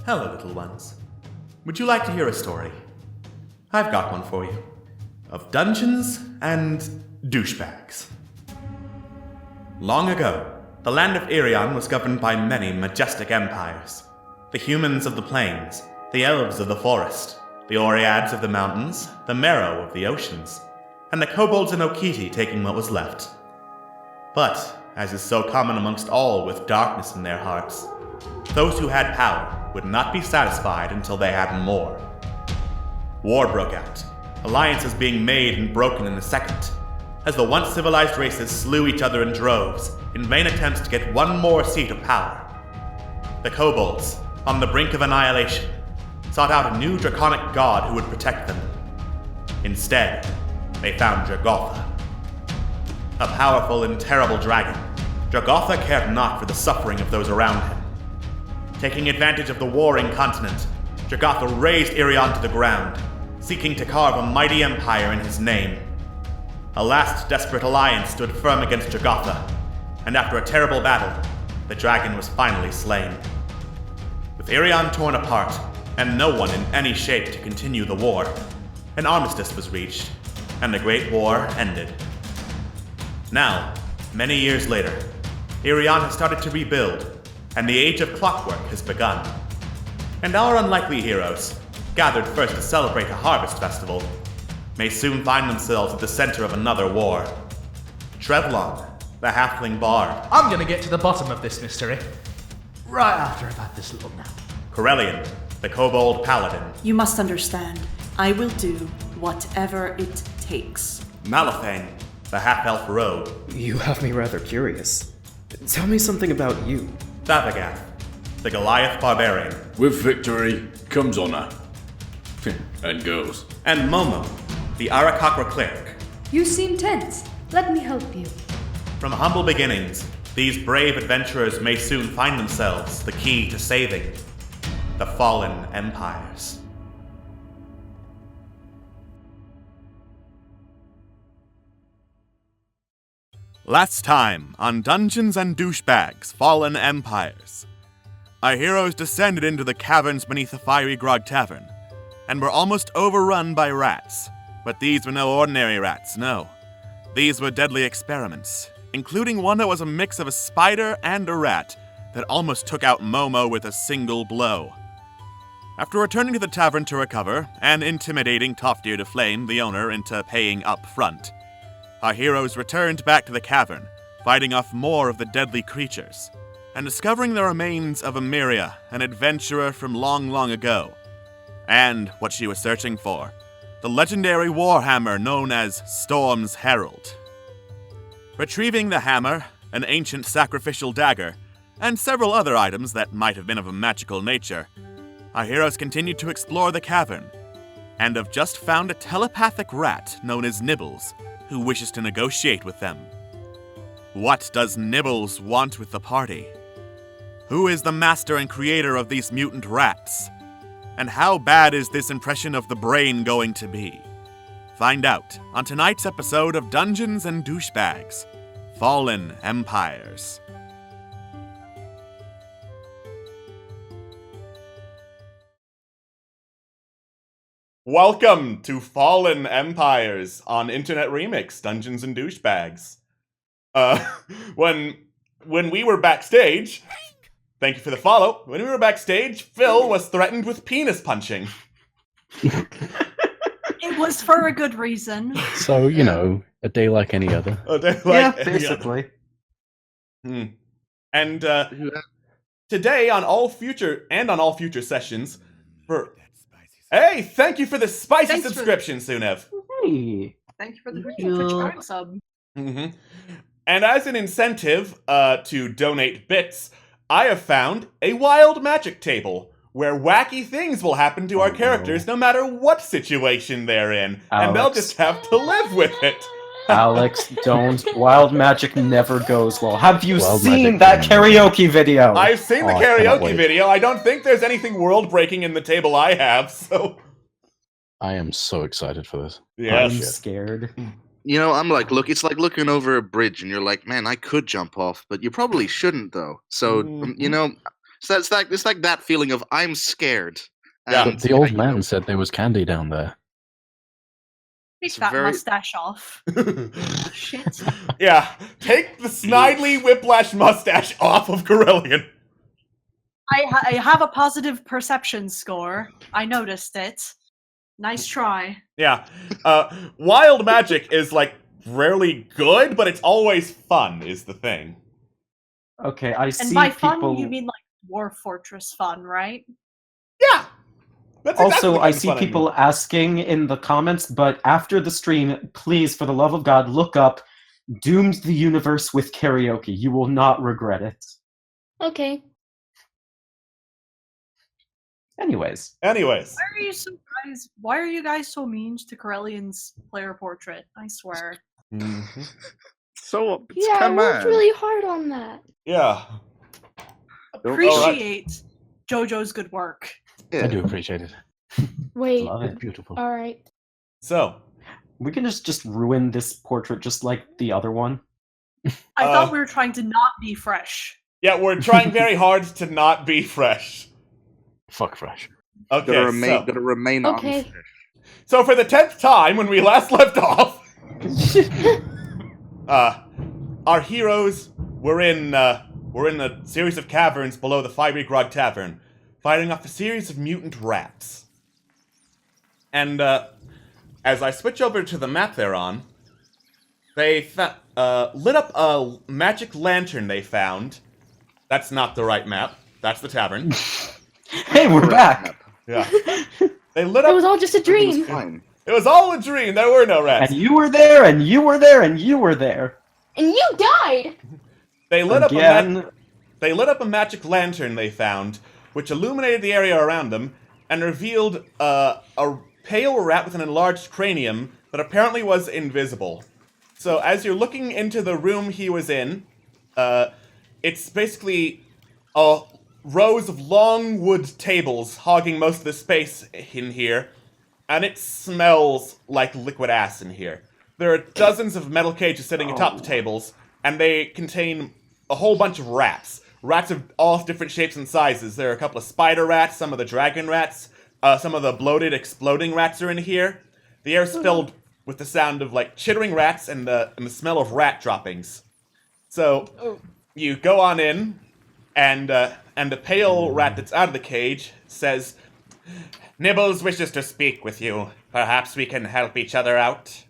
Hello, little ones. Would you like to hear a story? I've got one for you. Of dungeons and douchebags. Long ago, the land of Irion was governed by many majestic empires. The humans of the plains, the elves of the forest, the Oreads of the mountains, the Merrow of the oceans, and the kobolds and Okiti taking what was left. But, as is so common amongst all with darkness in their hearts, those who had power would not be satisfied until they had more. War broke out, alliances being made and broken in a second, as the once civilized races slew each other in droves in vain attempts to get one more seat of power. The kobolds, on the brink of annihilation, sought out a new draconic god who would protect them. Instead, they found Jagotha. A powerful and terrible dragon, Jagotha cared not for the suffering of those around him. Taking advantage of the warring continent, Jagotha razed Irion to the ground, seeking to carve a mighty empire in his name. A last desperate alliance stood firm against Jagotha, and after a terrible battle, the dragon was finally slain. With Irion torn apart, and no one in any shape to continue the war, an armistice was reached, and the Great War ended. Now, many years later, Irion has started to rebuild, and the Age of Clockwork has begun. And our unlikely heroes, gathered first to celebrate a harvest festival, may soon find themselves at the center of another war. Trevlon, the halfling bard. I'm gonna get to the bottom of this mystery. Right after I've had this little nap. Corellian, the kobold paladin. You must understand, I will do whatever it takes. Malifang, the half-elf rogue. You have me rather curious. Tell me something about you. Thavagath, the Goliath barbarian. With victory comes honor. And goes. And Momo, the Arakakra cleric. You seem tense. Let me help you. From humble beginnings, these brave adventurers may soon find themselves the key to saving the fallen empires. Last time on Dungeons and Douchebags, Fallen Empires. Our heroes descended into the caverns beneath the Fiery Grog Tavern, and were almost overrun by rats. But these were no ordinary rats, no. These were deadly experiments, including one that was a mix of a spider and a rat that almost took out Momo with a single blow. After returning to the tavern to recover, and intimidating Toftir de Flame, the owner, into paying up front, our heroes returned back to the cavern, fighting off more of the deadly creatures, and discovering the remains of Emiria, an adventurer from long, long ago, and what she was searching for, the legendary warhammer known as Storm's Herald. Retrieving the hammer, an ancient sacrificial dagger, and several other items that might have been of a magical nature, our heroes continued to explore the cavern, and have just found a telepathic rat known as Nibbles, who wishes to negotiate with them. What does Nibbles want with the party? Who is the master and creator of these mutant rats? And how bad is this impression of the brain going to be? Find out on tonight's episode of Dungeons and Douchebags, Fallen Empires. Welcome to Fallen Empires on Internet Remix, Dungeons and Douchebags. When we were backstage, thank you for the follow. When we were backstage, Phil was threatened with penis punching. It was for a good reason. So, you know, a day like any other. A day like Yeah, any basically. other. And today on all future sessions, Hey, thank you for the spicy subscription, Sunev. Hey. Thank you for the Twitch Prime sub. Mm-hmm. And as an incentive to donate bits, I have found a wild magic table where wacky things will happen to our characters no matter what situation they're in, and they'll just have to live with it. Alex, don't. Wild magic never goes well. Have you Wild seen magic that never- karaoke video? I've seen the I cannot karaoke wait. video. I don't think there's anything world-breaking in the table I have, so... I am so excited for this. I'm Yes. scared. You know, I'm like, look, it's like looking over a bridge and you're like, man, I could jump off, but you probably shouldn't though. So, you know, So it's like that feeling of I'm scared. Yeah. And, The old man said there was candy down there. Take It's that very- mustache off. Shit. Yeah, take the snidely whiplash mustache off of Corellian. I have a positive perception score. I noticed it. Nice try. Yeah. Wild magic is, like, rarely good, but it's always fun, is the thing. Okay, I And see by people. fun, you mean like Dwarf Fortress fun, right? Yeah! That's exactly Also, the I kind of see fun people mean. asking in the comments, but after the stream, please, for the love of God, look up Doomed the Universe with Karaoke. You will not regret it. Okay. Anyways. Why are you so guys? Why are you guys so mean to Corellian's player portrait? I swear. Mm-hmm. So Yeah, I worked really hard on that. Yeah. Appreciate JoJo's good work. Yeah. I do appreciate it. Wait. Love It's it. beautiful. All right. So, We can just ruin this portrait just like the other one. I thought we were trying to not be fresh. yeah, we're trying very hard to not be fresh. Fuck fresh. Okay, Gotta remain Okay. unfresh. so for the 10th time, when we last left off, our heroes were in a series of caverns below the Fiery Grog Tavern, fighting off a series of mutant rats. And as I switch over to the map they're on, they lit up a magic lantern they found. That's not the right map. That's the tavern. Hey, we're back! Yeah. They lit It up. was all just a Everything's dream. fine. It was all a dream. There were no rats. And you were there, and you were there, and you were there. And you died. They lit up Again. They lit up a magic lantern they found, which illuminated the area around them and revealed a pale rat with an enlarged cranium that apparently was invisible. So as you're looking into the room he was in, it's basically rows of long wood tables hogging most of the space in here, and it smells like liquid ass in here. There are dozens of metal cages sitting atop the tables, and they contain a whole bunch of rats. Rats of all different shapes and sizes. There are a couple of spider rats, some of the dragon rats, some of the bloated, exploding rats are in here. The air's filled with the sound of, like, chittering rats and the smell of rat droppings. So, you go on in, and the pale rat that's out of the cage says, "Nibbles wishes to speak with you. Perhaps we can help each other out."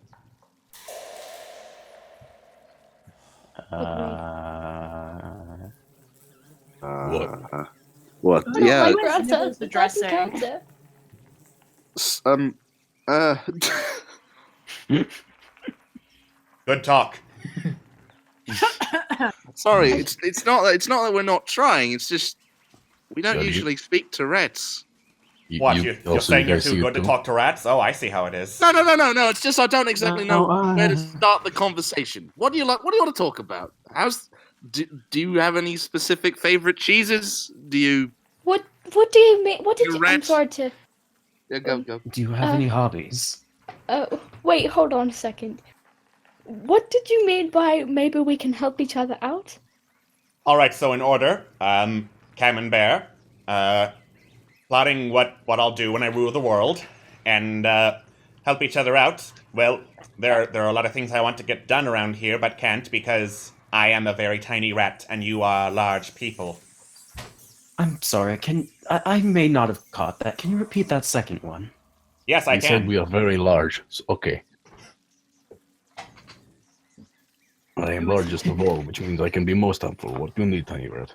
What? I don't Yeah. like Grab Nibbles the addressing. counter. Good talk. Sorry, it's not that we're not trying. It's just we don't Yeah, usually speak to rats. What, you're saying you're too good to talk to rats? Oh, I see how it is. No. It's just I don't exactly know where to start the conversation. What do you like? What do you want to talk about? Do you have any specific favorite cheeses? Do you? What do you mean? What did You you? I'm rat. sorry to. Yeah, go. Do you have any hobbies? Wait, hold on a second. What did you mean by maybe we can help each other out? Alright, so in order, Camembert, plotting what I'll do when I rule the world, and help each other out. Well, there are a lot of things I want to get done around here, but can't because I am a very tiny rat and you are large people. I'm sorry, I may not have caught that. Can you repeat that second one? Yes, I You can. said we are very large. So, okay. I am largest of all, which means I can be most helpful. What do you need, tiny rat?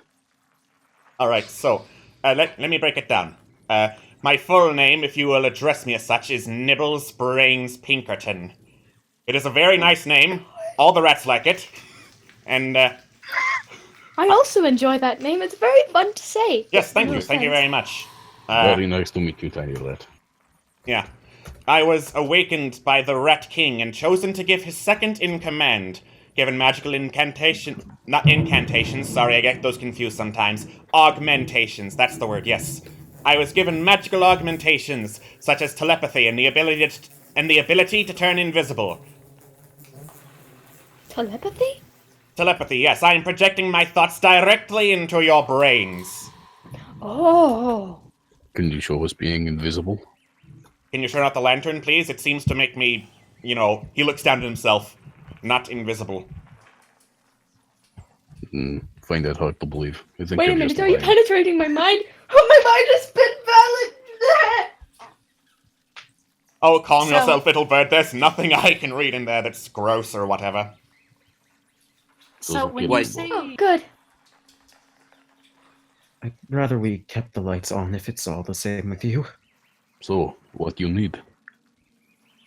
Alright, so, let me break it down. My full name, if you will address me as such, is Nibbles Brains Pinkerton. It is a very nice name. All the rats like it. And, I also enjoy that name. It's very fun to say. yes, thank you. No Thank you offense. very much. Very nice to meet you, tiny rat. Yeah. I was awakened by the Rat King and chosen to give his second in command. Given magical not incantations, sorry, I get those confused sometimes. Augmentations, that's the word, yes. I was given magical augmentations, such as telepathy and the ability to turn invisible. Telepathy? Telepathy, yes, I am projecting my thoughts directly into your brains. Oh. Can you show us being invisible? Can you turn out the lantern, please? It seems to make me, he looks down at himself, not invisible. Find that hard to believe. I think Wait a you're minute, just are you lying. penetrating my mind? Oh, my mind has been valid! Oh, calm So- yourself, little bird. There's nothing I can read in there that's gross or whatever. So when you Wait. say Oh, good. I'd rather we kept the lights on if it's all the same with you. So, what you need?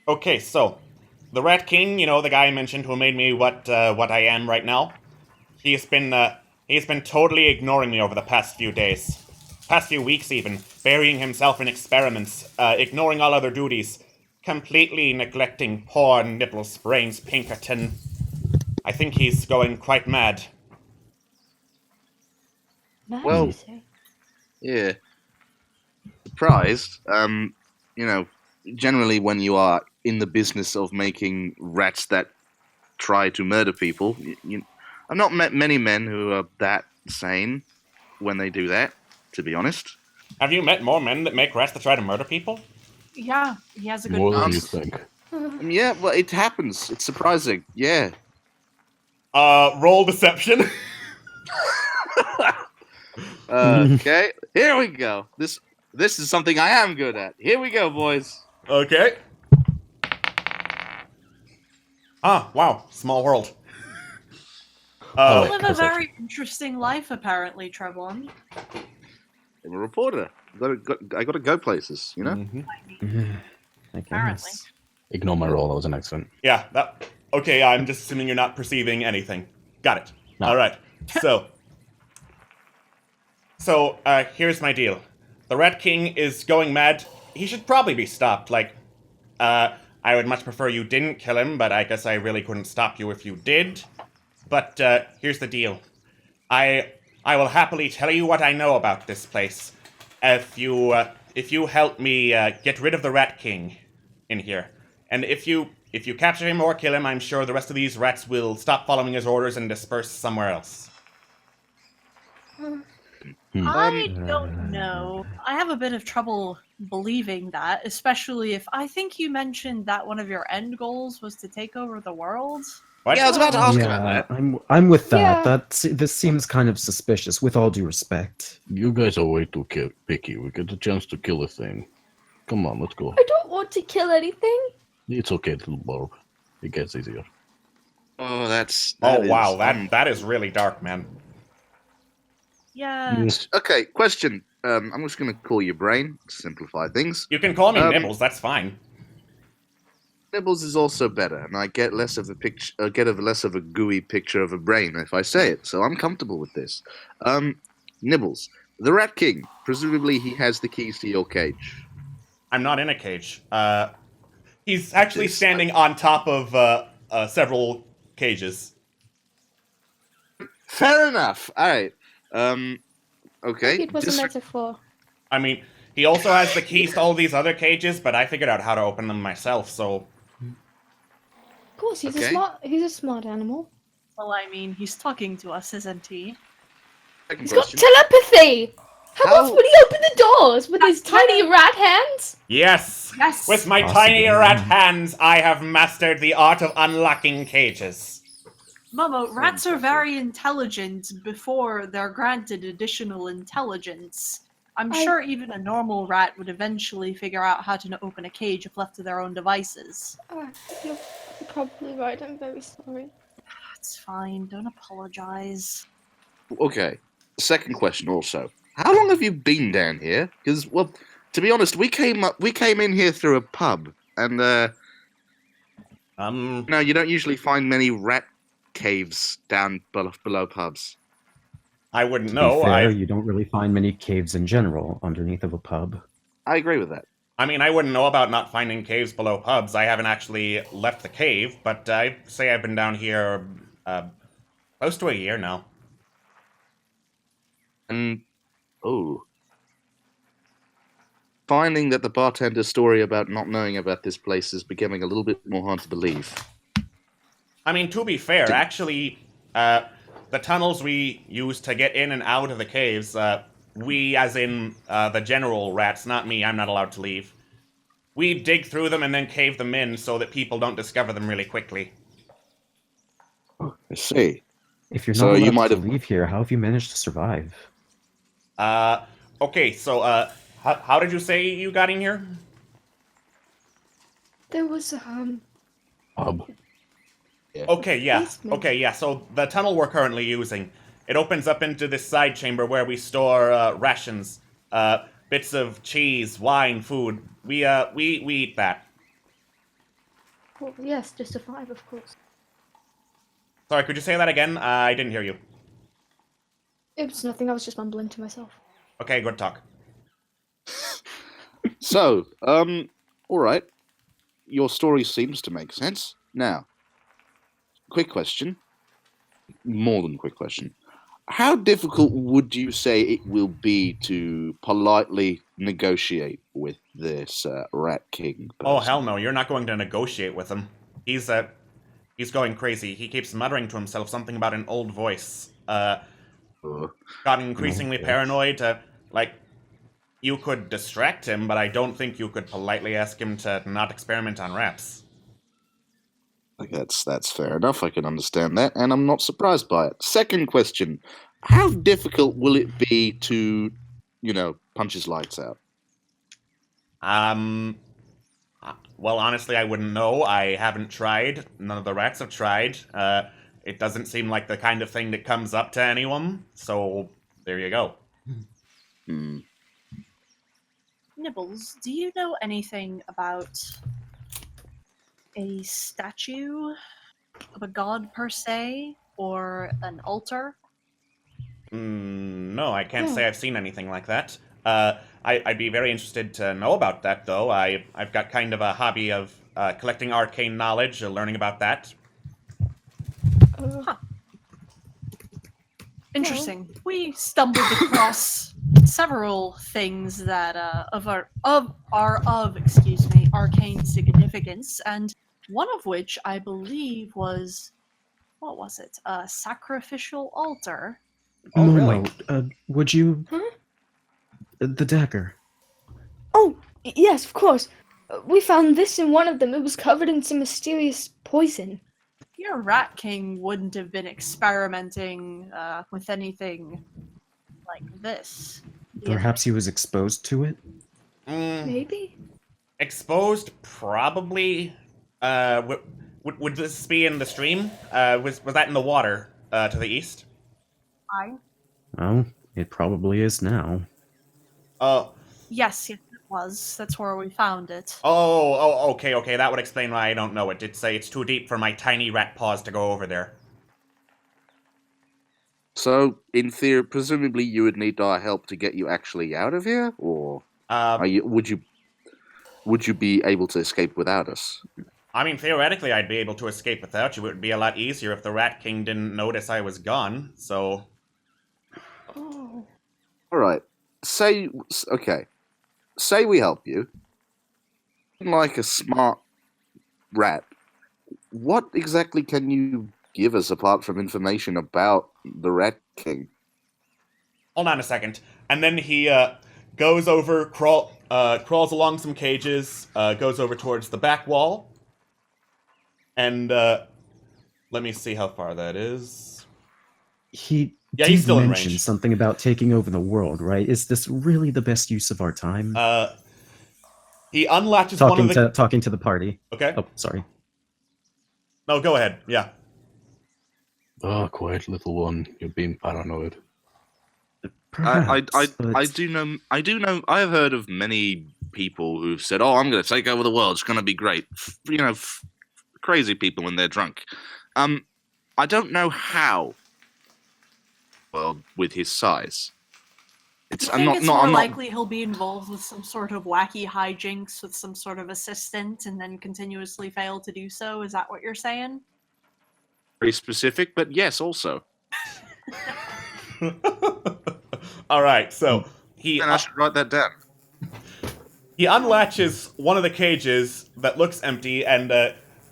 Okay, so the Rat King, the guy I mentioned who made me what I am right now, he's been totally ignoring me over the past few days, past few weeks even, burying himself in experiments, ignoring all other duties, completely neglecting poor Nibbles Brains Pinkerton. I think he's going quite mad. Mad, Well- you say? Yeah. Surprised. Generally when you are in the business of making rats that try to murder people, I've not met many men who are that sane when they do that, to be honest. Have you met more men that make rats that try to murder people? yeah, he has a good More than you point. think. Yeah, well, it happens. It's surprising. Yeah. Roll deception. Okay, here we go. This is something I am good at. Here we go, boys. Okay. Ah, wow, small world. You Oh. live a very interesting life, apparently, Trevon. I'm a reporter. I got to go places, you know. I Apparently. guess. Ignore my roll, that was an accident. Yeah, okay, I'm just assuming you're not perceiving anything. Got it. No. Alright, so, here's my deal. The Rat King is going mad. He should probably be stopped. I would much prefer you didn't kill him, but I guess I really couldn't stop you if you did. But, here's the deal. I will happily tell you what I know about this place. If you help me, get rid of the Rat King in here. And if you capture him or kill him, I'm sure the rest of these rats will stop following his orders and disperse somewhere else. I don't know. I have a bit of trouble believing that, especially if I think you mentioned that one of your end goals was to take over the world. What? Yeah, I was about to ask about Yeah, that. I'm with that. Yeah. This seems kind of suspicious, with all due respect. You guys are way too picky. We get a chance to kill a thing. Come on, let's go. I don't want to kill anything. It's okay, little Barb. It gets easier. Oh, that is really dark, man. Yeah. Yes. Okay, question. I'm just going to call you Brain to simplify things. You can call me Um, Nibbles, that's fine. Nibbles is also better, and I get less of a gooey picture of a brain if I say it. So I'm comfortable with this. Nibbles, the Rat King. Presumably, he has the keys to your cage. I'm not in a cage. He's actually This- standing on top of several cages. Fair enough. All right. Okay. Maybe it was a metaphor. I mean, he also has the keys to all these other cages, but I figured out how to open them myself, so... Of course, he's Okay. he's a smart animal. Well, I mean, he's talking to us, isn't he? Second He's got question. telepathy. How How- else would he open the doors with his tiny rat hands? Yes! Yes. With my Possibly. tiny rat hands, I have mastered the art of unlocking cages. Momo, rats are very intelligent before they're granted additional intelligence. I'm sure even a normal rat would eventually figure out how to open a cage if left to their own devices. You're probably right. I'm very sorry. That's fine. Don't apologize. Okay. Second question also. How long have you been down here? Because, well, to be honest, we came in here through a pub, and no, you don't usually find many rat caves down below pubs. I wouldn't To be know. fair, you don't really find many caves in general underneath of a pub. I agree with that. I mean, I wouldn't know about not finding caves below pubs. I haven't actually left the cave, but I'd say I've been down here close to a year now. And finding that the bartender's story about not knowing about this place is becoming a little bit more hard to believe. I mean, to be fair, actually, the tunnels we use to get in and out of the caves, we, as in the general rats, not me, I'm not allowed to leave. We dig through them and then cave them in so that people don't discover them really quickly. I see. If you're So not you allowed might to have- leave here, how have you managed to survive? Okay, so, how did you say you got in here? There was Okay, yeah. basement. Okay, yeah. So the tunnel we're currently using, it opens up into this side chamber where we store rations, bits of cheese, wine, food. We eat that. Well, yes, just a 5, of course. Sorry, could you say that again? I didn't hear you. It was nothing. I was just mumbling to myself. Okay, good talk. So, all right. Your story seems to make sense. Now, quick question. More than quick question. How difficult would you say it will be to politely negotiate with this Rat King person? Oh hell no! You're not going to negotiate with him. He's going crazy. He keeps muttering to himself something about an old voice. Got increasingly paranoid. Like, you could distract him, but I don't think you could politely ask him to not experiment on rats. Like that's fair enough. I can understand that, and I'm not surprised by it. Second question: how difficult will it be to, punch his lights out? Well, honestly, I wouldn't know. I haven't tried. None of the rats have tried. It doesn't seem like the kind of thing that comes up to anyone. So there you go. Nibbles, do you know anything about a statue of a god per se, or an altar? No, I can't say I've seen anything like that. I'd be very interested to know about that, though. I've got kind of a hobby of collecting arcane knowledge, learning about that. Interesting. We stumbled across several things that are of arcane significance, and one of which I believe was, what was it? A sacrificial altar. Oh, no, really? no. Would you? Huh? The dagger. Oh, yes, of course. We found this in one of them. It was covered in some mysterious poison. Your Rat King wouldn't have been experimenting with anything like this. Perhaps he was exposed to it. Maybe? Exposed, probably. Would this be in the stream? Was that in the water to the east? Oh, it probably is now. Yes, it was. That's where we found it. Okay. That would explain why I don't know it. It's too deep for my tiny rat paws to go over there. So, in theory, presumably you would need our help to get you actually out of here, or would you be able to escape without us? I mean, theoretically, I'd be able to escape without you. It would be a lot easier if the Rat King didn't notice I was gone. So, Oh. All right. Say we help you. Like a smart rat, what exactly can you give us apart from information about the Rat King? hold on a second. And then he goes over, crawls along some cages, goes over towards the back wall, and let me see how far that is. He he's did still in mention range. something about taking over the world, right? Is this really the best use of our time? He unlatches one of the... Talking to the party. Okay. Oh, sorry. No, go ahead. Yeah. Oh, quiet little one. You're being paranoid. Perhaps, I do know. I have heard of many people who've said, "Oh, I'm going to take over the world. It's going to be great." Crazy people when they're drunk. I don't know how. Well, with his size, I'm more likely he'll be involved with some sort of wacky hijinks with some sort of assistant, and then continuously fail to do so. Is that what you're saying? Very specific, but yes, also. All right, so And I should write that down. He unlatches one of the cages that looks empty and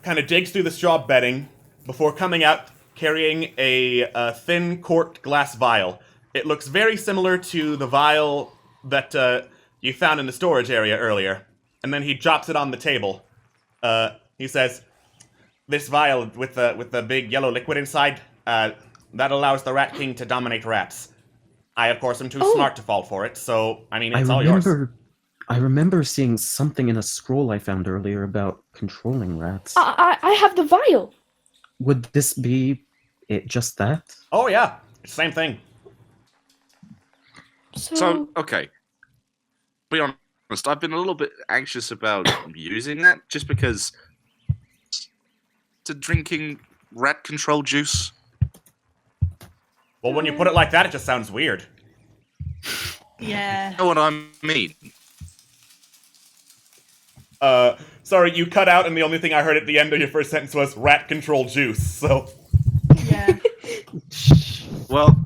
kind of digs through the straw bedding before coming out carrying a thin corked glass vial. It looks very similar to the vial that you found in the storage area earlier. And then he drops it on the table. He says, "This vial with the big yellow liquid inside, that allows the Rat King to dominate rats. I, of course, am too smart to fall for it, so, I mean, it's all yours." I remember seeing something in a scroll I found earlier about controlling rats. I have the vial. Would this be it? Just that? Oh, yeah. It's the same thing. So, okay. Be honest, I've been a little bit anxious about using that, just because to drinking rat control juice. Well, when you put it like that, it just sounds weird. Yeah. You know what I mean? Sorry, you cut out, and the only thing I heard at the end of your first sentence was rat control juice, so... Yeah. Well,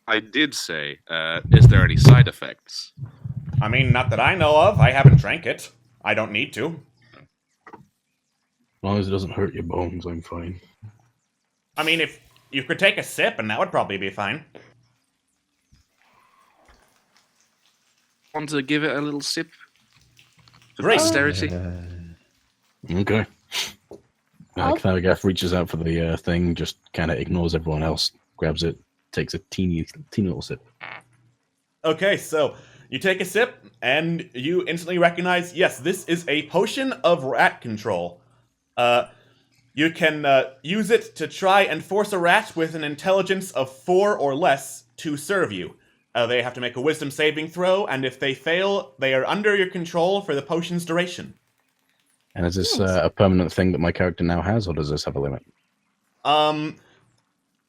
I did say, is there any side effects? I mean, not that I know of. I haven't drank it. I don't need to. As long as it doesn't hurt your bones, I'm fine. I mean, if you could take a sip, and that would probably be fine. Want to give it a little sip? For Great. posterity? Okay. Thalagath reaches out for the thing, just kind of ignores everyone else, grabs it, takes a teeny little sip. Okay, so you take a sip, and you instantly recognize, yes, this is a potion of rat control. You can use it to try and force a rat with an intelligence of 4 or less to serve you. They have to make a wisdom saving throw, and if they fail, they are under your control for the potion's duration. And is this a permanent thing that my character now has, or does this have a limit?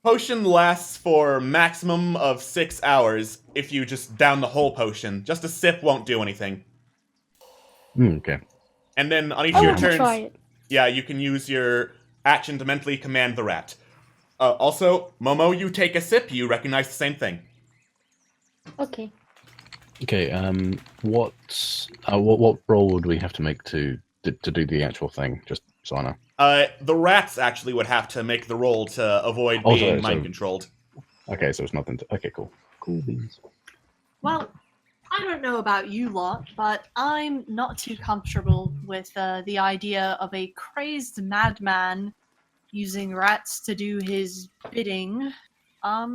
Potion lasts for maximum of 6 hours if you just down the whole potion. Just a sip won't do anything. Okay. And then on each of your turns, try it. yeah, you can use your action to mentally command the rat. Also, Momo, you take a sip, you recognize the same thing. Okay. Okay. What roll would we have to make to do the actual thing? Just so I know. The rats actually would have to make the roll to avoid Oh, being sorry, mind controlled. Okay, so it's nothing. Okay, cool. Cool beans. Well, I don't know about you lot, but I'm not too comfortable with the idea of a crazed madman using rats to do his bidding.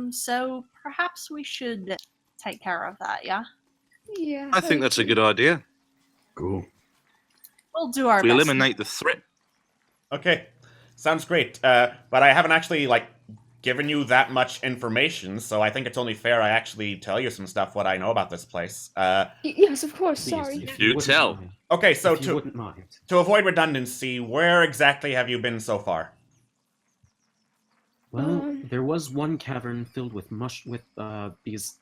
So perhaps we should take care of that, yeah? Yeah. I think that's a good idea. Cool. We'll do our We best. eliminate the threat. Okay, sounds great. But I haven't actually, given you that much information, so I think it's only fair I actually tell you some stuff, what I know about this place. Yes, of course. Please, Sorry. if You wouldn't tell. mind. Okay, so If you wouldn't mind. to avoid redundancy, where exactly have you been so far? Well, there was one cavern filled with these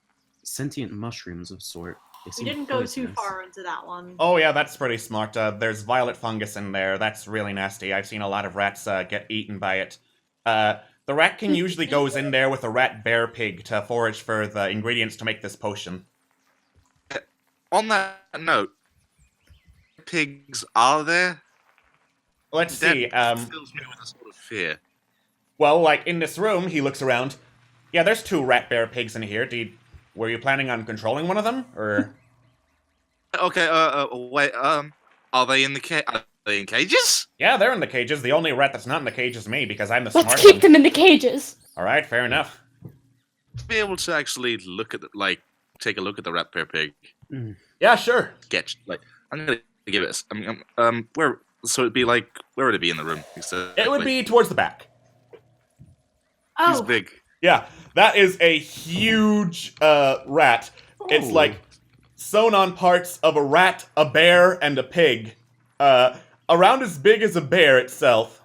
sentient mushrooms of sort. They We seemed didn't go too poisonous. far into that one. Oh yeah, that's pretty smart. There's violet fungus in there. That's really nasty. I've seen a lot of rats get eaten by it. The Rat King usually goes in there with a rat bear pig to forage for the ingredients to make this potion. On that note, pigs are there? Let's see. Fills me with a sort of fear. Well, in this room, he looks around. Yeah, there's 2 rat bear pigs in here. Were you planning on controlling one of them, or? Okay. Wait. Are they in cages? Yeah, they're in the cages. The only rat that's not in the cage is me because I'm the Let's smart keep one. them in the cages. All right, fair enough. Be able to actually look at take a look at the rat bear pig. Yeah, sure. Sketch. I'm gonna give it. Where? So it'd be where would it be in the room? Exactly? It would be towards the back. He's Oh, big. Yeah, that is a huge rat. It's sewn on parts of a rat, a bear, and a pig. Around as big as a bear itself,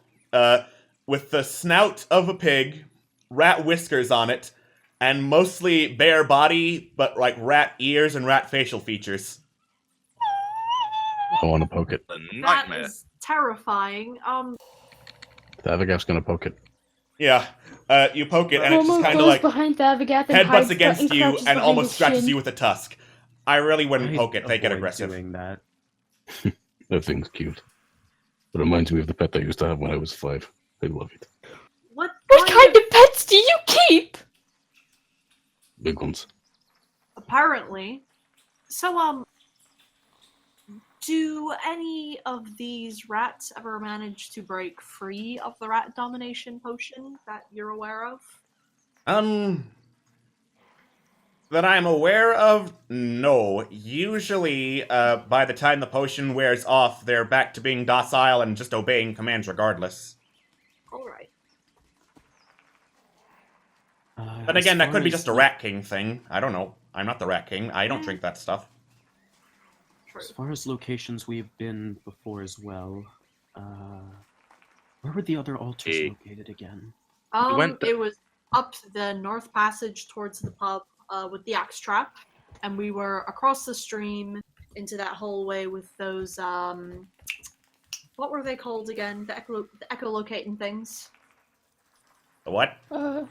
with the snout of a pig, rat whiskers on it, and mostly bear body, but rat ears and rat facial features. I want to poke it. A that nightmare. is terrifying. The other guy's gonna poke it. Yeah, you poke it, and it Momo just kind goes of behind Thavagath and headbutts hides against you crouches and behind almost his scratches shin. you with a tusk. I really wouldn't poke it, they get I'd avoid aggressive. doing that. That thing's cute. It reminds me of the pet I used to have when I was 5. I love it. What What kind of pets do you keep? Big ones. Apparently. So, do any of these rats ever manage to break free of the rat domination potion that you're aware of? That I'm aware of, no. Usually, by the time the potion wears off, they're back to being docile and just obeying commands regardless. Alright. But again, that could be just a Rat King thing. I don't know. I'm not the Rat King. I don't drink that stuff. As far as locations we've been before as well, where were the other altars located again? It was up the north passage towards the pub with the axe trap, and we were across the stream into that hallway with those what were they called again? The echolocating things. The what? The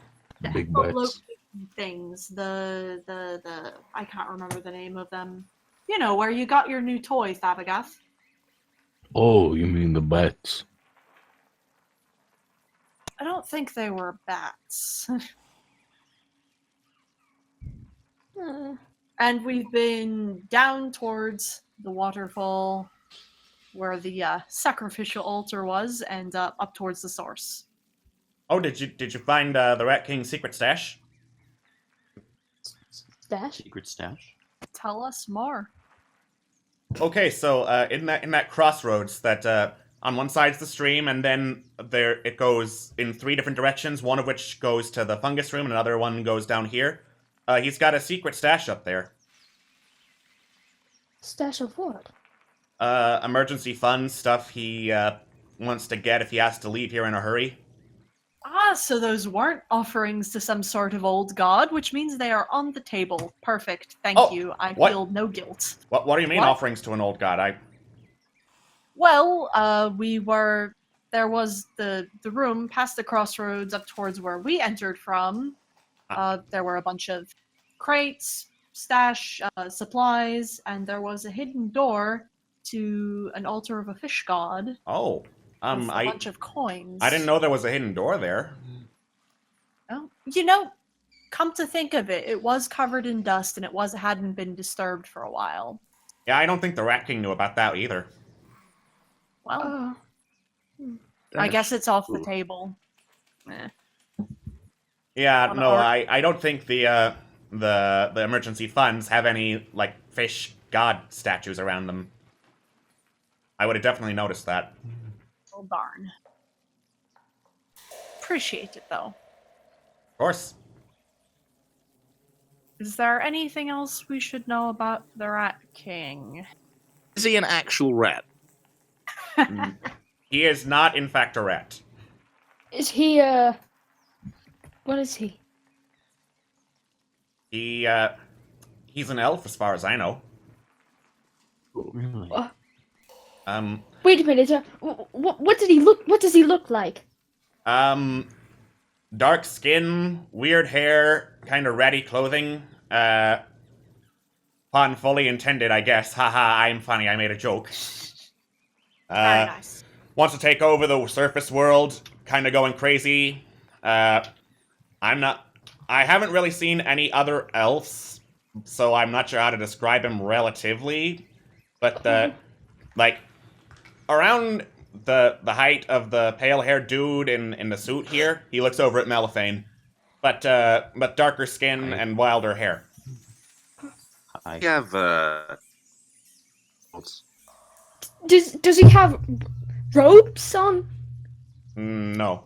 Big bats. echolocating things. The I can't remember the name of them. You know, where you got your new toy, Thabagath. Oh, you mean the bats? I don't think they were bats. And we've been down towards the waterfall where the sacrificial altar was, and up towards the source. Oh, did you find the Rat King's secret stash? Stash? Secret stash? Tell us more. Okay, so in that crossroads, that on one side's the stream, and then there it goes in 3 different directions. One of which goes to the fungus room, and another one goes down here. He's got a secret stash up there. Stash of what? Emergency funds, stuff he wants to get if he has to leave here in a hurry. Ah, so those weren't offerings to some sort of old god, which means they are on the table. Perfect. Thank you. I feel no guilt. What do you mean offerings to an old god? Well, there was the room past the crossroads up towards where we entered from. There were a bunch of crates, stash, supplies, and there was a hidden door to an altar of a fish god. Oh, with a bunch of coins. I didn't know there was a hidden door there. Oh, you know, come to think of it, it was covered in dust and it hadn't been disturbed for a while. Yeah, I don't think the Rat King knew about that either. Well, I guess it's off the table. Yeah, no, I don't think the emergency funds have any, like, fish god statues around them. I would have definitely noticed that. Oh, darn. Appreciate it, though. Of course. Is there anything else we should know about the Rat King? Is he an actual rat? He is not, in fact, a rat. Is he, what is he? He's an elf, as far as I know. Really? Wait a minute, what does he look like? Dark skin, weird hair, kind of ratty clothing. Pun fully intended, I guess. Haha, I'm funny, I made a joke. Very nice. Wants to take over the surface world, kind of going crazy. I haven't really seen any other elves, so I'm not sure how to describe him relatively. But, like, around the height of the pale-haired dude in the suit here, he looks over at Meliphane. But darker skin and wilder hair. You have, Does he have robes on? No.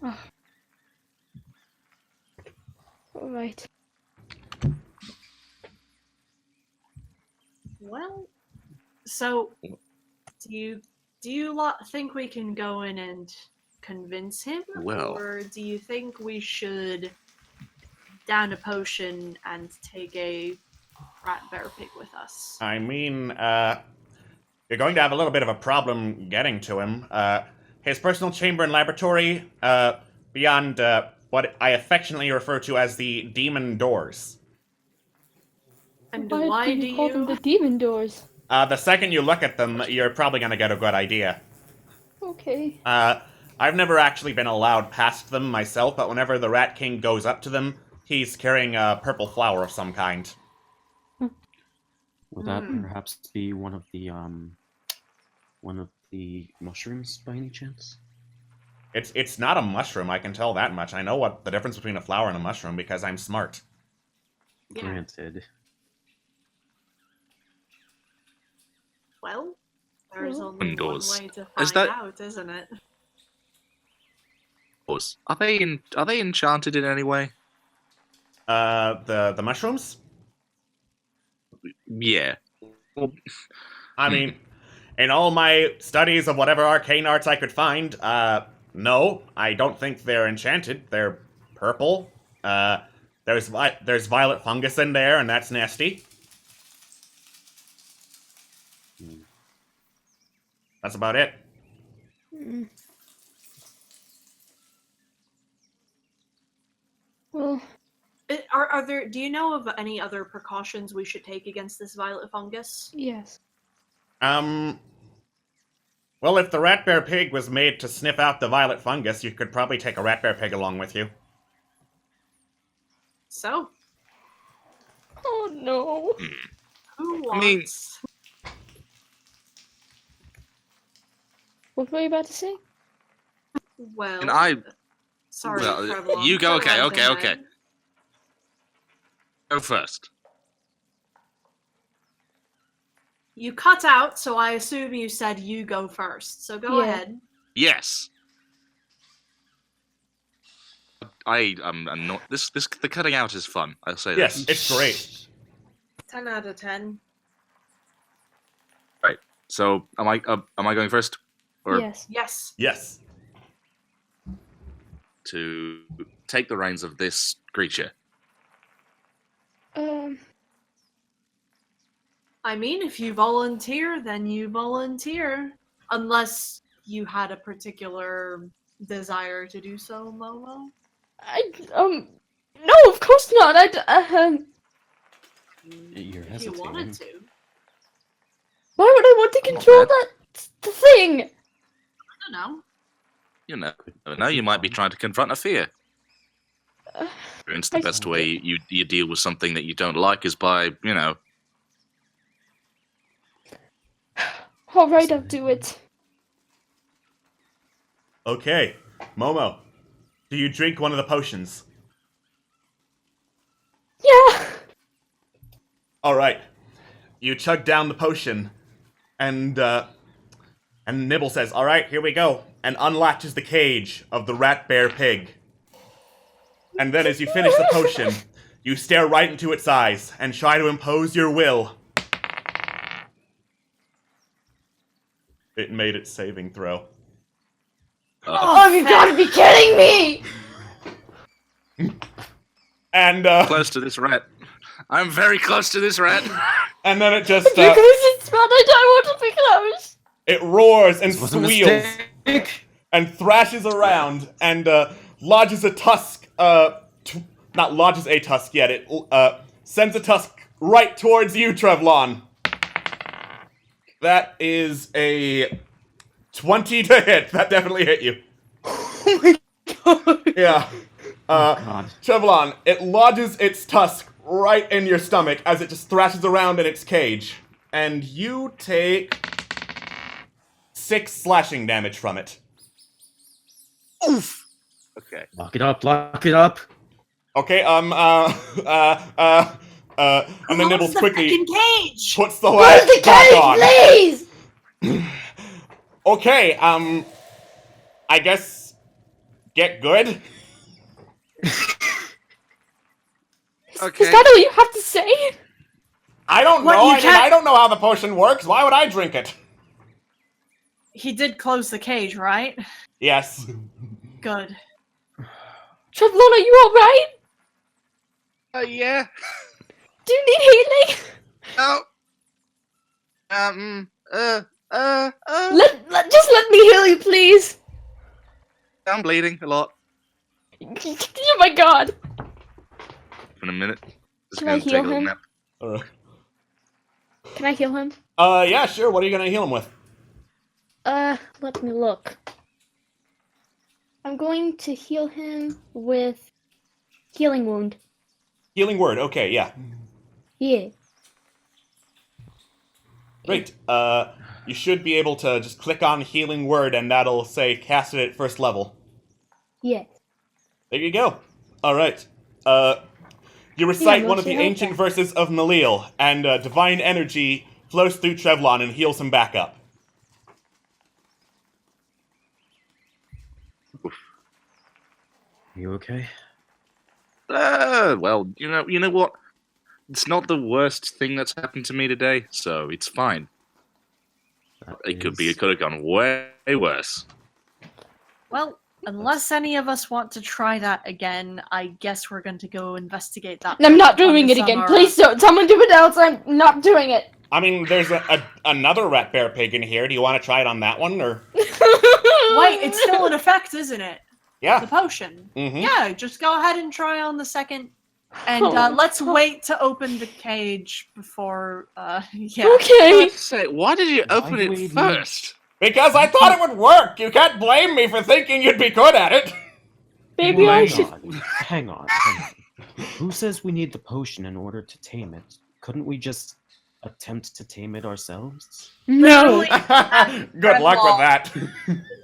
Oh. All right. Well, so do you lot think we can go in and convince him? Well. Or do you think we should down a potion and take a rat bear pig with us? I mean, you're going to have a little bit of a problem getting to him. His personal chamber and laboratory, beyond what I affectionately refer to as the demon doors. And Why do you call them the demon doors? The second you look at them, you're probably going to get a good idea. Okay. I've never actually been allowed past them myself, but whenever the Rat King goes up to them, He's carrying a purple flower of some kind. Would that perhaps be one of the mushrooms by any chance? It's not a mushroom, I can tell that much. I know what the difference between a flower and a mushroom because I'm smart. Yeah. Granted. Well, there's only Indoors. one way to Is find that- out, isn't it? Are they enchanted in any way? The mushrooms? Yeah. Well, I mean, in all my studies of whatever arcane arts I could find, no, I don't think they're enchanted. They're purple. There's violet fungus in there, and that's nasty. That's about it. Well, Are there? Do you know of any other precautions we should take against this violet fungus? yes. Well, if the rat bear pig was made to sniff out the violet fungus, you could probably take a rat bear pig along with you. So, Oh no. who I mean- wants? What were you about to say? Well, And I- sorry, well, Trevor. you go, okay, Trevor, okay. then. Go first. You cut out, so I assume you said you go first. So go Yeah. ahead. Yes. I'm not. The cutting out is fun. I'll say Yes, that. it's great. 10 out of 10. Right. So am I going first, or Yes. Yes. Yes. to take the reins of this creature? I mean, if you volunteer, then you volunteer. Unless you had a particular desire to do so, Momo. No, of course not. You're If you hesitating. wanted to. Why would I want to control the thing? I don't know. You know, now you might be trying to confront a fear. It's the best way you deal with something that you don't like is by, you know. Alright, I'll do it. Okay, Momo, do you drink one of the potions? Yeah! All right. You chug down the potion, and Nibble says, "All right, here we go," and unlatches the cage of the rat bear pig. And then, as you finish the potion, you stare right into its eyes and try to impose your will. It made its saving throw. Oh, you gotta be kidding me! And Close to this rat. I'm very close to this rat. and then it just You're close, but I don't want to be close. it roars and Was a squeals mistake. and thrashes around and lodges a tusk. Not lodges a tusk yet. It sends a tusk right towards you, Trevlon. That is a 20 to hit. That definitely hit you. Oh my god. Yeah. God. Trevlon, it lodges its tusk right in your stomach as it just thrashes around in its cage. And you take 6 slashing damage from it. Oof. Okay. Lock it up, lock it up. Okay, and then Nibbles the quickly fucking cage? puts the Where's latch the back cage, on. please? Okay, I guess get good. Okay. Is that all you have to say? I don't What, know. you I mean, can't- I don't know how the potion works. Why would I drink it? He did close the cage, right? Yes. Good. Trevlon, are you alright? Yeah. Do you need healing? Oh. Just let me heal you, please. I'm bleeding a lot. Oh my god. In a minute. Just Can I gonna take heal a little him? nap. Alright. Can I heal him? Yeah, sure. What are you gonna heal him with? Let me look. I'm going to heal him with Healing Wound. Healing word. Okay, yeah. Yeah. Great. You should be able to just click on healing word, and that'll say cast it at first level. Yes. There you go. All right. You recite one of the ancient verses of Malil, and divine energy flows through Trevlon and heals him back up. You okay? Well, you know what? It's not the worst thing that's happened to me today, so it's fine. It could have gone way worse. Well, unless any of us want to try that again, I guess we're going to go investigate that. I'm not doing it again. Please don't. Someone do it else. I'm not doing it. I mean, there's another rat bear pig in here. Do you want to try it on that one, or? Wait, it's still in effect, isn't it? Yeah. The potion. Mm-hmm. Yeah, just go ahead and try on the second. And let's wait to open the cage before. Yeah. Okay. Say, why did you open it first? Because I thought it would work. You can't blame me for thinking you'd be good at it. Maybe I should. Hang on. Who says we need the potion in order to tame it? Couldn't we just attempt to tame it ourselves? No. Good luck with that.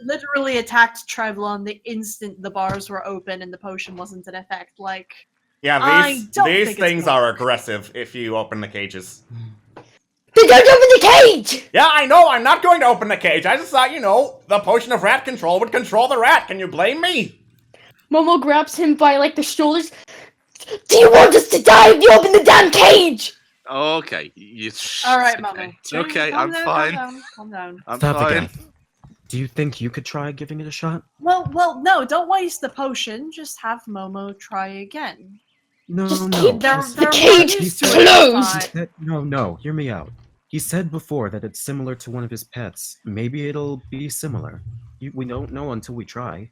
Literally attacked Trevlon the instant the bars were open and the potion wasn't in effect. Like. Yeah, these things are aggressive if you open the cages. Then don't open the cage! Yeah, I know, I'm not going to open the cage. I just thought, the potion of rat control would control the rat. Can you blame me? Momo grabs him by, the shoulders. Do you want us to die if you open the damn cage? Okay. Alright, Momo. It's okay, Calm I'm down, fine. Calm down. I'm Stop fine. again. Do you think you could try giving it a shot? Well, no, don't waste the potion. Just have Momo try again. No, Just no. keep the cage closed! No, hear me out. He said before that it's similar to one of his pets. Maybe it'll be similar. We don't know until we try.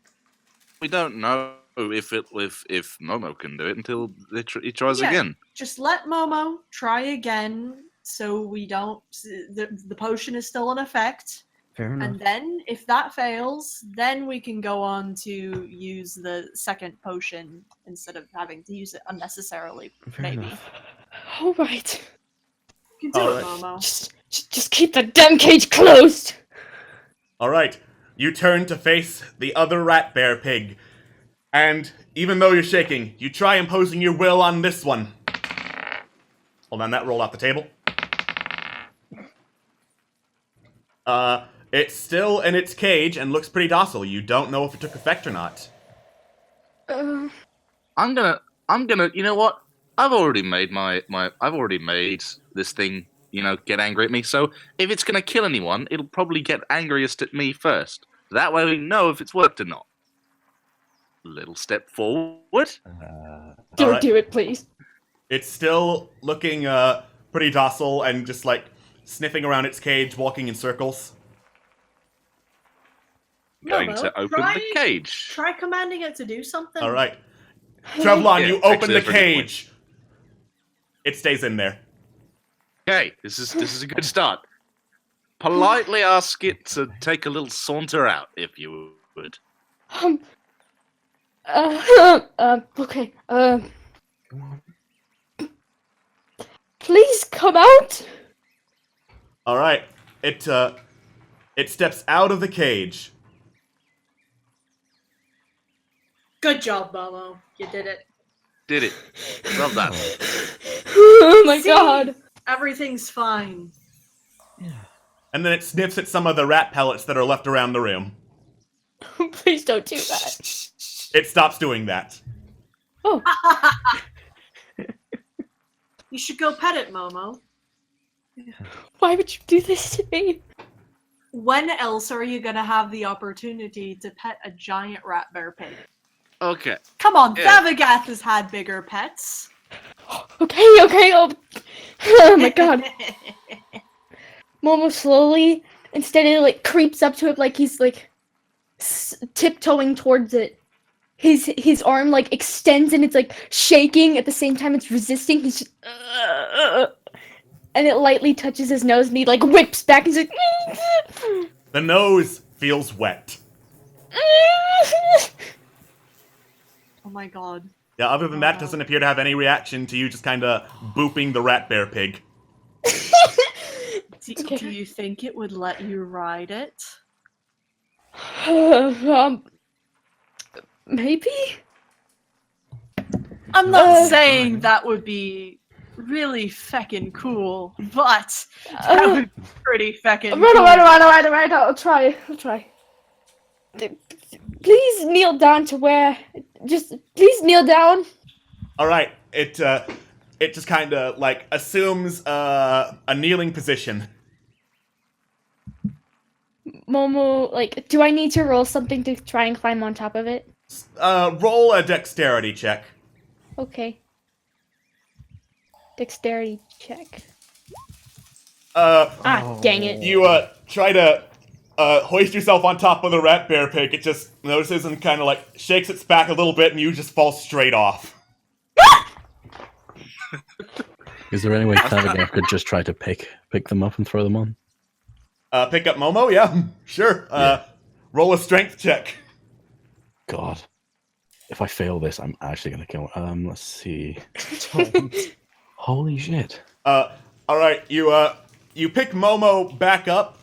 We don't know if Momo can do it until he tries again. Just let Momo try again, so we don't. The potion is still in effect. Fair enough. And then, if that fails, then we can go on to use the second potion instead of having to use it unnecessarily. Maybe. All right. You can do it, Momo. Just keep the damn cage closed. All right. You turn to face the other rat bear pig. And even though you're shaking, you try imposing your will on this one. Hold on, that rolled off the table. It's still in its cage and looks pretty docile. You don't know if it took effect or not. I'm gonna, you know what? I've already made this thing, get angry at me. So if it's gonna kill anyone, it'll probably get angriest at me first. That way we know if it's worked or not. Little step forward. Don't do it, please. It's still looking pretty docile and just sniffing around its cage, walking in circles. Going to open the cage. Try commanding it to do something. All right. Trevlon, you open the actually, cage. It stays in there. Okay, this is a good start. Politely ask it to take a little saunter out, if you would. Okay. Please come out. All right. It steps out of the cage. Good job, Momo. You did it. Did it. Love that. Oh my god. Everything's fine. And then it sniffs at some of the rat pellets that are left around the room. Please don't do that. It stops doing that. Oh. You should go pet it, Momo. Why would you do this to me? When else are you gonna have the opportunity to pet a giant rat bear pig? Okay. Come on, Yeah. Thavagoth has had bigger pets. Okay. Oh my god. Momo slowly, instead of creeps up to it like he's tiptoeing towards it. His arm extends and it's shaking at the same time it's resisting. He's just and it lightly touches his nose and he whips back and he's like The nose feels wet. Oh my god. Yeah, other than that, doesn't appear to have any reaction to you just kind of booping the rat bear pig. Do you think it would let you ride it? Maybe? I'm not saying that would be really feckin' cool, but that would be pretty feckin' cool. Right, I'll try. Please kneel down to where... please kneel down. Alright, it just kind of, like, assumes a kneeling position. Momo, like, do I need to roll something to try and climb on top of it? Roll a dexterity check. Okay. Dexterity check. Dang it. You, try to, hoist yourself on top of the rat bear pig. It just notices and kind of, like, shakes its back a little bit, and you just fall straight off. Is there any way Tavagaf could just try to pick them up and throw them on? Pick up Momo? Yeah, sure. Roll a strength check. God. If I fail this, I'm actually gonna kill him. Let's see. Holy shit. Alright, you pick Momo back up,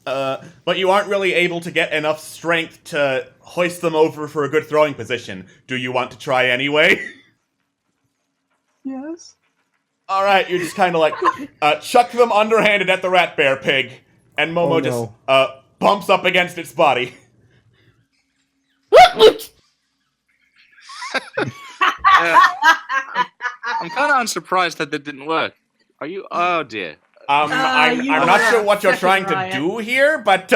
but you aren't really able to get enough strength to hoist them over for a good throwing position. Do you want to try anyway? Yes. Alright, you just kind of like, chuck them underhanded at the rat bear pig, and Momo just, bumps up against its body. I'm kind of unsurprised that didn't work. Are you? Oh dear. I'm not sure what you're trying to do here, but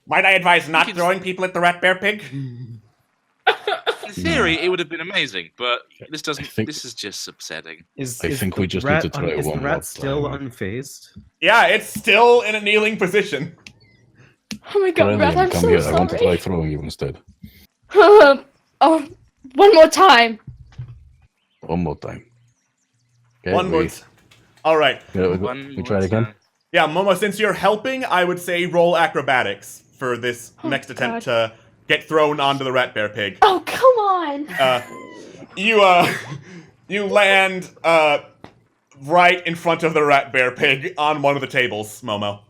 might I advise not throwing people at the rat bear pig? In theory, it would have been amazing, but this doesn't. This is just upsetting. I think we just need to try it Is one the more rat still time. unfazed? Yeah, it's still in a kneeling position. Oh my god, Rat, I'm Come so here. sorry. I want to try throwing you instead. One more time. One more time. Okay, One more. Alright. We try it again. Yeah, Momo, since you're helping, I would say roll acrobatics for this next attempt to get thrown onto the rat bear pig. Oh, come on! You land right in front of the rat bear pig on one of the tables, Momo.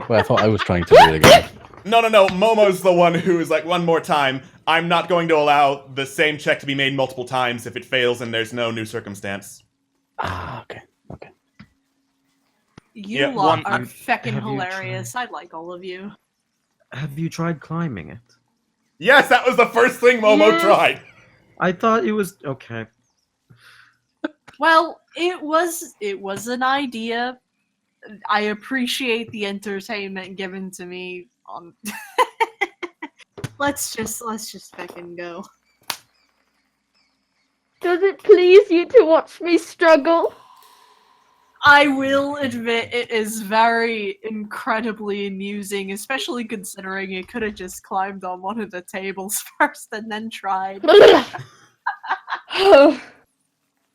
Well, I thought I was trying to do it again. No, Momo's the one who's like, one more time. I'm not going to allow the same check to be made multiple times if it fails and there's no new circumstance. Okay. You lot are feckin' hilarious. I like all of you. Have you tried climbing it? Yes, that was the first thing Momo tried. I thought it was okay. Well, it was an idea. I appreciate the entertainment given to me. Let's just feckin' go. Does it please you to watch me struggle? I will admit it is very incredibly amusing, especially considering you could have just climbed on one of the tables first and then tried. You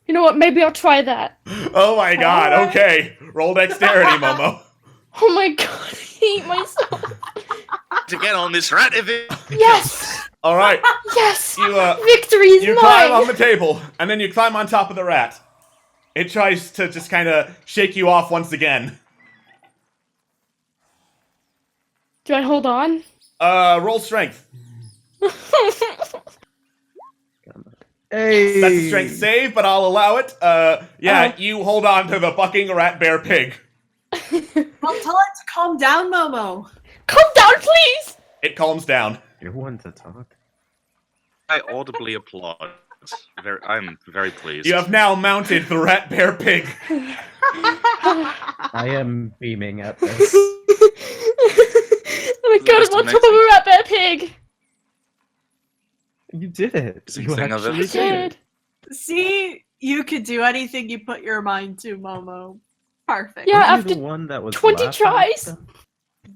know what? Maybe I'll try that. Oh my god, okay. Roll dexterity, Momo. Oh my god, I hate myself. To get on this rat event. Yes! Alright. Yes! You, Victory is you mine! climb on the table, and then you climb on top of the rat. It tries to just kind of shake you off once again. Do I hold on? Roll strength. Hey! That's a strength save, but I'll allow it. You hold on to the bucking rat bear pig. I'll tell it to calm down, Momo. Calm down, please! It calms down. You want to talk? I audibly applaud. I'm very pleased. You have now mounted the rat bear pig. I am beaming at this. Oh my god, I'm on top of a rat bear pig! You did it. You actually did. See, you could do anything you put your mind to, Momo. Perfect. Yeah, Weren't you after the one that was 20 laughing tries. at them?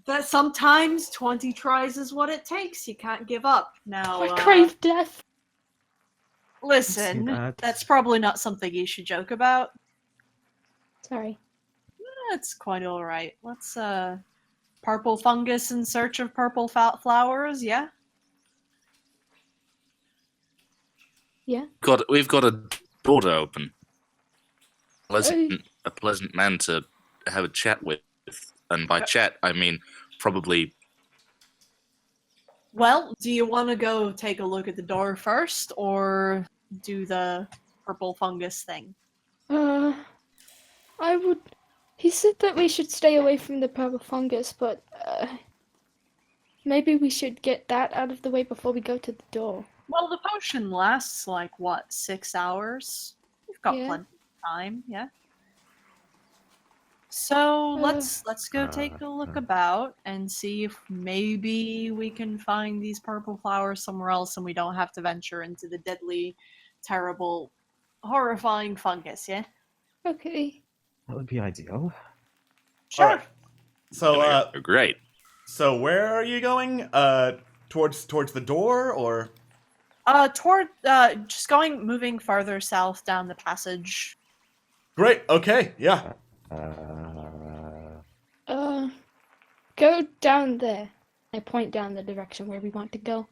That sometimes 20 tries is what it takes. You can't give up. Now, I crave death. listen, that's probably not something you should joke about. Sorry. That's quite alright. Let's, purple fungus in search of purple flowers, yeah? Yeah. We've got a door to open. A pleasant man to have a chat with, and by chat I mean probably. Well, do you want to go take a look at the door first, or do the purple fungus thing? I would. He said that we should stay away from the purple fungus, but maybe we should get that out of the way before we go to the door. Well, the potion lasts like what, 6 hours? We've got Yeah. plenty of time, yeah. So let's go take a look about and see if maybe we can find these purple flowers somewhere else, and we don't have to venture into the deadly, terrible, horrifying fungus. Yeah. Okay. That would be ideal. Sure. Alright. So, Great. so where are you going? Towards the door, or? Moving farther south down the passage. Great. Okay. Yeah. Go down there. I point down the direction where we want to go.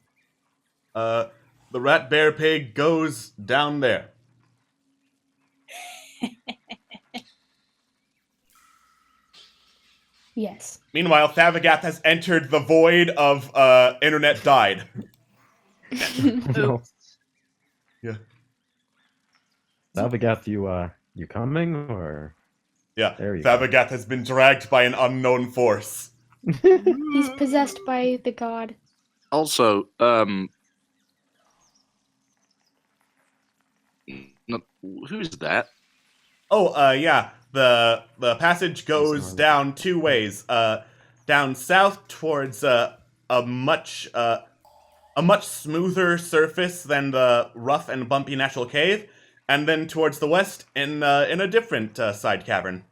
The rat bear pig goes down there. Yes. Meanwhile, Thavagath has entered the void of internet died. No. Yeah. Navagath, you coming or? Yeah. There you go. Thavagath has been dragged by an unknown force. He's possessed by the god. Also, who's that? Oh, yeah. The passage goes down two ways. Down south towards a much smoother surface than the rough and bumpy natural cave, and then towards the west in a different side cavern.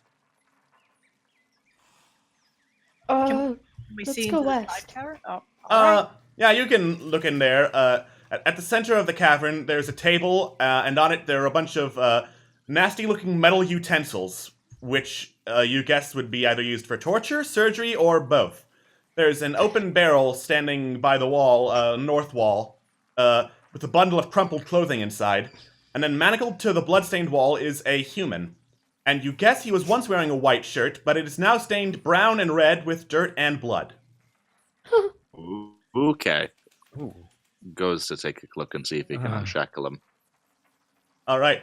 Can we Let's see go into the west. side cavern? Oh, alright. Yeah, you can look in there. At the center of the cavern, there's a table, and on it there are a bunch of nasty-looking metal utensils, which you guess would be either used for torture, surgery, or both. There's an open barrel standing by the wall, north wall, with a bundle of crumpled clothing inside, and then manacled to the bloodstained wall is a human. And you guess he was once wearing a white shirt, but it is now stained brown and red with dirt and blood. Okay. Ooh. Goes to take a look and see if he can unshackle him. All right.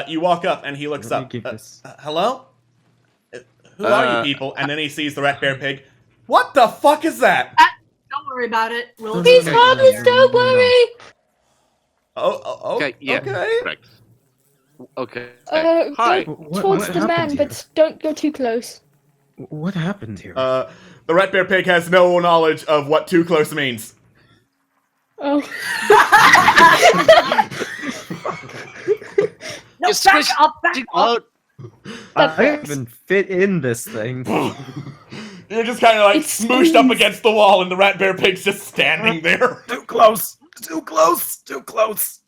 You walk up, and he looks Let me up. give this- Hello? Who are you people? And then he sees the rat bear pig. What the fuck is that? Don't worry about it. We'll He's no, harmless, no, don't no, no. worry! Oh, Okay, yeah. Okay. Correct. Okay. Go Hi. towards the man, happened here? but don't go too close. What happened here? The rat bear pig has no knowledge of what too close means. Oh. No, Just back squish- up, back up. Oh, I haven't fit in this thing. You're just kind of like It's smooshed up smooth. against the wall, and the rat bear pig's just standing there. Too close! Too close! Too close!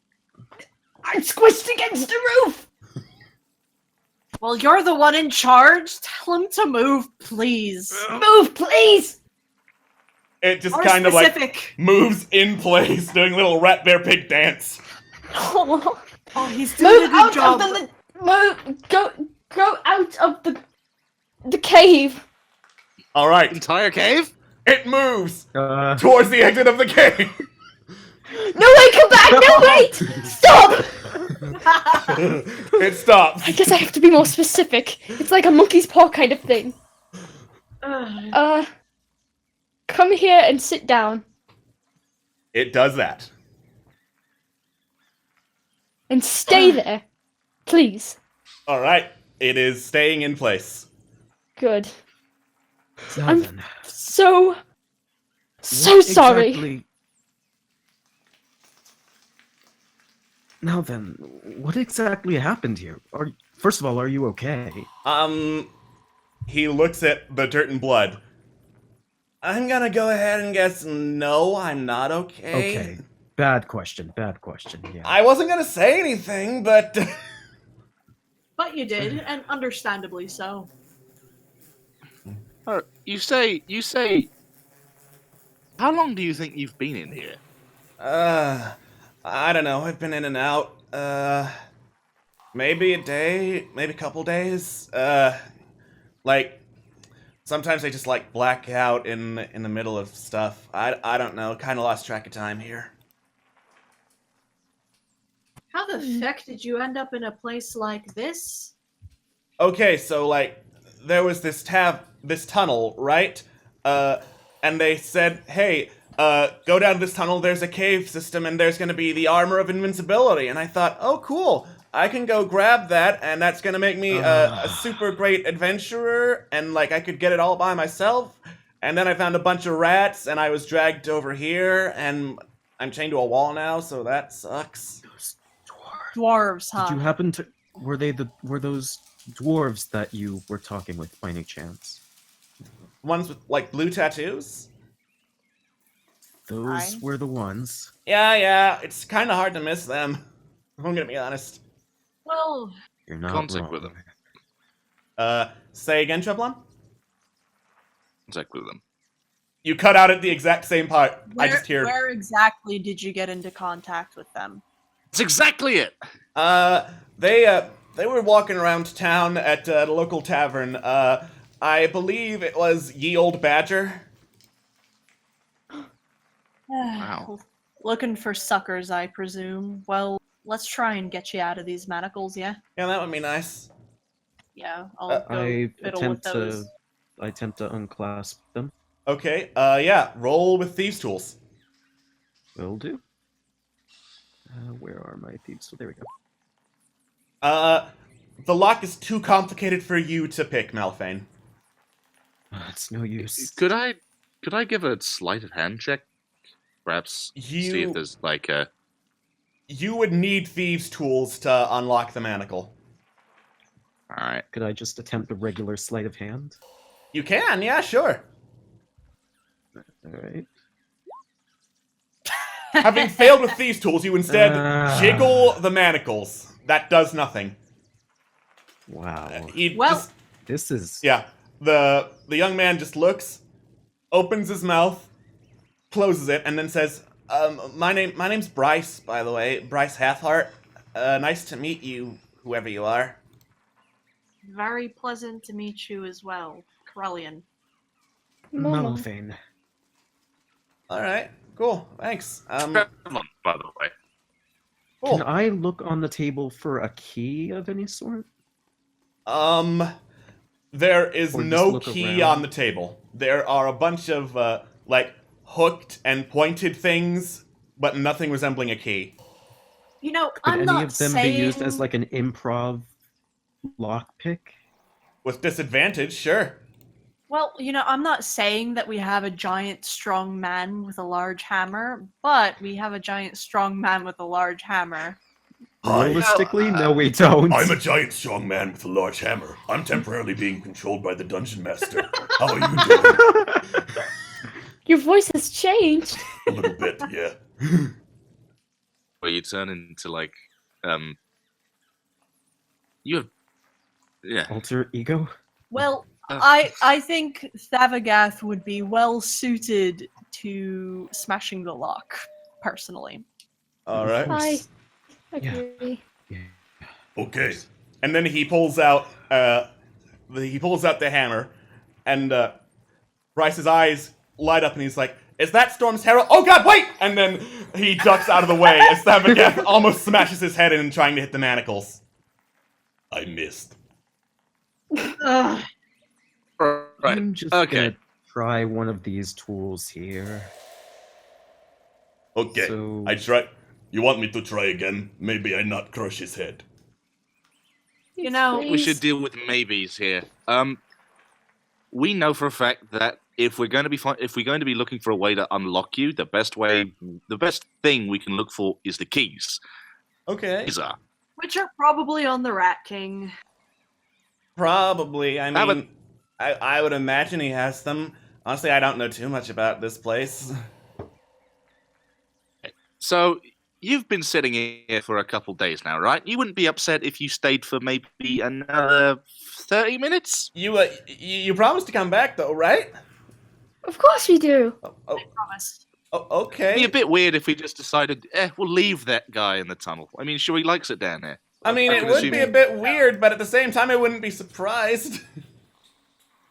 I'm squished against the roof! Well, you're the one in charge. Tell him to move, please. Move, please! It just More kind of like specific. moves in place, doing a little rat bear pig dance. Oh. Oh, he's doing Move a good out job. of the move! Go out of the cave! All right, entire cave? it moves Uh, towards the exit of the cave. No, wait, come back! No, wait! Stop! It stops. I guess I have to be more specific. It's like a monkey's paw kind of thing. Come here and sit down. It does that. And stay there. Please. All right, it is staying in place. Good. now I'm then, so what sorry. exactly- Now then, what exactly happened here? First of all, are you okay? He looks at the dirt and blood. I'm gonna go ahead and guess no, I'm not okay. Okay. Bad question, yeah. I wasn't gonna say anything, but But you did, and understandably so. You say. How long do you think you've been in here? I don't know. I've been in and out. Maybe a day, maybe a couple days. Like sometimes I just like black out in the middle of stuff. I don't know. Kind of lost track of time here. How the feck did you end up in a place like this? Okay, so like there was this tunnel, right? And they said, "Hey, go down this tunnel. There's a cave system, and there's gonna be the armor of invincibility." And I thought, "Oh, cool! I can go grab that, and that's gonna make me a super great adventurer, and like I could get it all by myself." And then I found a bunch of rats, and I was dragged over here, and I'm chained to a wall now, so that sucks. Dwarves, huh? Did you happen to were those dwarves that you were talking with by any chance? Ones with like blue tattoos? Those were the ones. Yeah, it's kind of hard to miss them. I'm gonna be honest. Well, You're not Contact wrong. with them. Say again, Treblon? Contact with them. You cut out at the exact same part. I just hear. Where exactly did you get into contact with them? That's exactly it. They were walking around town at the local tavern. I believe it was Ye Old Badger. Wow. Looking for suckers, I presume. Well, let's try and get you out of these manacles, yeah? Yeah, that would be nice. Yeah, I'll go I fiddle with those. attempt to unclasp them. Okay, yeah, roll with thieves' tools. Will do. Where are my thieves? So there we go. The lock is too complicated for you to pick, Malphane. It's no use. Could I give a sleight of hand check? Perhaps see if there's like a. You would need thieves' tools to unlock the manacle. All right. Could I just attempt a regular sleight of hand? You can, yeah, sure. All right. Having failed with thieves' tools, you instead jiggle the manacles. That does nothing. Wow. This is. Yeah. The young man just looks, opens his mouth, closes it, and then says, my name's Bryce, by the way. Bryce Hathheart. Nice to meet you, whoever you are. Very pleasant to meet you as well, Corellian. Malphane. Alright, cool. Thanks. By the way. Cool. Can I look on the table for a key of any sort? There is Or just no look key around? on the table. There are a bunch of, like, hooked and pointed things, but nothing resembling a key. You know, Could I'm any not of them saying... be used as like an improv lockpick? With disadvantage, sure. Well, you know, I'm not saying that we have a giant strong man with a large hammer, but we have a giant strong man with a large hammer. Realistically, no, we don't. I'm a giant strong man with a large hammer. I'm temporarily being controlled by the dungeon master. How are you doing? Your voice has changed. A little bit, yeah. Where you turn into like, you have, yeah. Alter ego? Well, I think Thavagath would be well suited to smashing the lock, personally. Alright. I agree. Okay. And then he pulls out the hammer, and Bryce's eyes light up, and he's like, "Is that Storm's Herald? Oh God, wait!" And then he ducks out of the way as Thavagath almost smashes his head in trying to hit the manacles. I missed. Ugh. Right. I'm just Okay. gonna try one of these tools here. Okay. So- I try. You want me to try again? Maybe I not crush his head. You know, We should deal with maybes here. We know for a fact that if we're going to be looking for a way to unlock you, the best thing we can look for is the keys. Okay. which are probably on the Rat King. Probably. I mean, I would imagine he has them. Honestly, I don't know too much about this place. So, you've been sitting here for a couple days now, right? You wouldn't be upset if you stayed for maybe another 30 minutes? You promised to come back, though, right? Of course we do. Oh, I promise. Okay. It'd be a bit weird if we just decided, we'll leave that guy in the tunnel. I mean, sure, he likes it down here. I mean, I it can would assume be a bit weird, but at the same time, I wouldn't be surprised.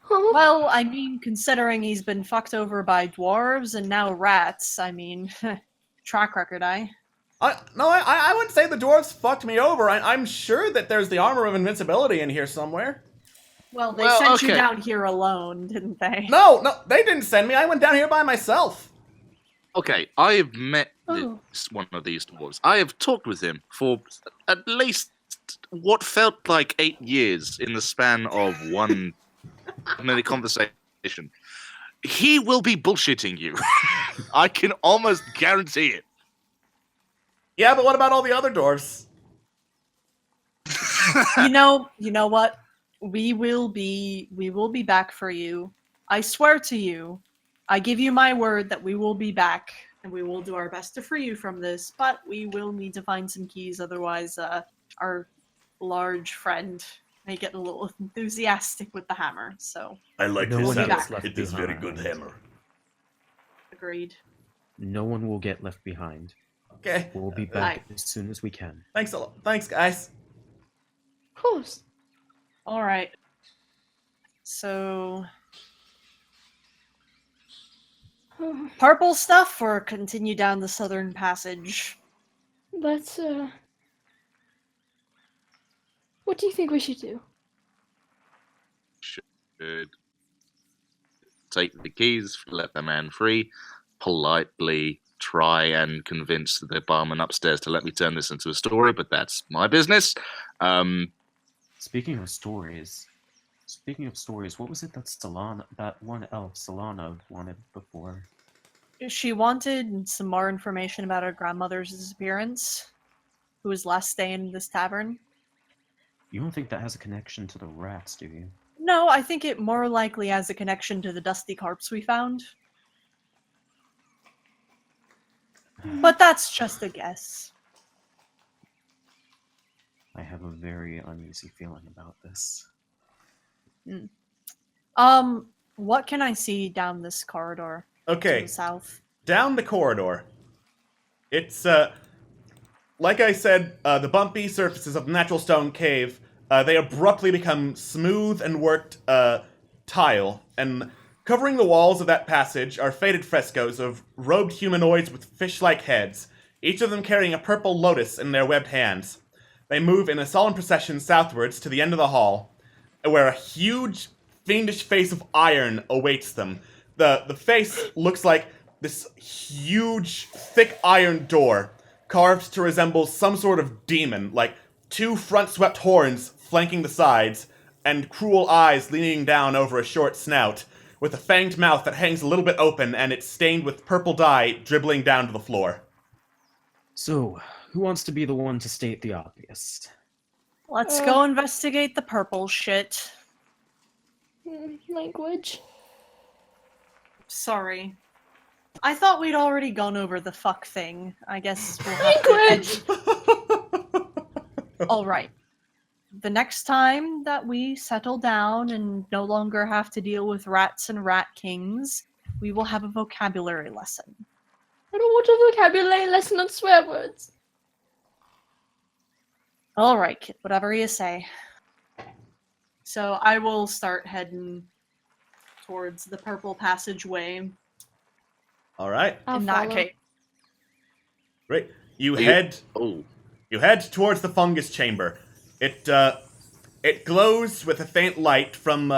Well, I mean, considering he's been fucked over by dwarves and now rats, I mean, track record, I wouldn't say the dwarves fucked me over. I'm sure that there's the armor of invincibility in here somewhere. Well, they sent you down here alone, didn't they? No, they didn't send me. I went down here by myself. Okay, I have met one of these dwarves. I have talked with him for at least what felt like 8 years in the span of one minute conversation. He will be bullshitting you. I can almost guarantee it. Yeah, but what about all the other dwarves? You know what? We will be back for you. I swear to you. I give you my word that we will be back, and we will do our best to free you from this, but we will need to find some keys, otherwise our large friend may get a little enthusiastic with the hammer, so... I like No his one hammer. gets left It is very behind. good hammer. Agreed. No one will get left behind. Okay. We'll be back as soon as we can. Thanks a lot. Thanks, guys. Of course. Alright. So... Purple stuff, or continue down the southern passage? Let's, what do you think we should do? Should take the keys, let the man free, politely try and convince the barman upstairs to let me turn this into a story, but that's my business. Speaking of stories, what was it that one elf, Solana, wanted before? She wanted some more information about her grandmother's disappearance, who was last staying in this tavern. You don't think that has a connection to the rats, do you? No, I think it more likely has a connection to the dusty corpse we found. But that's just a guess. I have a very uneasy feeling about this. What can I see down this corridor? Okay. To the south. Down the corridor. It's, like I said, the bumpy surfaces of the natural stone cave, they abruptly become smooth and worked, tile, and covering the walls of that passage are faded frescoes of robed humanoids with fish-like heads, each of them carrying a purple lotus in their webbed hands. They move in a solemn procession southwards to the end of the hall, where a huge, fiendish face of iron awaits them. The face looks like this huge, thick iron door, carved to resemble some sort of demon, like 2 front-swept horns flanking the sides, and cruel eyes leaning down over a short snout, with a fanged mouth that hangs a little bit open, and it's stained with purple dye dribbling down to the floor. So, who wants to be the one to state the obvious? Let's go investigate the purple shit. Language. Sorry. I thought we'd already gone over the fuck thing. I guess we'll have to... Alright. The next time that we settle down and no longer have to deal with rats and rat kings, we will have a vocabulary lesson. I don't want a vocabulary lesson on swear words. Alright, kid, whatever you say. So I will start heading towards the purple passageway. Alright. In that case. Great. You head towards the fungus chamber. It glows with a faint light from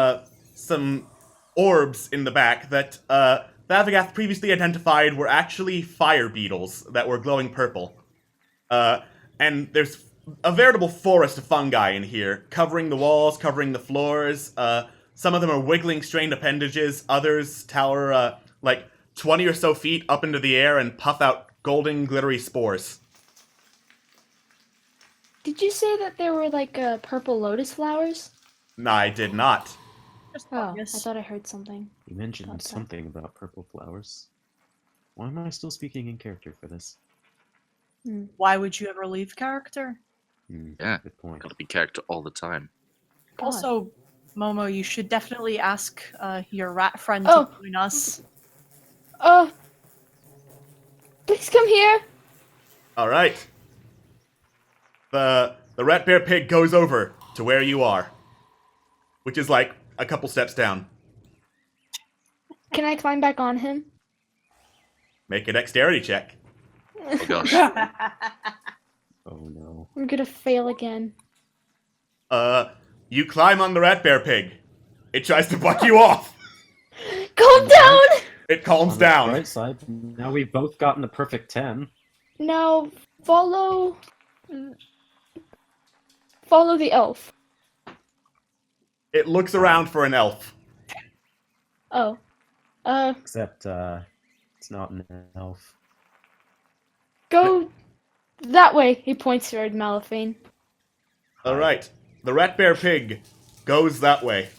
some orbs in the back that Vavagath previously identified were actually fire beetles that were glowing purple. And there's a veritable forest of fungi in here, covering the walls, covering the floors. Some of them are wiggling strained appendages. Others tower like 20 or so feet up into the air and puff out golden, glittery spores. Did you say that there were like purple lotus flowers? No, I did not. Oh, I thought I heard something. You mentioned something about purple flowers. Why am I still speaking in character for this? Why would you ever leave character? Yeah, good point. Gotta be character all the time. Also, Momo, you should definitely ask your rat friend to join us. Please come here. All right. The rat bear pig goes over to where you are, which is like a couple steps down. Can I climb back on him? Make a dexterity check. Oh gosh. Oh no. I'm gonna fail again. You climb on the rat bear pig. It tries to buck you off. Calm down! It calms On the down. bright side, now we've both gotten a perfect 10. Now, follow the elf. It looks around for an elf. Oh. Except, it's not an elf. Go that way. He points toward Malifane. All right. The rat bear pig goes that way.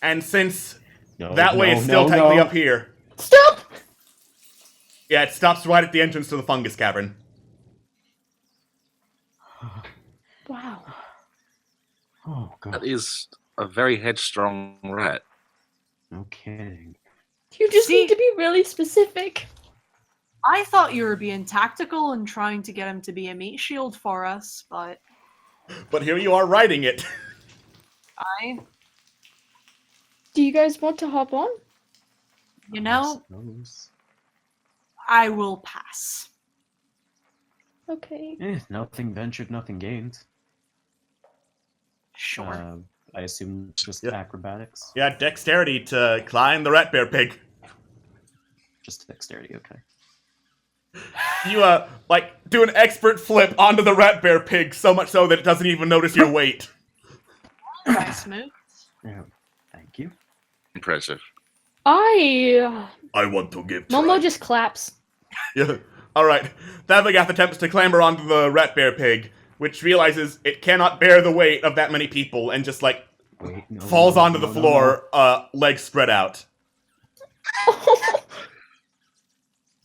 And since that way is still technically up here. Stop! Yeah, it stops right at the entrance to the fungus cavern. Wow. Oh god. That is a very headstrong rat. No kidding. You just See- need to be really specific. I thought you were being tactical and trying to get him to be a meat shield for us, but But here you are riding it. Do you guys want to hop on? you know, Suppose. I will pass. Okay. Nothing ventured, nothing gained. Sure. I assume just Yeah. acrobatics. Yeah, dexterity to climb the rat bear pig. Just dexterity, okay. You, do an expert flip onto the rat bear pig, so much so that it doesn't even notice your weight. Nice move. Yeah, thank you. Impressive. I I want to give Momo try. just claps. Yeah. Alright. Thavagath attempts to clamber onto the rat bear pig, which realizes it cannot bear the weight of that many people and just, Wait, no, falls no, onto no, the no, floor, legs spread out.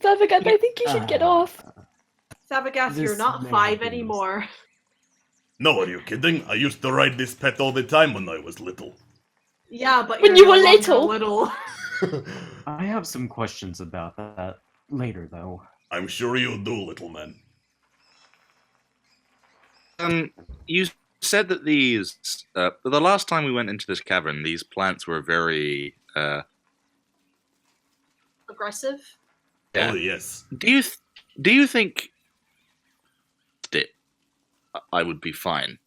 Thavagath, I think you should get off. Savagath, you're This not may 5 be anymore. No, are you kidding? I used to ride this pet all the time when I was little. Yeah, but When you're you were no longer little. little. I have some questions about that later, though. I'm sure you do, little man. You said that these, the last time we went into this cavern, these plants were very, Aggressive? Yeah. Oh, yes. do you think that I would be fine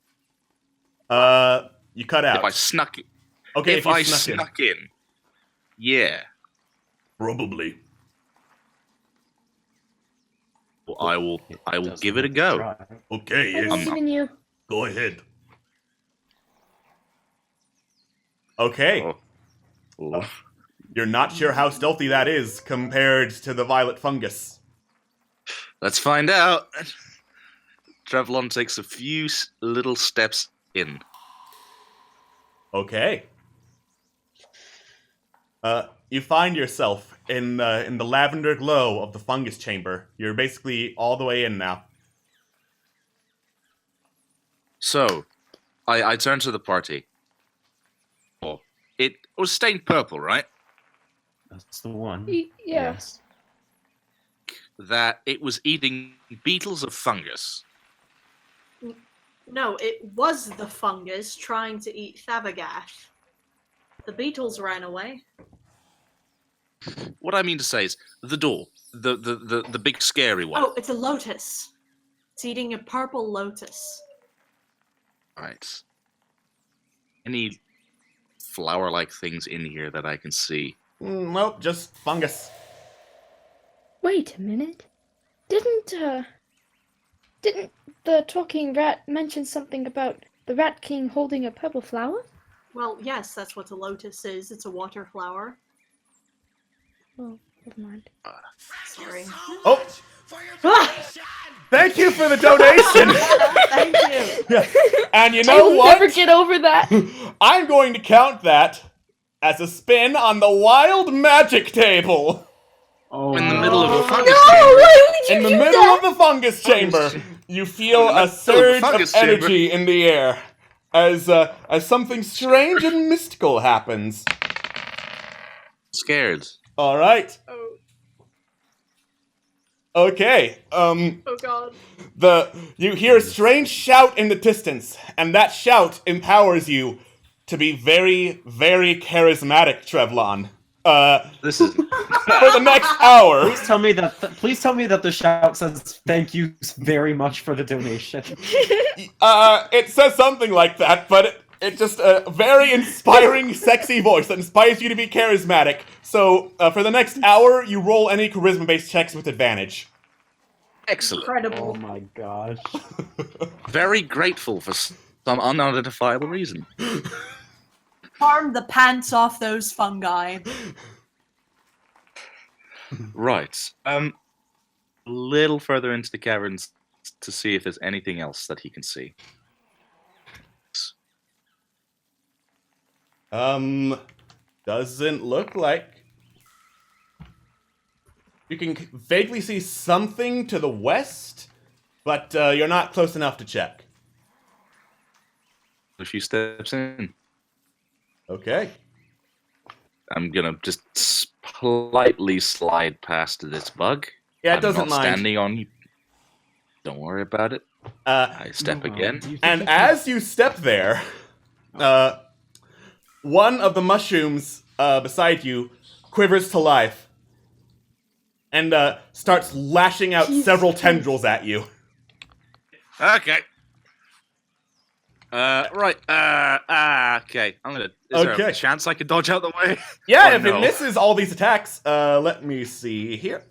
You cut out. if I snuck it? Okay, if you I snuck in. in. Yeah. Probably. Well, I will doesn't give it a hurt to go. try. Okay, I yes. believe in you. Go ahead. Okay. Oh. Oh. You're not sure how stealthy that is compared to the violet fungus. Let's find out. Trevlon takes a few little steps in. Okay. You find yourself in the lavender glow of the fungus chamber. You're basically all the way in now. So, I turn to the party. Oh, it was stained purple, right? That's the one. Yeah. Yes. That it was eating beetles of fungus. No, it was the fungus trying to eat Thavagath. The beetles ran away. What I mean to say is the door, the big scary one. Oh, it's a lotus. It's eating a purple lotus. Right. Any flower-like things in here that I can see? Nope, just fungus. Wait a minute. Didn't the talking rat mention something about the Rat King holding a purple flower? Well, yes, that's what a lotus is. It's a water flower. Oh, never mind. Sorry. Oh! Thank you for the donation! Thank you. Yeah. And you I know will what? never get over that. I'm going to count that as a spin on the wild magic table. Oh, In the middle of a No, fungus why would you In the do middle that? of the fungus chamber, you feel In the a middle of the surge fungus of chamber. energy in the air as something strange and mystical happens. Scared. All right. Okay. Oh god. You hear a strange shout in the distance, and that shout empowers you to be very, very charismatic, Trevlon. This is For the next hour. Please tell me that the shout says thank you very much for the donation. It says something like that, but it's just a very inspiring, sexy voice that inspires you to be charismatic. So, for the next hour, you roll any charisma-based checks with advantage. excellent. Incredible. Oh my gosh. Very grateful for some unidentifiable reason. Farm the pants off those fungi. Right. A little further into the caverns to see if there's anything else that he can see. Doesn't look like. You can vaguely see something to the west, but you're not close enough to check. A few steps in. Okay. I'm gonna just politely slide past this bug. Yeah, it I'm doesn't not mind. standing on you. Don't worry about it. I step again. And as you step there, one of the mushrooms beside you quivers to life and starts lashing out several tendrils at you. Okay. Right. Okay. I'm gonna. Is there a chance I could dodge out the way? Yeah, Oh, if it misses all these attacks, let me see here.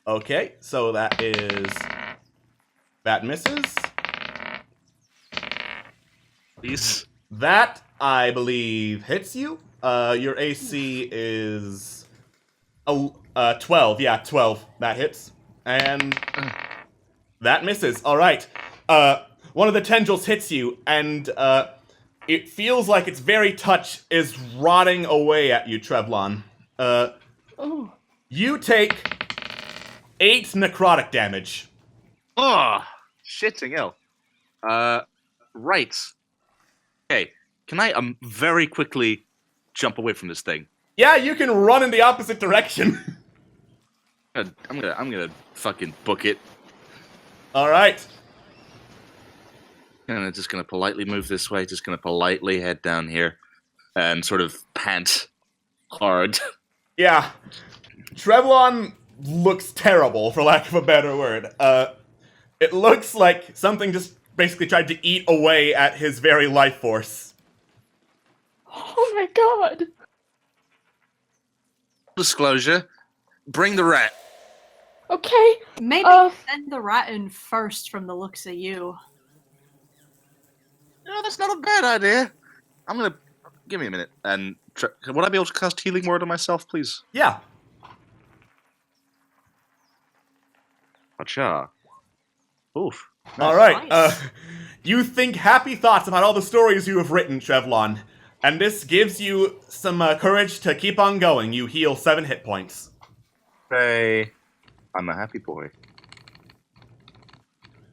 Okay, so that misses. Please. That, I believe, hits you. Your AC is 12. Yeah, 12. That hits. And that misses. All right. One of the tendrils hits you, and it feels like its very touch is rotting away at you, Trevlon. You take 8 necrotic damage. Oh, shitting hell. Right. Okay. Can I very quickly jump away from this thing? Yeah, you can run in the opposite direction. I'm gonna fucking book it. All right. And I'm just gonna politely move this way. Just gonna politely head down here, and sort of pant hard. Yeah. Trevlon looks terrible, for lack of a better word. It looks like something just basically tried to eat away at his very life force. Oh my god. Disclosure. Bring the rat. Okay. Maybe send the rat in first from the looks of you. No, that's not a bad idea. I'm gonna give me a minute. And would I be able to cast Healing Word on myself, please? Yeah. Acha. Oof. All right. Nice. You think happy thoughts about all the stories you have written, Trevlon, and this gives you some courage to keep on going. You heal 7 hit points. Say, I'm a happy boy.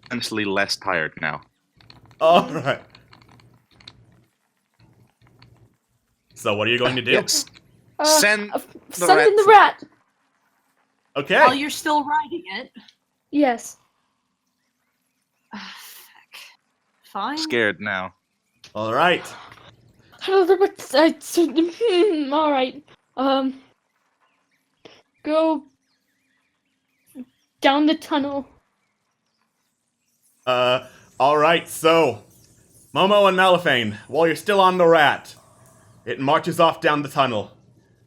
Essentially less tired now. All right. So what are you going to do? Yes. Send Send in the rat. Okay. While you're still riding it. Yes. Fine. Scared now. All right. All right. Go down the tunnel. All right. So, Momo and Malifane, while you're still on the rat, it marches off down the tunnel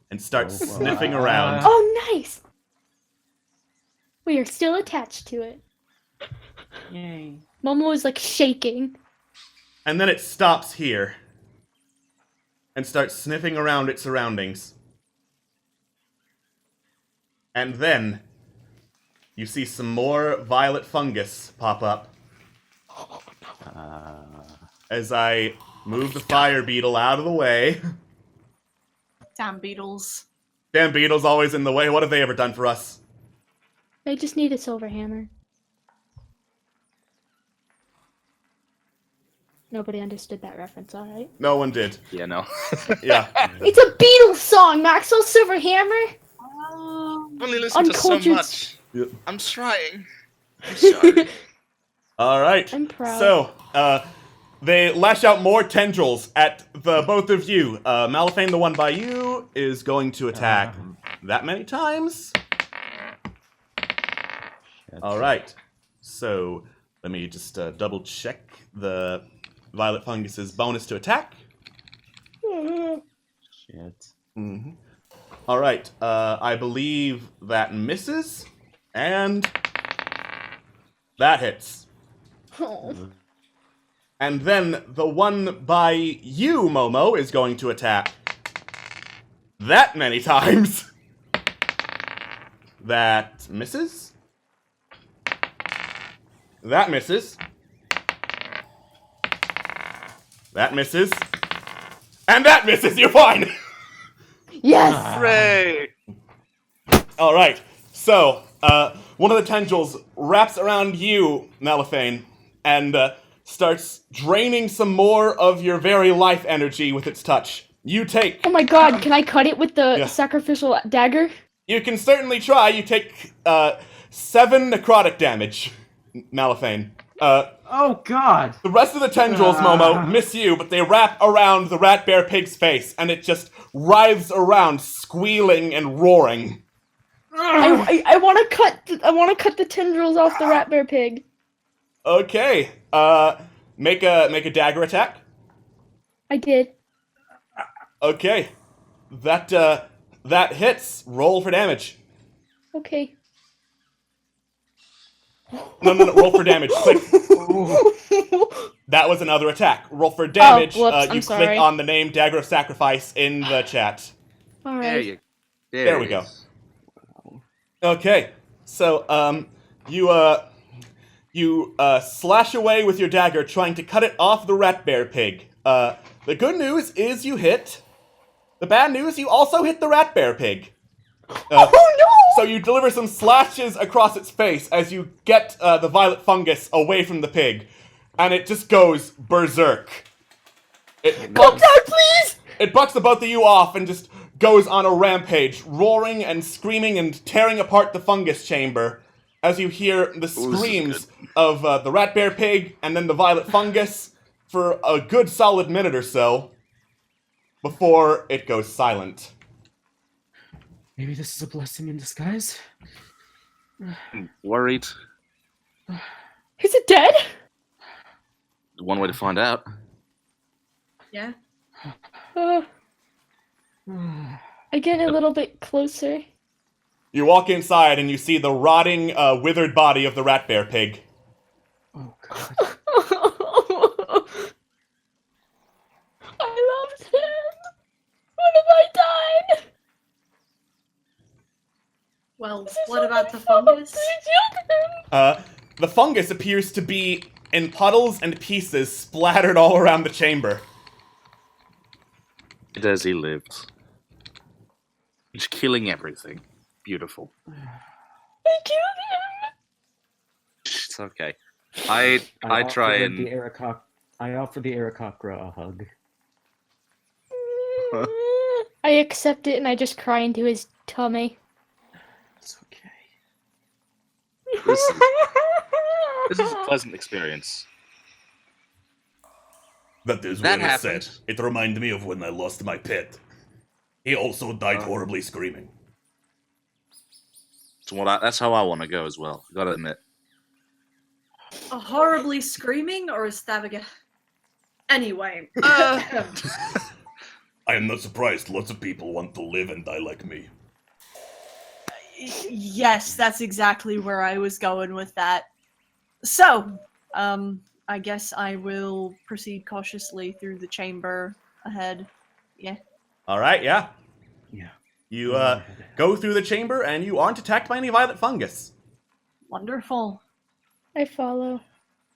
and starts sniffing around. Oh, nice. We are still attached to it. Yay. Momo is like shaking. And then it stops here and starts sniffing around its surroundings. And then you see some more violet fungus pop up. As I move the fire beetle out of the way. Damn beetles. Damn beetle's always in the way. What have they ever done for us? They just need a silver hammer. Nobody understood that reference, alright? No one did. Yeah, no. Yeah. It's a Beatles song, Maxwell Silver Hammer! I've only listened to so Uncultured much. I'm trying. I'm sorry. All right. I'm proud. So, they lash out more tendrils at the both of you. Malphane, the one by you, is going to attack that many times. All right. So, let me just double check the Violet Fungus's bonus to attack. Shit. Mm-hmm. All right. I believe that misses, and that hits. Oh. And then the one by you, Momo, is going to attack that many times. That misses. That misses. That misses. And that misses. You're fine. Yes! Hooray! All right. So, one of the tendrils wraps around you, Malphane, and starts draining some more of your very life energy with its touch. You take. Oh my god, can I cut it with the Yeah. sacrificial dagger? You can certainly try. You take 7 necrotic damage, Malphane. Oh God! The rest of the tendrils, Momo, miss you, but they wrap around the rat bear pig's face, and it just writhes around, squealing and roaring. I want to cut the tendrils off the rat bear pig. Okay. Make a dagger attack. I did. Okay. That hits. Roll for damage. Okay. No, roll for damage. Click. That was another attack. Roll for damage. whoops, I'm you sorry. click on the name Dagger of Sacrifice in the chat. All There right. you. There we it go. is. Okay. So, you slash away with your dagger, trying to cut it off the rat bear pig. The good news is you hit. The bad news, you also hit the rat bear pig. Oh no! So you deliver some slashes across its face as you get the violet fungus away from the pig, and it just goes berserk. Calm down, please! It bucks the both of you off and just goes on a rampage, roaring and screaming and tearing apart the fungus chamber as you hear the screams of the rat bear pig and then the violet fungus for a good solid minute or so before it goes silent. Maybe this is a blessing in disguise. Worried. Is it dead? One way to find out. Yeah. I get a little bit closer. You walk inside and you see the rotting, withered body of the rat bear pig. Oh God. I loved him. What have I done? Well, This is what so about the my fault. fungus? I killed him. The fungus appears to be in puddles and pieces splattered all around the chamber. As he lived. He's killing everything. Beautiful. I killed him. It's okay. I try offered and I offer the Aarakocra a hug. I accept it and I just cry into his tummy. It's okay. this is a pleasant experience. That is That well happened. said. It reminded me of when I lost my pet. He also died horribly screaming. That's how I want to go as well. Gotta admit. A horribly screaming or a stabbing? Anyway. I am not surprised lots of people want to live and die like me. Yes, that's exactly where I was going with that. So, I guess I will proceed cautiously through the chamber ahead. Yeah. Alright, yeah. Yeah. You go through the chamber and you aren't attacked by any violet fungus. Wonderful. I follow.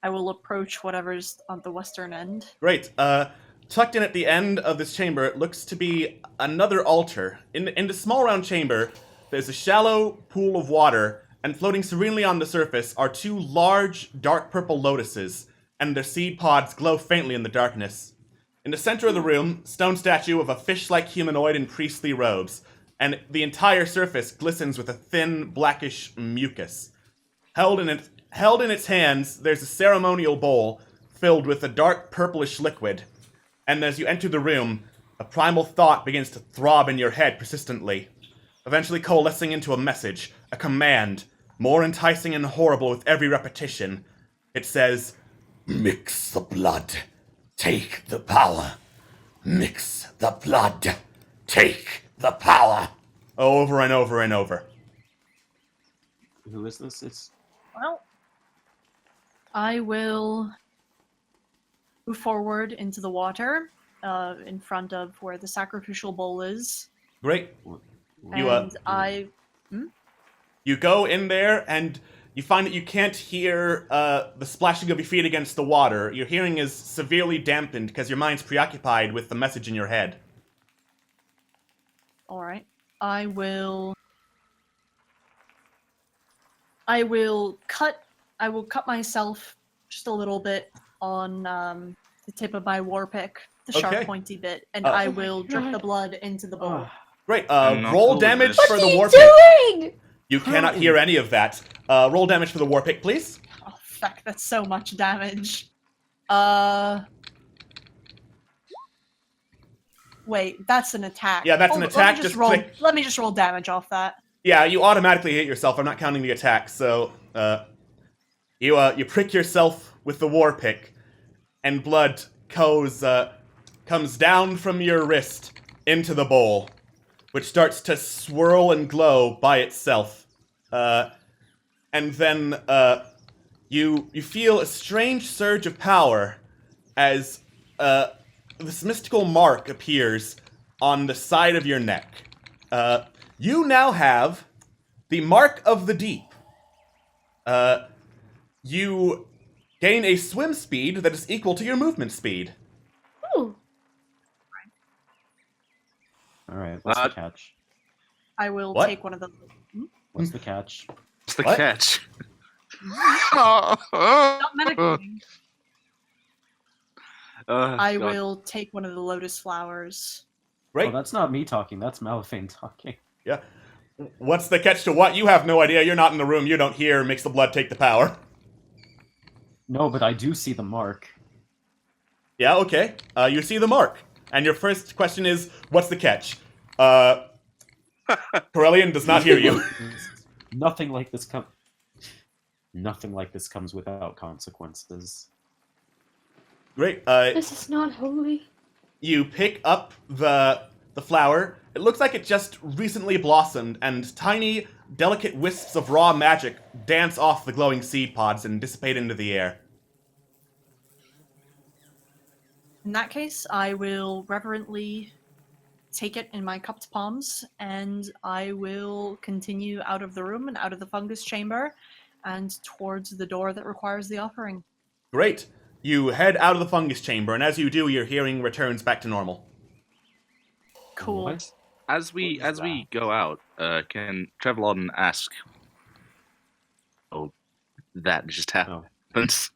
I will approach whatever's on the western end. Great. Tucked in at the end of this chamber, it looks to be another altar. In the small round chamber, there's a shallow pool of water, and floating serenely on the surface are 2 large, dark purple lotuses, and their seed pods glow faintly in the darkness. In the center of the room, stone statue of a fish-like humanoid in priestly robes. and the entire surface glistens with a thin, blackish mucus. Held in its hands, there's a ceremonial bowl filled with a dark purplish liquid, and as you enter the room, a primal thought begins to throb in your head persistently, eventually coalescing into a message, a command, more enticing and horrible with every repetition. It says, Mix the blood. Take the power. Mix the blood. Take the power. over and over and over. Who is this? It's Well, I will move forward into the water, in front of where the sacrificial bowl is. Great. And You go in there, and you find that you can't hear the splashing of your feet against the water. Your hearing is severely dampened because your mind's preoccupied with the message in your head. All right. I will cut myself just a little bit on the tip of my war pick, the sharp Okay. pointy bit, and Oh. I will drip the blood into the bowl. Great. I'm not Roll cool with damage this. for What the are war you pick. doing? You cannot hear any of that. Roll damage for the war pick, please. Oh fuck, that's so much damage. Wait, that's an attack. Yeah, that's an attack, just click. Let me just roll damage off that. Yeah, you automatically hit yourself. I'm not counting the attack. So, you prick yourself with the war pick, and blood comes down from your wrist into the bowl, which starts to swirl and glow by itself. And then you feel a strange surge of power as this mystical mark appears on the side of your neck. You now have the Mark of the Deep. You gain a swim speed that is equal to your movement speed. Ooh. all right. What's the catch? I will What? take one of the. What's the catch? What's the What? catch? Not metagaming. I God. will take one of the lotus flowers. Right? Oh, that's not me talking. That's Malifane talking. Yeah. What's the catch to what? You have no idea. You're not in the room. You don't hear. Makes the blood take the power. No, but I do see the mark. Yeah, okay. You see the mark. And your first question is, what's the catch? Corellian does not hear you. Nothing like this comes without consequences. Great. This is not holy. You pick up the flower. It looks like it just recently blossomed, and tiny, delicate wisps of raw magic dance off the glowing seed pods and dissipate into the air. In that case, I will reverently take it in my cupped palms, and I will continue out of the room and out of the fungus chamber, and towards the door that requires the offering. Great. You head out of the fungus chamber, and as you do, your hearing returns back to normal. Cool. What? As we What is go out, can Trevelyan ask? Oh, that just happens.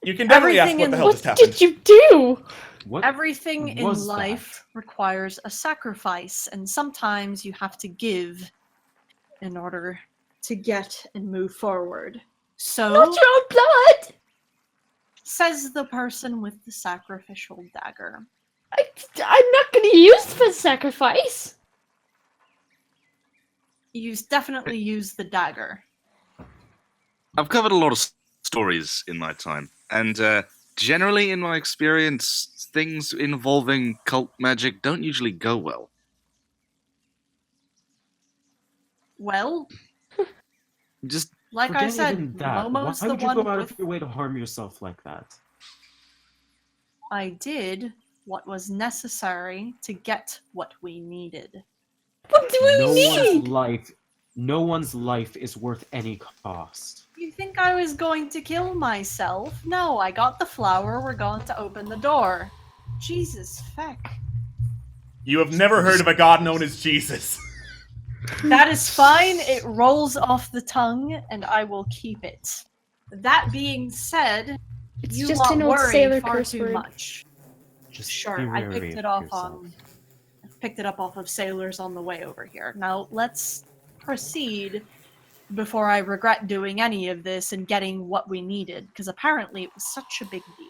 You can definitely ask Everything what in- the hell What just happened. did you do? What? Everything in was life requires a sacrifice, and sometimes you have to give in order to get and move forward. So, Not your own blood. says the person with the sacrificial dagger. I'm not going to use for sacrifice. You definitely use the dagger. I've covered a lot of stories in my time, and generally, in my experience, things involving cult magic don't usually go well. Well, Just like I Forget said, even that. Momo's Why the would you one go out with... of your way to harm yourself like that? I did what was necessary to get what we needed. What do we need? No one's life is worth any cost. You think I was going to kill myself? No, I got the flower. We're going to open the door. Jesus feck. You have never heard of a god known as Jesus. That is fine. It rolls off the tongue, and I will keep it. That being said, It's you just lot an old worry sailor far curse too word. much. Just Sure, be I wary picked of it off yourself. on picked it up off of sailors on the way over here. Now, let's proceed before I regret doing any of this and getting what we needed, because apparently it was such a big deal.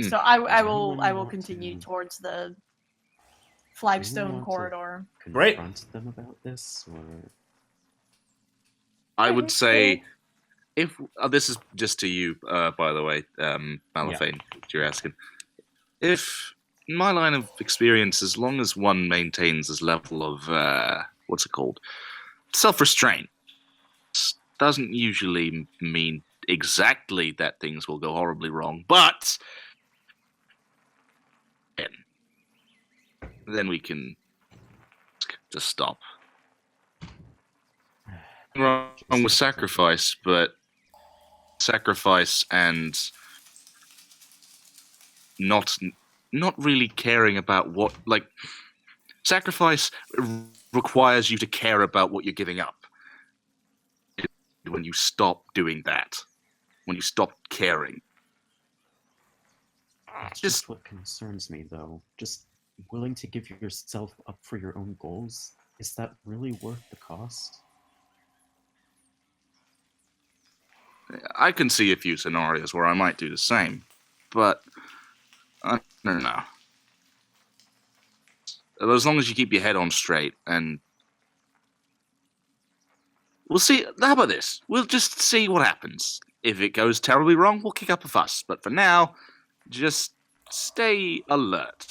So I will continue towards the flagstone corridor. Great. Confront them about this, or I would say, if this is just to you, by the way, Malafane, you're asking. If in my line of experience, as long as one maintains this level of what's it called, self-restraint, doesn't usually mean exactly that things will go horribly wrong, but then we can just stop. Wrong with sacrifice, but sacrifice and not really caring about what, like, sacrifice requires you to care about what you're giving up. When you stop doing that, when you stop caring. it's just what concerns me, though. Just willing to give yourself up for your own goals? Is that really worth the cost? I can see a few scenarios where I might do the same, but I don't know. As long as you keep your head on straight, and we'll see. How about this? We'll just see what happens. If it goes terribly wrong, we'll kick up a fuss. But for now, just stay alert.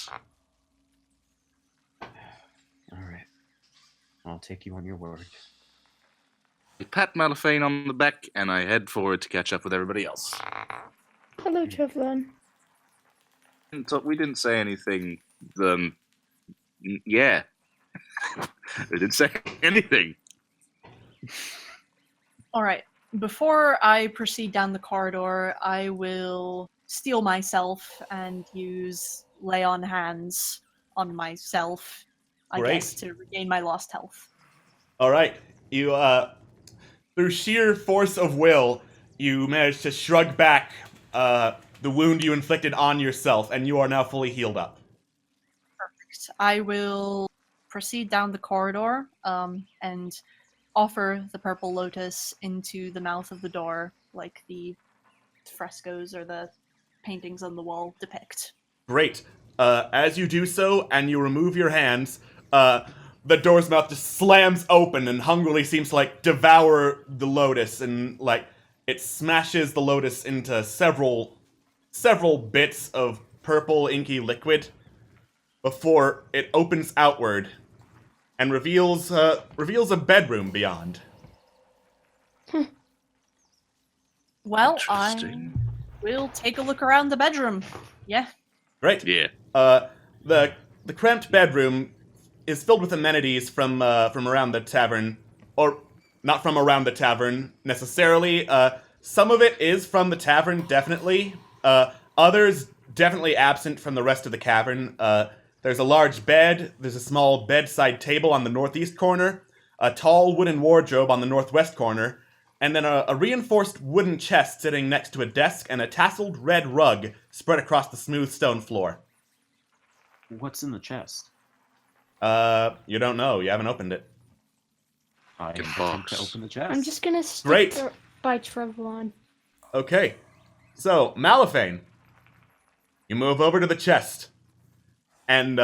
All right. I'll take you on your word. I pat Malafane on the back, and I head forward to catch up with everybody else. Hello, Trevlin. We didn't say anything. Yeah. We didn't say anything. All right. Before I proceed down the corridor, I will steel myself and use lay on hands on myself, I guess, to regain my lost health. All right. You, through sheer force of will, you manage to shrug back the wound you inflicted on yourself, and you are now fully healed up. Perfect. I will proceed down the corridor and offer the purple lotus into the mouth of the door, like the frescoes or the paintings on the wall depict. Great. As you do so, and you remove your hands, the door's mouth just slams open and hungrily seems to, like, devour the lotus, and, like, it smashes the lotus into several bits of purple inky liquid before it opens outward and reveals a bedroom beyond. Well, I will take a look around the bedroom. Yeah. Great. Yeah. The cramped bedroom is filled with amenities from around the tavern, or not from around the tavern necessarily. Some of it is from the tavern, definitely. Others definitely absent from the rest of the cavern. There's a large bed. There's a small bedside table on the northeast corner, a tall wooden wardrobe on the northwest corner, and then a reinforced wooden chest sitting next to a desk and a tasseled red rug spread across the smooth stone floor. What's in the chest? You don't know. You haven't opened it. I attempt to open the chest. I'm just gonna stick Great. by Trevlon. Okay. So, Malafane, you move over to the chest, and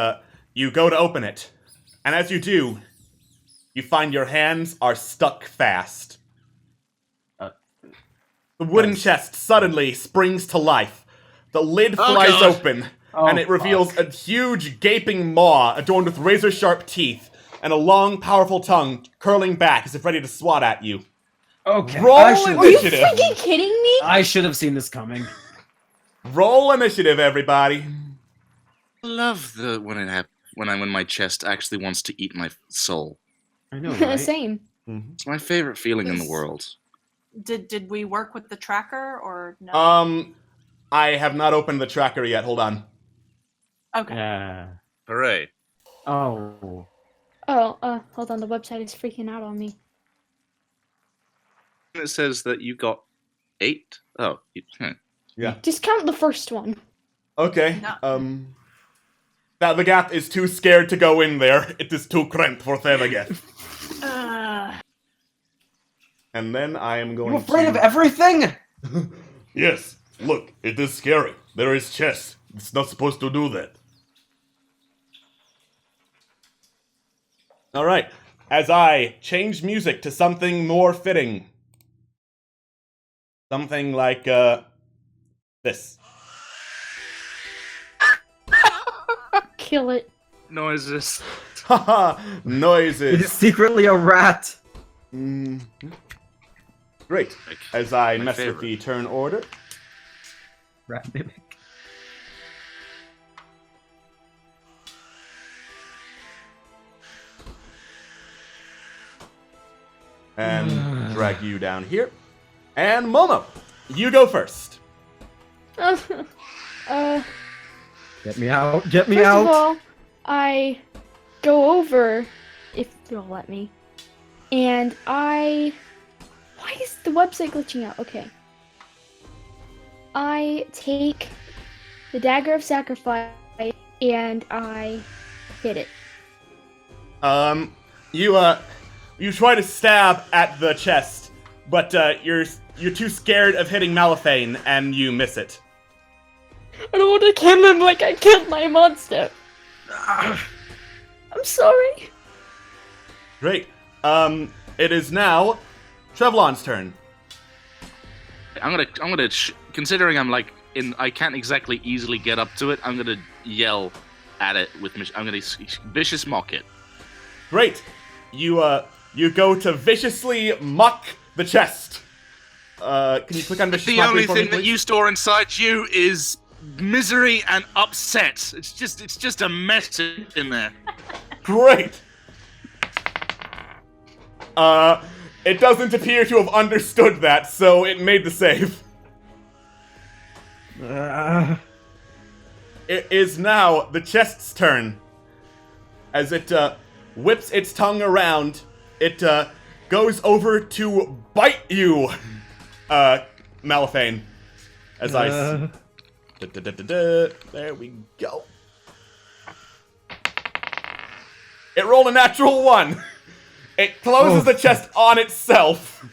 you go to open it. And as you do, you find your hands are stuck fast. The wooden chest suddenly springs to life. The lid flies open, and it reveals a huge gaping maw adorned with razor-sharp teeth and a long, powerful tongue curling back as if ready to swat at you. Okay. Roll Are you initiative. freaking kidding me? I should have seen this coming. Roll initiative, everybody. I love when my chest actually wants to eat my soul. I know, right? Same. It's my favorite feeling in the world. Did we work with the tracker or no? I have not opened the tracker yet. Hold on. Okay. Yeah. Hooray. Oh. Oh, hold on. The website is freaking out on me. It says that you got 8. Oh, Yeah. Just count the first one. Okay. No. Thavagat is too scared to go in there. It is too cramped for Thavagat. And then I am going You're afraid of everything? Yes, look, it is scary. There is chess. It's not supposed to do that. Alright, as I change music to something more fitting. Something like, this. Kill it. Noises. Haha, It is noises. secretly a rat. Great. As I My mess favorite. with the turn order. Rat mimic. And drag you down here. And Momo, you go first. Get me out. Get me First out. of all, I go over, if you'll let me, and I... Why is the website glitching out? Okay. I take the Dagger of Sacrifice and I hit it. You try to stab at the chest, but you're too scared of hitting Malifane, and you miss it. I don't want to kill him like I killed my monster. I'm sorry. Great. It is now Trevlon's turn. I'm gonna considering I'm like I can't exactly easily get up to it. I'm gonna yell at it with I'm gonna vicious mock it. Great. You go to viciously muck the chest. Can you click on vicious The mockery only for me, thing that please? you store inside you is misery and upset. It's just a mess in there. Great. It doesn't appear to have understood that, so it made the save. It is now the chest's turn. As it whips its tongue around, it goes over to bite you, Malifane. As I... There we go. It rolled a natural 1. It closes the chest on itself,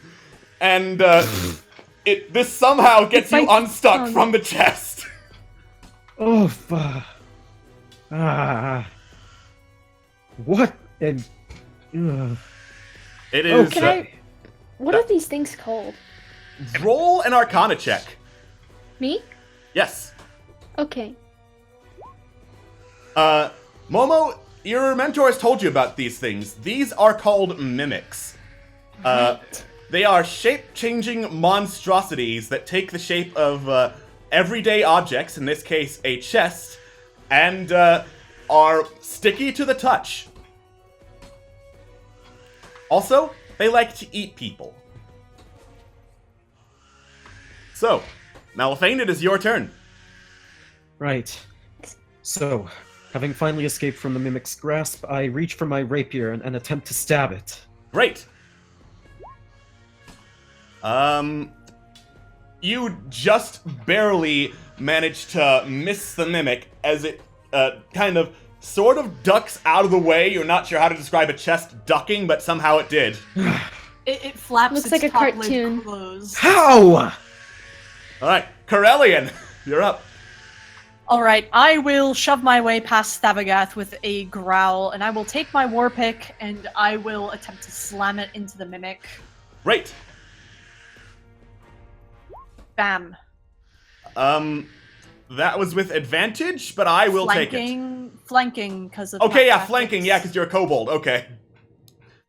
and this somehow gets you unstuck from the chest. Oh, what? And It is. What are these things called? Roll an Arcana check. Me? Yes. Okay. Momo, your mentor has told you about these things. These are called mimics. They are shape-changing monstrosities that take the shape of everyday objects, in this case a chest, and are sticky to the touch. Also, they like to eat people. So, Malifane, it is your turn. Right. So, having finally escaped from the mimic's grasp, I reach for my rapier and attempt to stab it. Great. You just barely manage to miss the mimic as it kind of sort of ducks out of the way. You're not sure how to describe a chest ducking, but somehow it did. It flaps Looks its like a top cartoon. lid closed. How? Alright, Corellian, you're up. Alright, I will shove my way past Thavagat with a growl, and I will take my war pick, and I will attempt to slam it into the mimic. Great. Bam. That was with advantage, but I will take it. Flanking, because of Okay, my yeah, flanking, tactics. yeah, because you're a kobold. Okay.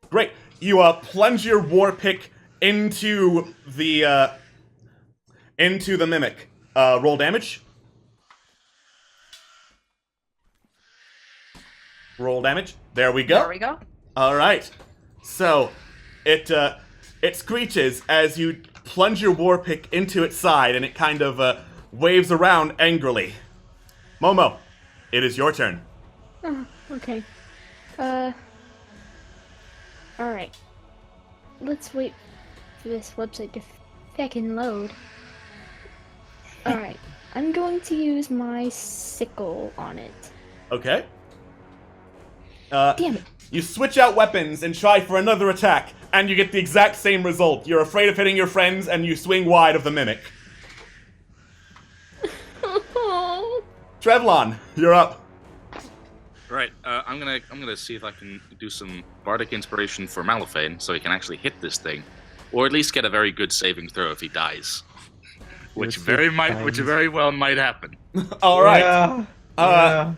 Great. You plunge your war pick into the mimic. Roll damage. Roll damage. There we go. There we go. All right. So, it screeches as you plunge your war pick into its side, and it kind of waves around angrily. Momo, it is your turn. Oh, okay. Alright. Let's wait for this website to fucking load. Alright. I'm going to use my sickle on it. Okay. Damn it. You switch out weapons and try for another attack, and you get the exact same result. You're afraid of hitting your friends, and you swing wide of the mimic. Trevlon, you're up. Right, I'm gonna see if I can do some bardic inspiration for Malifane, so he can actually hit this thing, or at least get a very good saving throw if he dies, which very well might happen. All right. Yeah.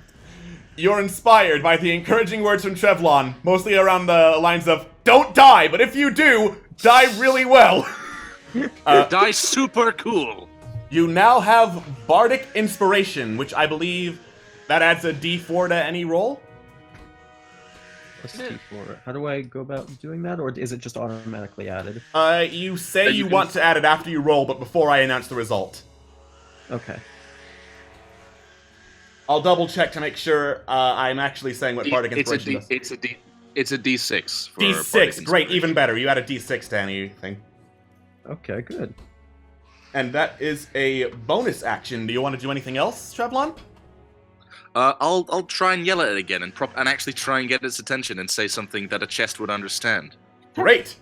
You're inspired by the encouraging words from Trevlon, mostly around the lines of "Don't die, but if you do, die really well." Die super cool. You now have bardic inspiration, which I believe that adds a D4 to any roll. Plus D4. How do I go about doing that, or is it just automatically added? You say you want to add it after you roll, but before I announce the result. Okay. I'll double check to make sure I'm actually saying what bardic inspiration does. It's a D6. For D6, great, even better. You add a D6 to anything. Okay, good. And that is a bonus action. Do you want to do anything else, Trevlon? I'll try and yell at it again and actually try and get its attention and say something that a chest would understand. Great.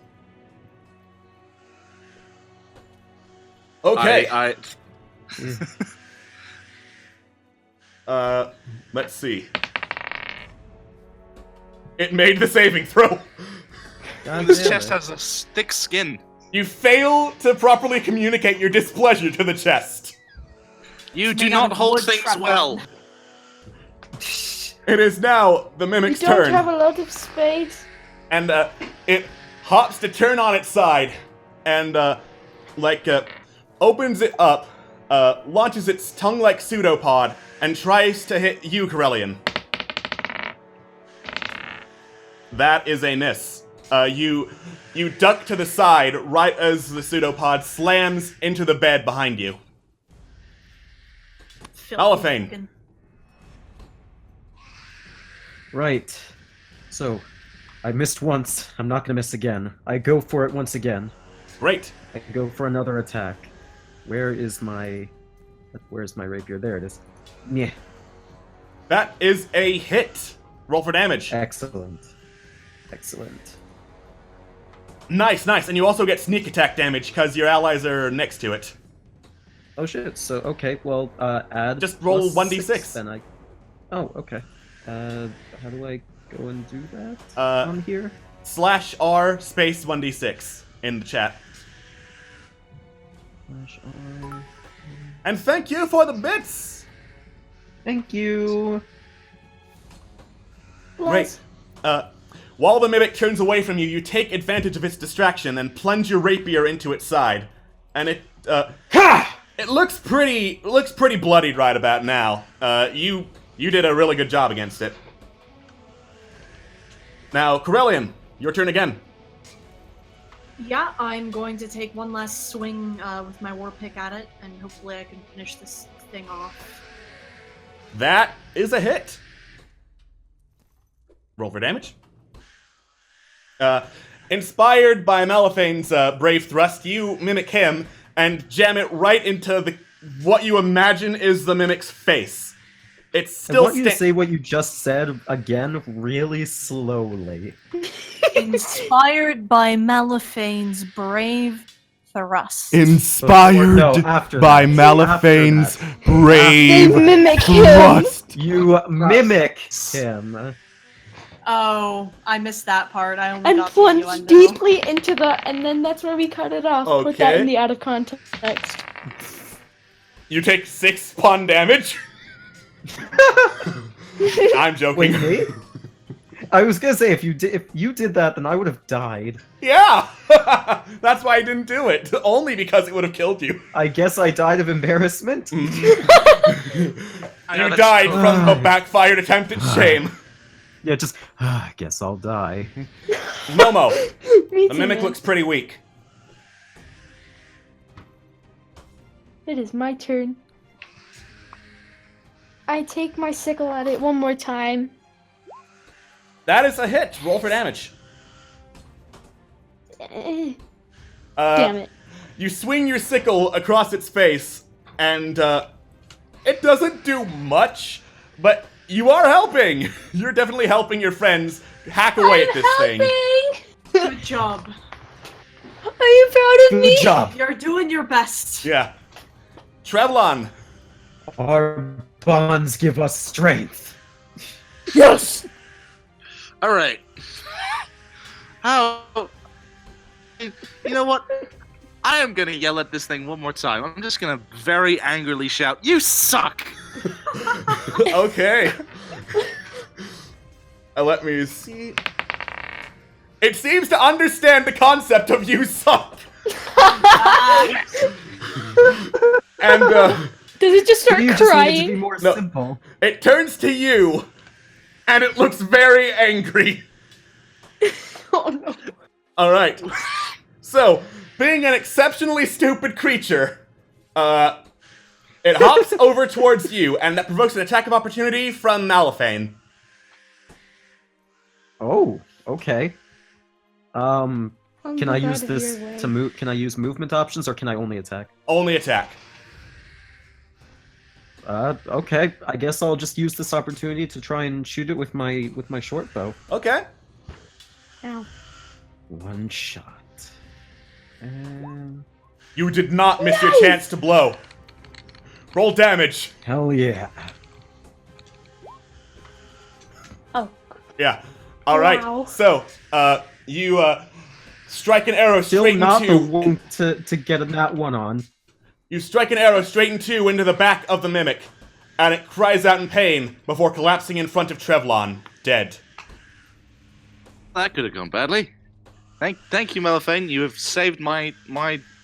Okay. Let's see. It made the saving throw. This chest has a thick skin. You fail to properly communicate your displeasure to the chest. You do not hold things well. It is now the mimic's You don't turn. have a lot of space. And it hops to turn on its side and opens it up, launches its tongue-like pseudopod, and tries to hit you, Corellian. That is a miss. You duck to the side right as the pseudopod slams into the bed behind you. Malifane. Right. So, I missed once. I'm not gonna miss again. I go for it once again. Great. I go for another attack. Where's my rapier? There it is. Meh. That is a hit. Roll for damage. Excellent. Excellent. Nice. And you also get sneak attack damage because your allies are next to it. Oh shit, so, okay, well, add... Just roll plus 1d6. 6, then I... Oh, okay. How do I go and do that on here? /R space 1d6 in the chat. /R... And thank you for the bits! Thank you! Great. While the mimic turns away from you, you take advantage of its distraction and plunge your rapier into its side. And it, it looks pretty bloodied right about now. You did a really good job against it. Now, Corellian, your turn again. Yeah, I'm going to take one last swing with my war pick at it, and hopefully I can finish this thing off. That is a hit. Roll for damage. Inspired by Malifane's brave thrust, you mimic him and jam it right into what you imagine is the mimic's face. It's still. I want you to say what you just said again, really slowly. Inspired by Malifane's brave thrust. Inspired by Malifane's brave mimic thrust. You mimic him. Oh, I missed that part. I only And got the plunge innuendo. deeply into and then that's where we cut it off. Put that Okay. in the out of context. You take 6 pun damage. I'm joking. Wait, I was gonna say if you did that, then I would have died. Yeah, that's why I didn't do it. Only because it would have killed you. I guess I died of embarrassment. You died from a backfired attempt at shame. Yeah, just I guess I'll die. Momo, Me the too, mimic man. looks pretty weak. It is my turn. I take my sickle at it one more time. That is a hit. Roll for damage. Damn it. You swing your sickle across its face, and it doesn't do much, but You are helping! You're definitely helping your friends hack away at this thing. Good job. Are you proud of Good me? job. You're doing your best. Yeah. Trevlon. Our bonds give us strength. Yes! All right. How? You know what? I am gonna yell at this thing one more time. I'm just gonna very angrily shout, "You suck!" Okay. Let me see. It seems to understand the concept of you suck. And Does it just start You just need it to be crying? more No. simple. it turns to you, and it looks very angry. Oh no. All right. So, being an exceptionally stupid creature, it hops over towards you, and that provokes an attack of opportunity from Malifane. Oh, okay. I'm Can I use out of this your way. to move? Can I use movement options, or can I only attack? Only attack. Okay. I guess I'll just use this opportunity to try and shoot it with my short bow. Okay. Ow. One shot. And You did not miss your chance to blow. Roll damage. hell yeah. Oh. Yeah. All right. Wow. So, you strike an arrow Still straight not the into. one to get that one on. You strike an arrow straight into the back of the mimic, and it cries out in pain before collapsing in front of Trevlon, dead. That could have gone badly. Thank you, Malifane. You have saved my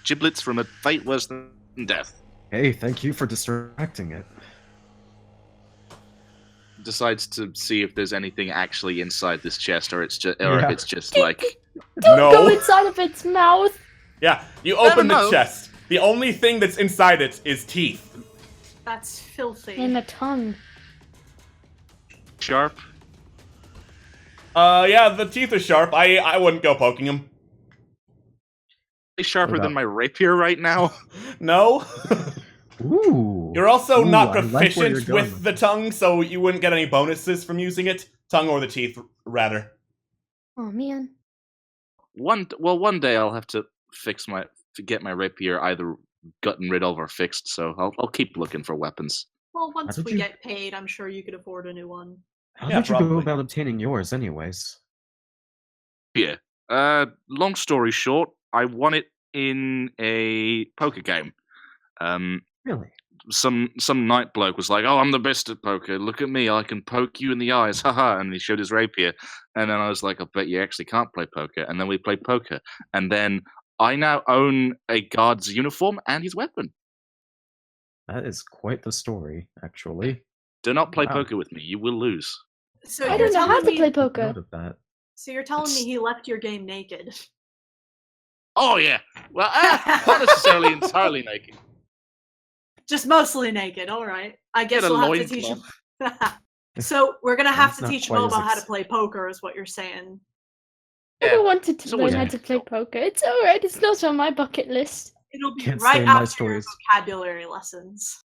giblets from a fate worse than death. Hey, thank you for distracting it. Decides to see if there's anything actually inside this chest, or if Yeah. it's just like. Don't No. go inside of its mouth. Yeah, you open the no. chest. The only thing that's inside it is teeth. That's filthy. And the tongue. Sharp. Yeah, the teeth are sharp. I wouldn't go poking them. Way sharper What than about- my rapier right now. No. Ooh. You're also Ooh, not I like where proficient you're going with the tongue, so you wouldn't get any bonuses from using it. Tongue or the teeth, rather. Oh man. One day I'll have to get my rapier either gotten rid of or fixed. So I'll keep looking for weapons. Well, once did we you- get paid, I'm sure you could afford a new one. How Yeah, did you go probably. about obtaining yours, anyways? Yeah. Long story short, I won it in a poker game. Really? Some night bloke was like, "Oh, I'm the best at poker. Look at me, I can poke you in the eyes, haha!" And he showed his rapier, and then I was like, "I bet you actually can't play poker." And then we played poker, and then I now own a guard's uniform and his weapon. That is quite the story, actually. Do not play Wow. poker with me; you will lose. So I you're don't know how telling to me- play Note poker. of that. So you're telling me It's- he left your game naked? Oh yeah, well, not necessarily entirely naked. Just mostly naked. All right. I guess Get a we'll have to teach him. loincloth. So we're gonna have That's to not teach quite as Momo how to ex- play poker, is what you're saying. I don't want to So learn was how it. to play poker. It's alright. It's not on my bucket list. It'll be Can't right say my after your stories. vocabulary lessons.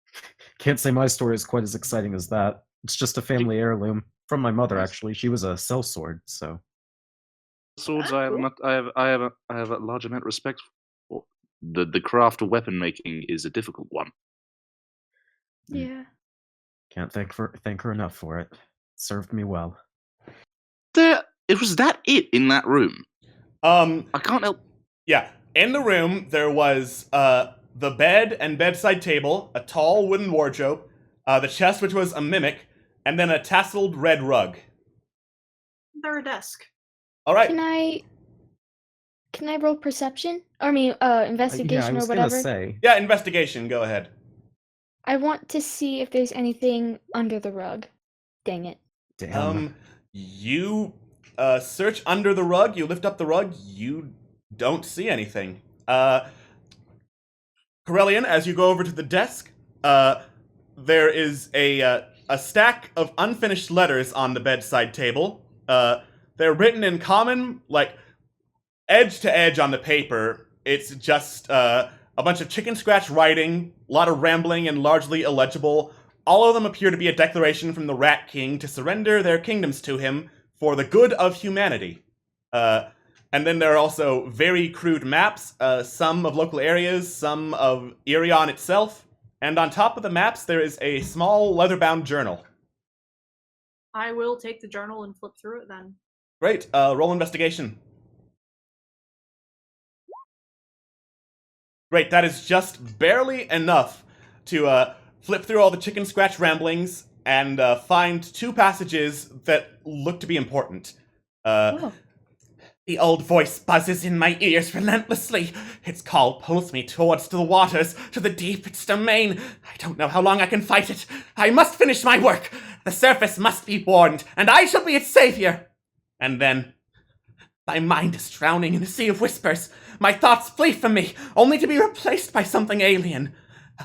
Can't say my story is quite as exciting as that. It's just a family heirloom from my mother. Nice. Actually, she was a sellsword, so Swords, Ah, I have cool. not. I have a large amount of respect for. The craft of weapon making is a difficult one. Yeah. can't thank her enough for it. Served me well. It was it in that room. I can't help. Yeah, in the room there was the bed and bedside table, a tall wooden wardrobe, the chest which was a mimic, and then a tasseled red rug. They're a desk. All right. Can I roll perception? Or I mean, investigation I was or whatever? gonna say. Yeah, investigation. Go ahead. I want to see if there's anything under the rug. Dang it. Damn. You search under the rug. You lift up the rug. You don't see anything. Corellian, as you go over to the desk, there is a stack of unfinished letters on the bedside table. They're written in common, like edge to edge on the paper. It's just a bunch of chicken scratch writing, a lot of rambling and largely illegible. all of them appear to be a declaration from the Rat King to surrender their kingdoms to him for the good of humanity. And then there are also very crude maps, some of local areas, some of Irion itself, and on top of the maps there is a small leather-bound journal. I will take the journal and flip through it then. Great, roll investigation. Great, that is just barely enough to flip through all the chicken scratch ramblings and find two passages that look to be important. The old voice buzzes in my ears relentlessly. Its call pulls me towards the waters, to the deep, its domain. I don't know how long I can fight it. I must finish my work. The surface must be warned, and I shall be its savior. And then, my mind is drowning in a sea of whispers. My thoughts flee from me, only to be replaced by something alien.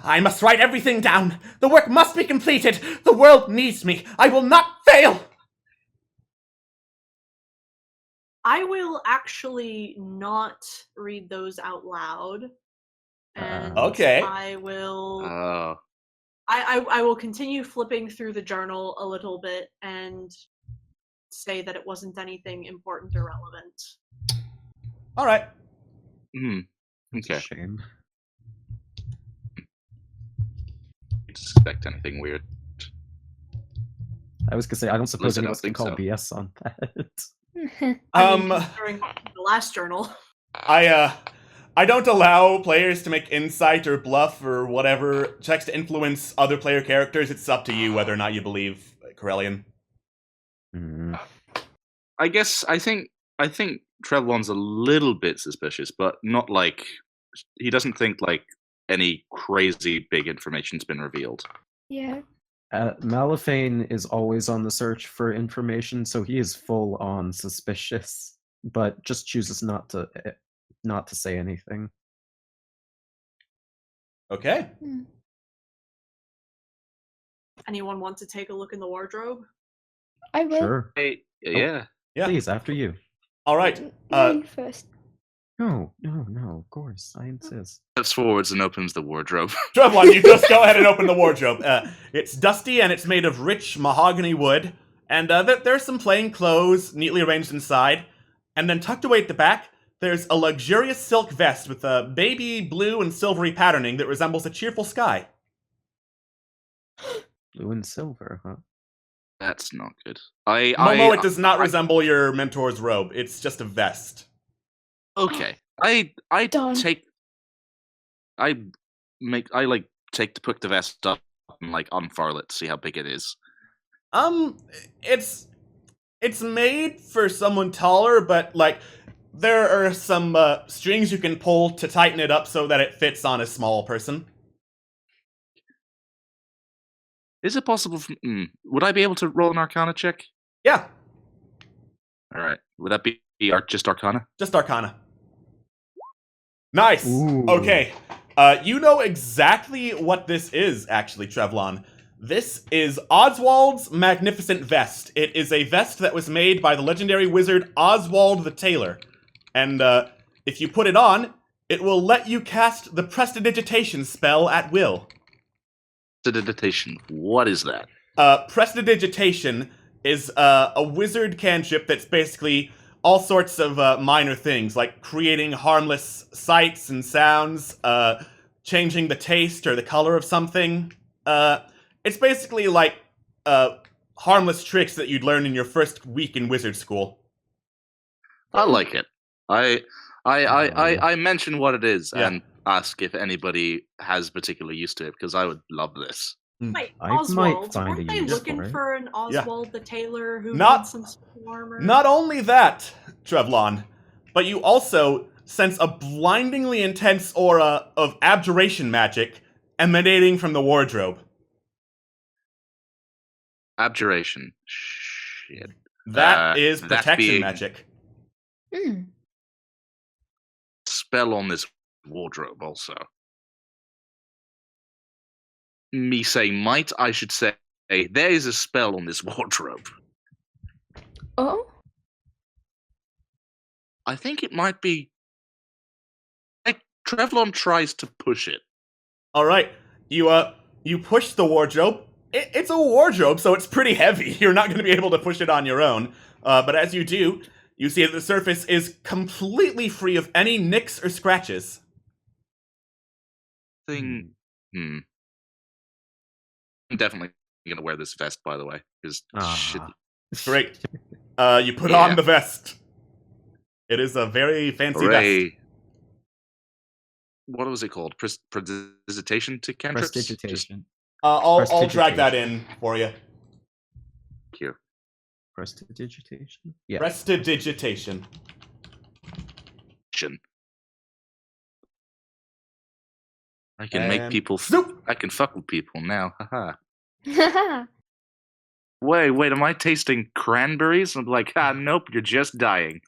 I must write everything down. The work must be completed. The world needs me. I will not fail. I will actually not read those out loud. And Okay. I will Oh. I will continue flipping through the journal a little bit and say that it wasn't anything important or relevant. All right. Okay. Shame. Didn't expect anything weird. I was gonna say I don't suppose Listen, I anyone don't can think call so. BS on that. I mean, considering the last journal. I don't allow players to make insight or bluff or whatever checks to influence other player characters. It's up to you whether or not you believe Corellian. I think Trevlon's a little bit suspicious, but not like he doesn't think like any crazy big information's been revealed. Yeah. Malifane is always on the search for information, so he is full on suspicious, but just chooses not to say anything. Okay. Anyone want to take a look in the wardrobe? I will. Sure. Hey, yeah. Please, after you. All right. Mine first. No, of course, I insist. Steps forwards and opens the wardrobe. Trevlon, you just go ahead and open the wardrobe. It's dusty and it's made of rich mahogany wood, and there's some plain clothes neatly arranged inside. And then tucked away at the back, there's a luxurious silk vest with a baby blue and silvery patterning that resembles a cheerful sky. Blue and silver, huh? That's not good. Momo, it does not resemble your mentor's robe. It's just a vest. Okay. I put the vest up and like unfurl it to see how big it is. It's made for someone taller, but like there are some strings you can pull to tighten it up so that it fits on a small person. Is it possible? Would I be able to roll an Arcana check? Yeah. All right. Would that be just Arcana? Just Arcana. Nice. Ooh. Okay. You know exactly what this is, actually, Trevlon. This is Oswald's Magnificent Vest. It is a vest that was made by the legendary wizard Oswald the Tailor. And if you put it on, it will let you cast the Prestidigitation spell at will. Prestidigitation. What is that? Prestidigitation is a wizard cantrip that's basically all sorts of minor things, like creating harmless sights and sounds, changing the taste or the color of something. It's basically like harmless tricks that you'd learn in your first week in wizard school. I like it. I mention what it is and ask if anybody has particular use to it, because I would love this. Wait, I Oswald, might find weren't a they use looking for it. for an Oswald the Tailor who Not- needs some sort of armor? Not only that, Trevlon, but you also sense a blindingly intense aura of abjuration magic emanating from the wardrobe. Abjuration. Shit. That is that protection being- magic. Spell on this wardrobe also. Me say might, I should say, there is a spell on this wardrobe. Oh? I think it might be... Like, Trevlon tries to push it. All right, you push the wardrobe, It's a wardrobe, so it's pretty heavy. You're not going to be able to push it on your own. But as you do, you see that the surface is completely free of any nicks or scratches. I'm definitely gonna wear this vest, by the way, because shit. Great. You put on the vest. It is a very fancy vest. What was it called? Prestidigitation to cantrips? Prestidigitation. I'll drag that in for you. Thank you. Prestidigitation? Yeah. Prestidigitation. I can make people. I can fuck with people now. Haha. Wait, am I tasting cranberries? I'm like, nope, you're just dying.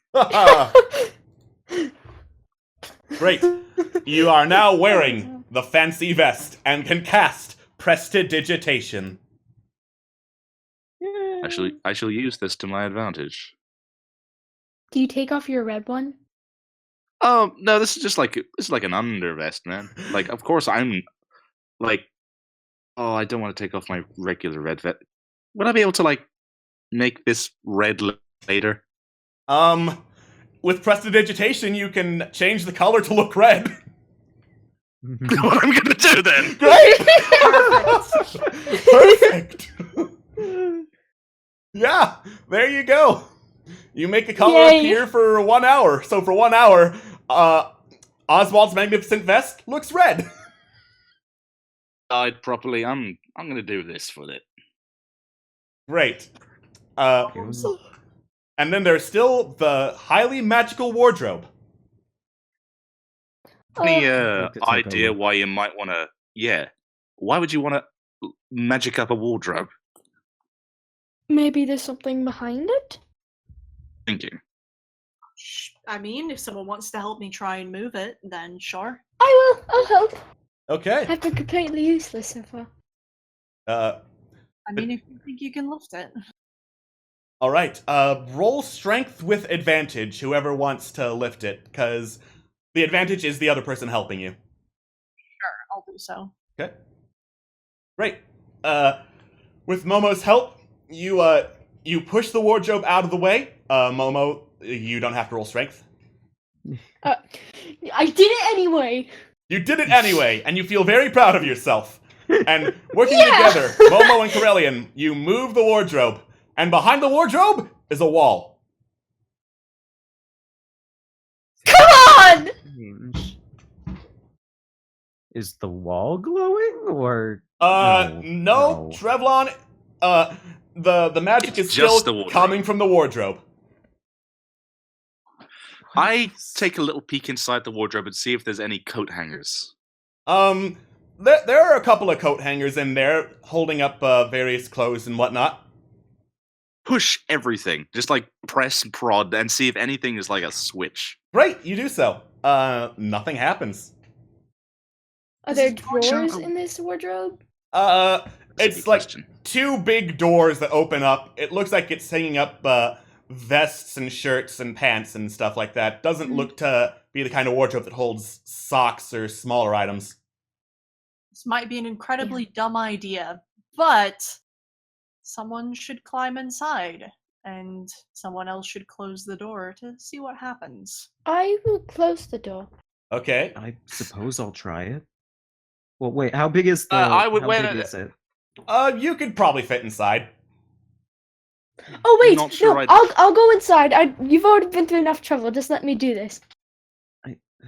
Great. You are now wearing the fancy vest and can cast Prestidigitation. I shall use this to my advantage. Do you take off your red one? Oh no, this is like an undervest, man. Like, of course I'm like, I don't want to take off my regular red vest. Would I be able to like make this red later? With Prestidigitation, you can change the color to look red. What I'm gonna do then? Great! Perfect! Yeah, there you go. You make a color appear for 1 hour. So for 1 hour, Oswald's magnificent vest looks red. Died properly. I'm gonna do this for it. Great. And then there's still the highly magical wardrobe. Any idea why you might want to? Yeah, why would you want to magic up a wardrobe? Maybe there's something behind it? Thinking. I mean, if someone wants to help me try and move it, then sure. I will. I'll help. Okay. I've been completely useless so far. I mean, if you think you can lift it. All right. Roll strength with advantage, whoever wants to lift it, because the advantage is the other person helping you. Sure, I'll do so. Okay. Great. With Momo's help, you push the wardrobe out of the way. Momo, you don't have to roll strength. I did it anyway. You did it anyway, and you feel very proud of yourself. And working together, Momo and Corellian, you move the wardrobe, and behind the wardrobe is a wall. Come on! Is the wall glowing, or no, Trevlon. The magic is still coming from the wardrobe. I take a little peek inside the wardrobe and see if there's any coat hangers. There are a couple of coat hangers in there holding up various clothes and whatnot. Push everything. Just like press and prod and see if anything is like a switch. Great, you do so. Nothing happens. Are there drawers in this wardrobe? It's like two big doors that open up. It looks like it's hanging up vests and shirts and pants and stuff like that. Doesn't look to be the kind of wardrobe that holds socks or smaller items. This might be an incredibly dumb idea, but someone should climb inside, and someone else should close the door to see what happens. I will close the door. Okay. I suppose I'll try it. Well, wait, how big is the... I would how wait big is it? You could probably fit inside. Oh wait, Not sure no, I'll go inside. You've already been through enough trouble. Just let me do this.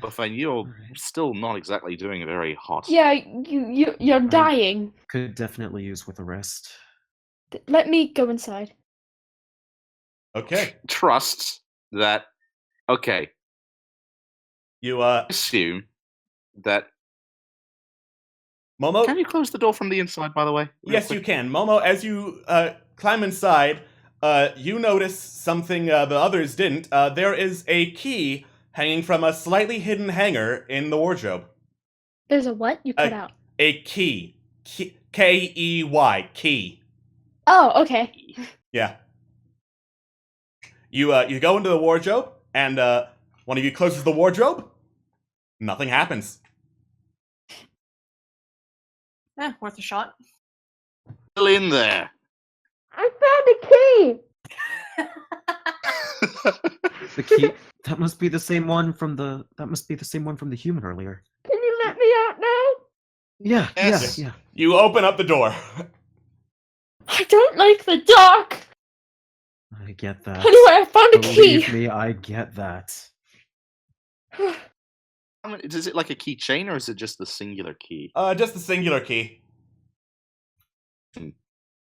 Buffet, you're still not exactly doing very hot. Yeah, you're dying. Could definitely use with a rest. Let me go inside. Okay. Trust that. Okay. You assume that. Momo, can you close the door from the inside? By the way. Yes, you can. Momo, as you climb inside, you notice something the others didn't. There is a key hanging from a slightly hidden hanger in the wardrobe. There's a what? You cut out. A key. K-E-Y. Key. Oh, okay. Yeah. You go into the wardrobe, and one of you closes the wardrobe. Nothing happens. Worth a shot. still in there. I found a key. The key. That must be the same one from the. That must be the same one from the human earlier. Can you let me out now? Yeah. Yes. Yeah. You open up the door. I don't like the dark. I get that. Anyway, I found a key. Believe me, I get that. Is it like a keychain or is it just the singular key? Just the singular key.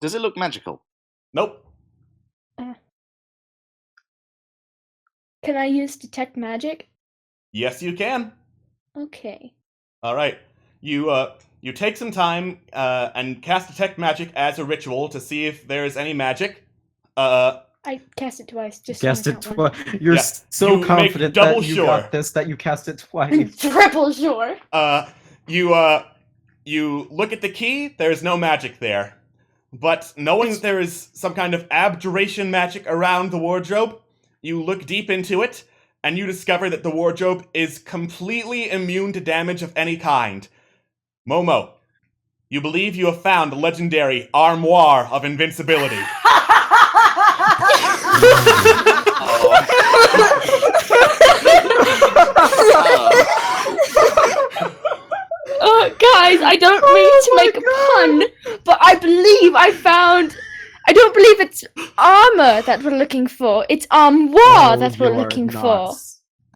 Does it look magical? Nope. Can I use detect magic? Yes, you can. Okay. All right. You take some time and cast detect magic as a ritual to see if there is any magic. I cast it twice. Just Cast on it account twice. You're Yeah, so you confident make double that you sure. got this that you cast it one. twice. Triple sure. You look at the key. There is no magic there, but knowing that there is some kind of abjuration magic around the wardrobe, you look deep into it, and you discover that the wardrobe is completely immune to damage of any kind. Momo, you believe you have found the legendary armoire of invincibility. Guys, I don't mean to make a pun, but I believe I found. I don't believe it's armor that we're looking for. It's armoire that we're looking for.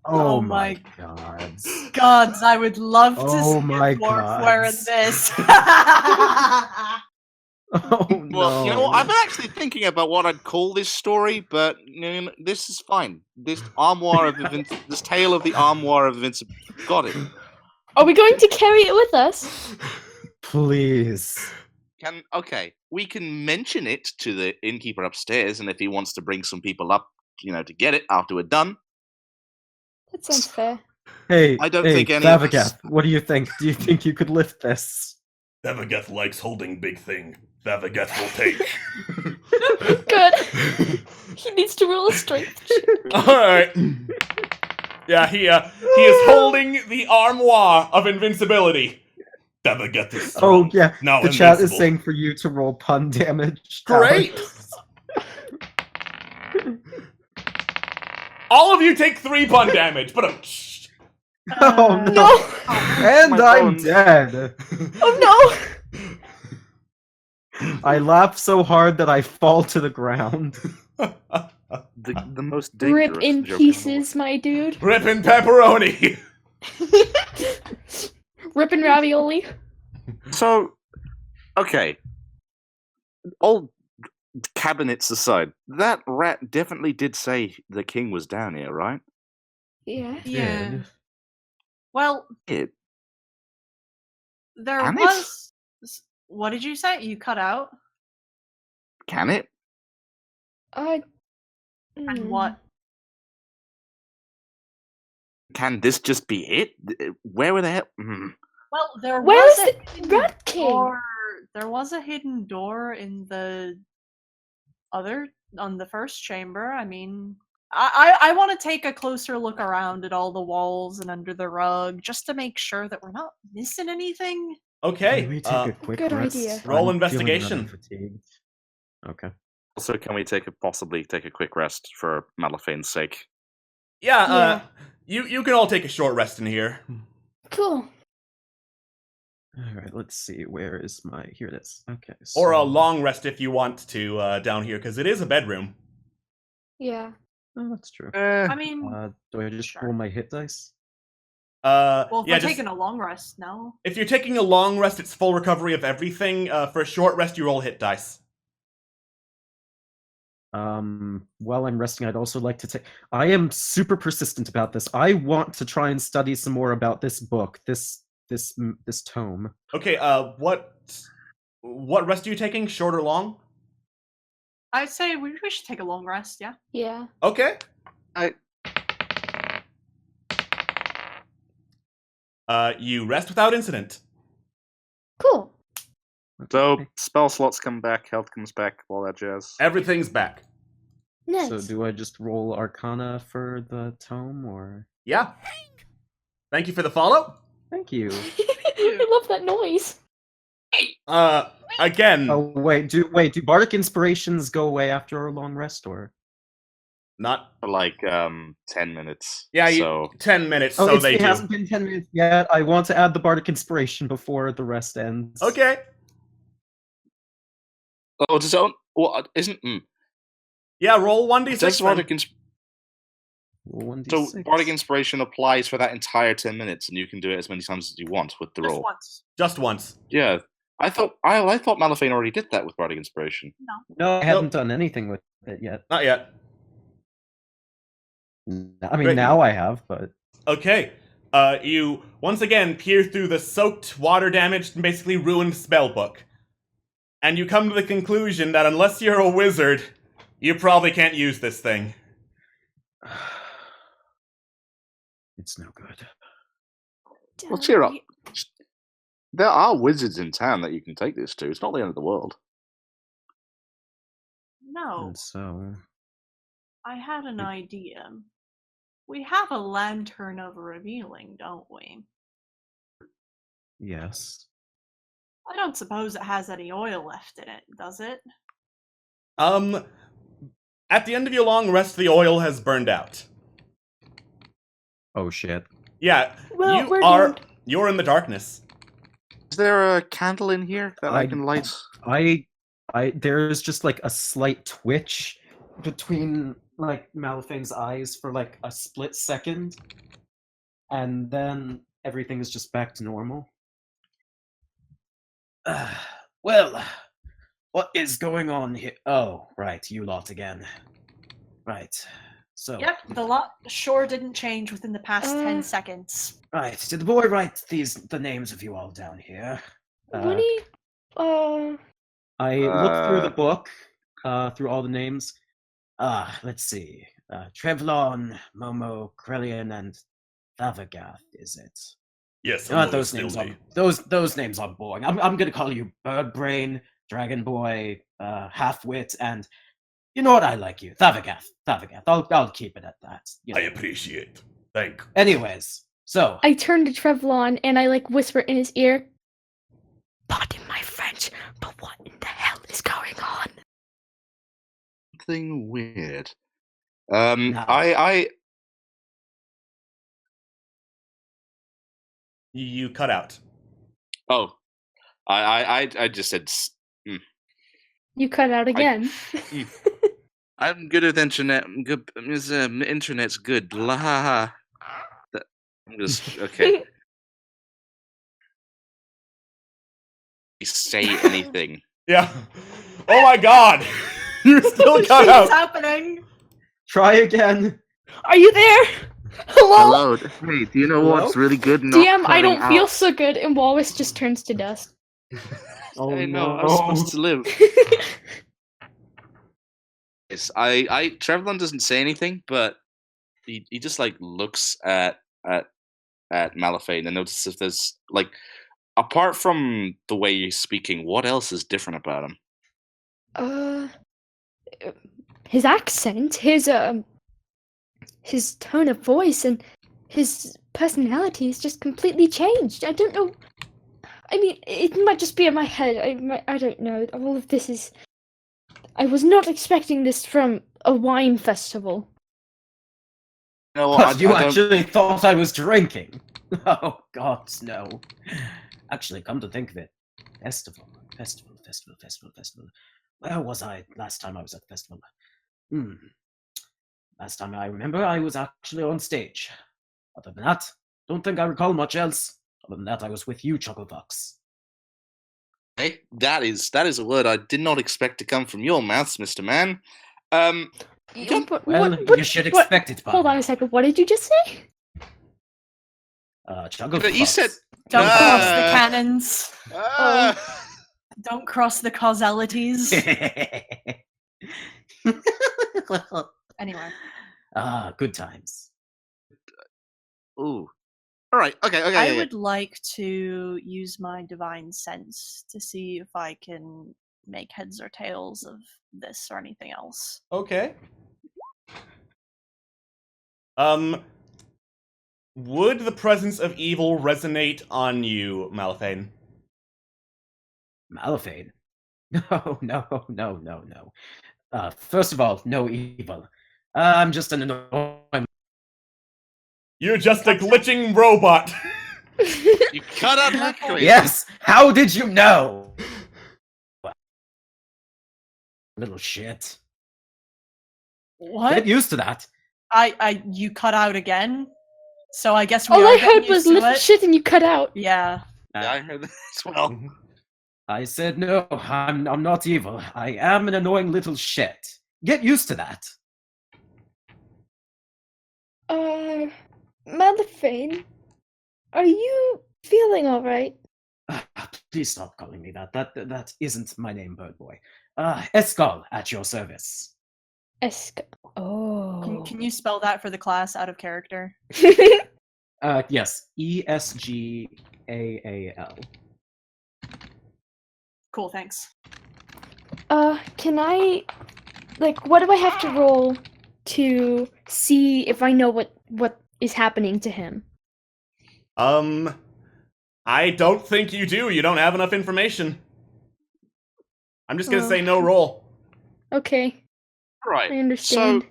Oh my god. Gods, I would love to Oh see my a dwarf gods. wearing this. Oh no. Well, you know, I've been actually thinking about what I'd call this story, but this is fine. This armoire of this tale of the armoire of Invincibility. Got it. Are we going to carry it with us? Please. We can mention it to the innkeeper upstairs, and if he wants to bring some people up, to get it after we're done. That sounds fair. Hey, I don't think any Thavagoth, of us... what do you think? Do you think you could lift this? Thavagoth likes holding big thing. Thavagoth will take. Good. He needs to roll a strength. Alright. Yeah, he is holding the armoire of invincibility. Thavagoth is strong. Oh yeah, Now the chat is invincible. saying for you to roll pun damage. Great! All of you take 3 pun damage, but Oh no! No! And My I'm bones. dead! Oh I laugh so hard that I fall to the ground. The most no! dangerous Rip in joke pieces, my dude. ripping pepperoni. Rip and ravioli. So, okay. All cabinets aside, that rat definitely did say the king was down here, right? Yeah. Yeah. Well, It. there Can it? was. What did you say? You cut out? Can it? And what? Can this just be it? Where were the hell? Well, there Where was is a the hidden Rat King? door. There was a hidden door in the on the first chamber. I mean, I want to take a closer look around at all the walls and under the rug just to make sure that we're not missing anything. Okay. Can we take a quick Good rest? idea. Roll I'm feeling investigation. rather fatigued. Okay. Also, can we possibly take a quick rest for Malaphane's sake? Yeah, you can all take a short rest in here. Cool. Alright, let's see. Where is my... Here it is. Okay. Or a so- long rest if you want to down here, because it is a bedroom. Yeah. Oh, that's true. I mean, Do I just roll my hit dice? well, if yeah, we're just, taking a long rest now. if you're taking a long rest, it's full recovery of everything. For a short rest, you roll hit dice. While I'm resting, I'd also like to take... I am super persistent about this. I want to try and study some more about this book, this tome. Okay, what rest are you taking? Short or long? I'd say we should take a long rest, yeah? Yeah. Okay. You rest without incident. Cool. So, Okay. spell slots come back, health comes back, all that jazz. Everything's back. Nice. So do I just roll Arcana for the tome, or... Yeah. Thank you for the follow. Thank you. I love that noise. Again, Oh do bardic inspirations go away after a long rest, or? not For like 10 minutes. yeah, So 10 minutes, Oh, so they it do. hasn't been 10 minutes yet. I want to add the bardic inspiration before the rest ends. Okay. oh, does it? Well, isn't Yeah, roll 1d6 does then. bardic so 1d6. bardic inspiration applies for that entire 10 minutes, and you can do it as many times as you want with the Just roll. once. Just once. Yeah, I thought Malifane already did that with bardic inspiration. No, I haven't done anything with it yet. Not yet. I mean, Great. now I have, but Okay. You once again peer through the soaked, water-damaged, and basically ruined spellbook. And you come to the conclusion that unless you're a wizard, you probably can't use this thing. it's no good. Well, cheer up. There are wizards in town that you can take this to. It's not the end of the world. No, And so, I had an idea. We have a lantern of revealing, don't we? yes. I don't suppose it has any oil left in it, does it? At the end of your long rest, the oil has burned out. Oh shit. Yeah, Well, you're in the darkness. Is there a candle in here that I can light? There's just like a slight twitch between like Malifane's eyes for like a split second, and then everything is just back to normal. Well, what is going on here? Oh, right, you lot again. Right. So. Yep, the lot sure didn't change within the past 10 seconds. Right. Did the boy write the names of you all down here? What do you? I looked through the book, through all the names. Let's see. Trevlon, Momo, Krelian, and Thavagath, is it? Yes, Those names are those names are boring. I'm gonna call you Birdbrain, Dragon Boy, Halfwit, and you know what? I like you, Thavagath. I'll keep it at that. You know. I appreciate. Thank you. Anyways, so I turn to Trevlon and I like whisper in his ear. Pardon my French, but what in the hell is going on? Something weird. No. You cut out. Oh, I just said. You cut out again. I'm good at internet. Good, internet's good. La ha ha. I'm just okay. Say anything. Yeah. Oh my god! You're still cut What's out. happening? try again. Are you there? Hello? Hey, do you know Hello? what's really good? DM, I don't feel so good, and Wallace just turns to dust. Oh I know. no. I'm supposed to live. Yes, Trevlon doesn't say anything, but he just like looks at Malifane and notices if there's like, apart from the way he's speaking, what else is different about him? His accent, his tone of voice, and his personality is just completely changed. I don't know. I mean, it might just be in my head. I don't know. All of this is. I was not expecting this from a wine festival. You know But you actually thought I was drinking. Oh God, no. Actually, come to think of it, festival. Where was I last time I was at the festival? Last time I remember, I was actually on stage. Other than that, don't think I recall much else. Other than that, I was with you, Chucklefox. Hey, that is a word I did not expect to come from your mouths, Mr. Man. You should expect it. Hold on a second. What did you just say? Chucklefox. You said Don't cross the cannons. Ah. Don't cross the causalities. Anyway. Good times. Ooh. All right. Okay. I would like to use my divine sense to see if I can make heads or tails of this or anything else. Okay. Would the presence of evil resonate on you, Malifane? Malifane? No, no, no, no, no. First of all, no evil. I'm just an annoying. You're just a glitching robot. You cut out like crazy. Yes! How did you know? Little shit. What? Get used to that. You cut out again. So I guess we All are I getting heard was used to little it. shit and you cut out. Yeah. Yeah, I heard that as well. I said no, I'm not evil. I am an annoying little shit. Get used to that. Malifane, are you feeling alright? Please stop calling me that. That isn't my name, bird boy. Escal, at your service. Oh. Can you spell that for the class out of character? Yes, Esgaal. Cool, thanks. Can I, like, what do I have to roll to see if I know what is happening to him? I don't think you do. You don't have enough information. I'm just gonna say no roll. Okay, Right. I understand. So,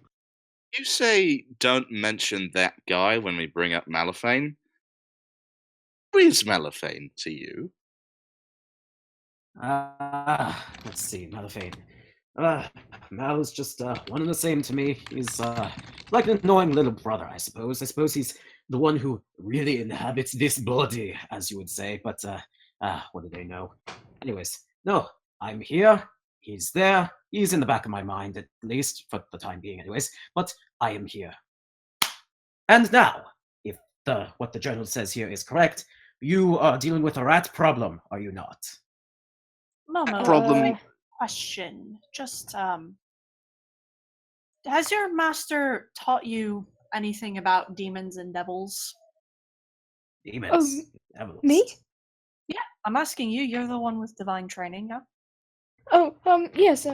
you say don't mention that guy when we bring up Malifane. Who is Malifane to you? Let's see, Malifane. Mal is just one and the same to me. He's like an annoying little brother, I suppose. I suppose he's the one who really inhabits this body, as you would say. But what do they know? Anyways, no, I'm here. He's there. He's in the back of my mind, at least for the time being, anyways. But I am here. And now, if what the journal says here is correct, you are dealing with a rat problem, are you not? Momo, Problem- question. Just has your master taught you anything about demons and devils? Demons. Devils. Me? Yeah, I'm asking you. You're the one with divine training, yeah? Oh, yes.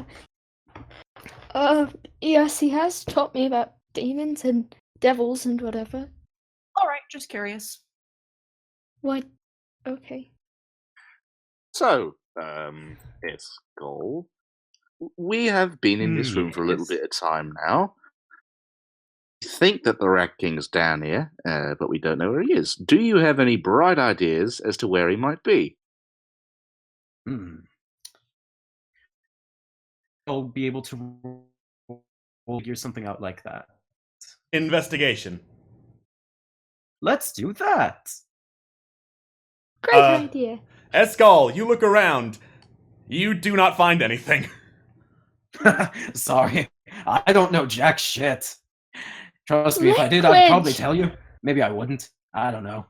Yes, he has taught me about demons and devils and whatever. Alright, just curious. What? Okay. So, Escol, we have been in this room for a little Yes. bit of time now. We think that the Rat King's down here, but we don't know where he is. Do you have any bright ideas as to where he might be? I'll be able to figure something out like that. Investigation. Let's do that. Great idea. Escal, you look around. You do not find anything. Sorry, I don't know jack shit. Trust me, if I did, I'd probably Language. tell you. Maybe I wouldn't. I don't know.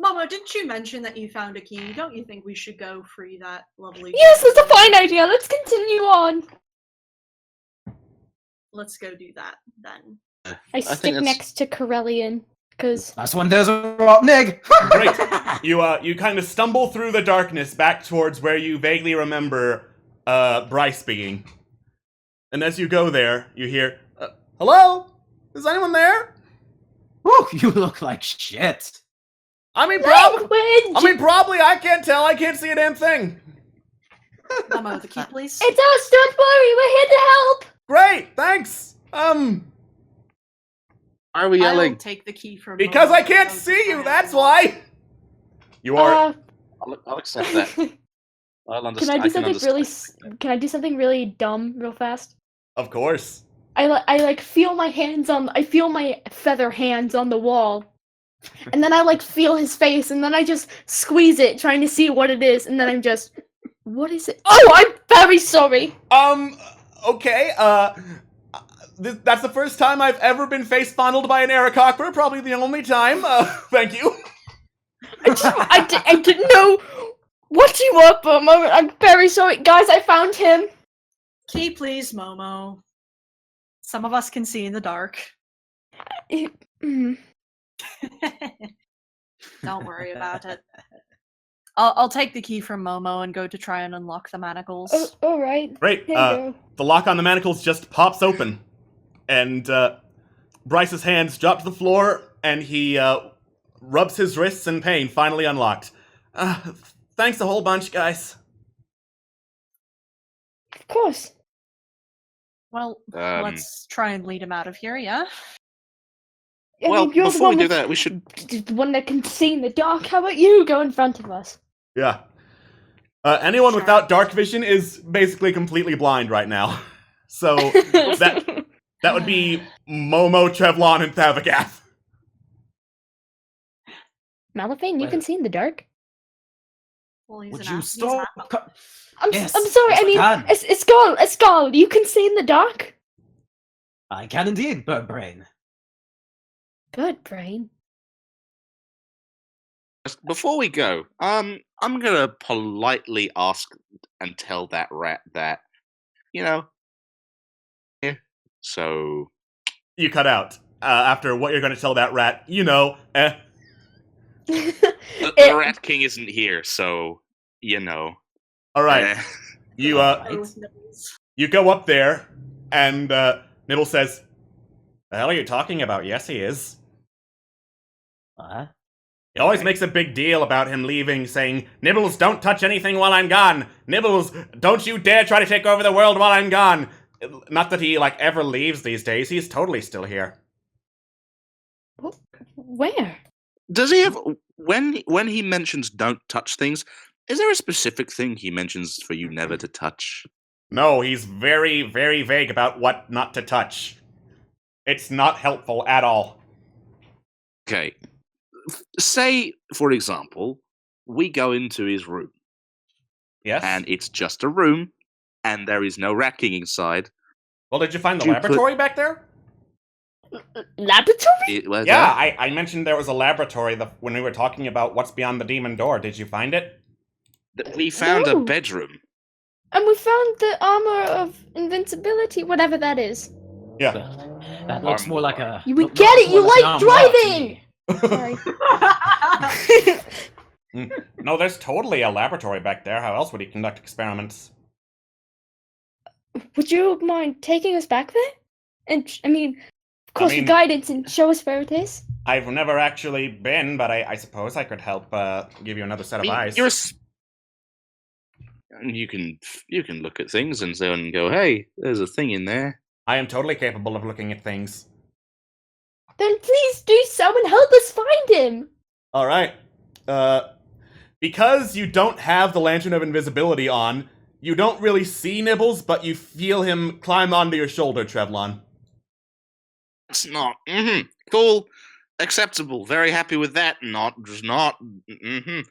Momo, didn't you mention that you found a key? Don't you think we should go free that lovely... Yes, that's a fine idea. Let's continue on. Let's go do that, then. I think stick that's- next to Corellian because That's when there's a rotten egg. Great. You kind of stumble through the darkness back towards where you vaguely remember Bryce being. And as you go there, you hear, hello? Is anyone there? Whew, you look like shit. language. Probably. I can't tell. I can't see a damn thing. Momo, the key, please. It's us. Don't worry. We're here to help. Great. Thanks. Why are we I'll yelling? take the key from Because Momo I can't and go see to you. Diana. That's why. You are. I'll accept that. I'll Can understand. I do something understand. really? Can I do something really dumb, real fast? Of course. I like feel my hands on. I feel my feather hands on the wall, and then I like feel his face, and then I just squeeze it, trying to see what it is, and then I'm just, what is it? Oh, I'm very sorry. Okay. That's the first time I've ever been face fondled by an Aarakocra. Probably the only time. Thank you. I didn't know what you were for a moment. I'm very sorry, guys. I found him. Key, please, Momo. Some of us can see in the dark. Mm. Don't worry about it. I'll take the key from Momo and go to try and unlock the manacles. Oh, all right. Great. Here you go. The lock on the manacles just pops open, and Bryce's hands drop to the floor, and he rubs his wrists in pain. Finally unlocked. Thanks a whole bunch, guys. Of course. Well, let's try and lead him out of here, yeah? I Well, mean, you're the before we one do with- that, we should. the one that can see in the dark. How about you go in front of us? Yeah. Anyone Sure. without dark vision is basically completely blind right now. So that would be Momo, Trevlon, and Thavagath. Malafane, you can see in the dark. Well, he's Would an you he's stop? an Yes, I'm sorry. yes, I mean, can. Escal, you can see in the dark. I can indeed, Bird Brain. Bird brain. Before we go, I'm gonna politely ask and tell that rat that, yeah. So You cut out. After what you're going to tell that rat, the It- Rat King isn't here, so All right. eh. You With Nibbles. you go up there, and Nibble says, "The hell are you talking about?" Yes, he is. He always makes a big deal about him leaving, saying, "Nibbles, don't touch anything while I'm gone. Nibbles, don't you dare try to take over the world while I'm gone." Not that he ever leaves these days. He's totally still here. Where? Does he have when he mentions don't touch things? Is there a specific thing he mentions for you never to touch? No, he's very, very vague about what not to touch. It's not helpful at all. Okay. Say, for example, we go into his room, Yes? and it's just a room, and there is no Rat King inside. Well, did you find the Did you put- laboratory back there? Laboratory? Where's Yeah, that? I mentioned there was a laboratory when we were talking about what's beyond the demon door. Did you find it? We found a No. bedroom. And we found the armor of invincibility, whatever that is. Yeah. That looks more like a. We look- get looks it. You more an like armor to driving. me. Sorry. No, there's totally a laboratory back there. How else would he conduct experiments? Would you mind taking us back there? And I mean, of course, mean- for guidance and show us where it is. I've never actually been, but I suppose I could help give you another set of eyes. And you can look at things and then go, "Hey, there's a thing in there." I am totally capable of looking at things. Then please do so and help us find him. All right. Because you don't have the Lantern of Invisibility on, you don't really see Nibbles, but you feel him climb onto your shoulder, Trevlon. It's not. Cool. Acceptable. Very happy with that. Not. Just not. You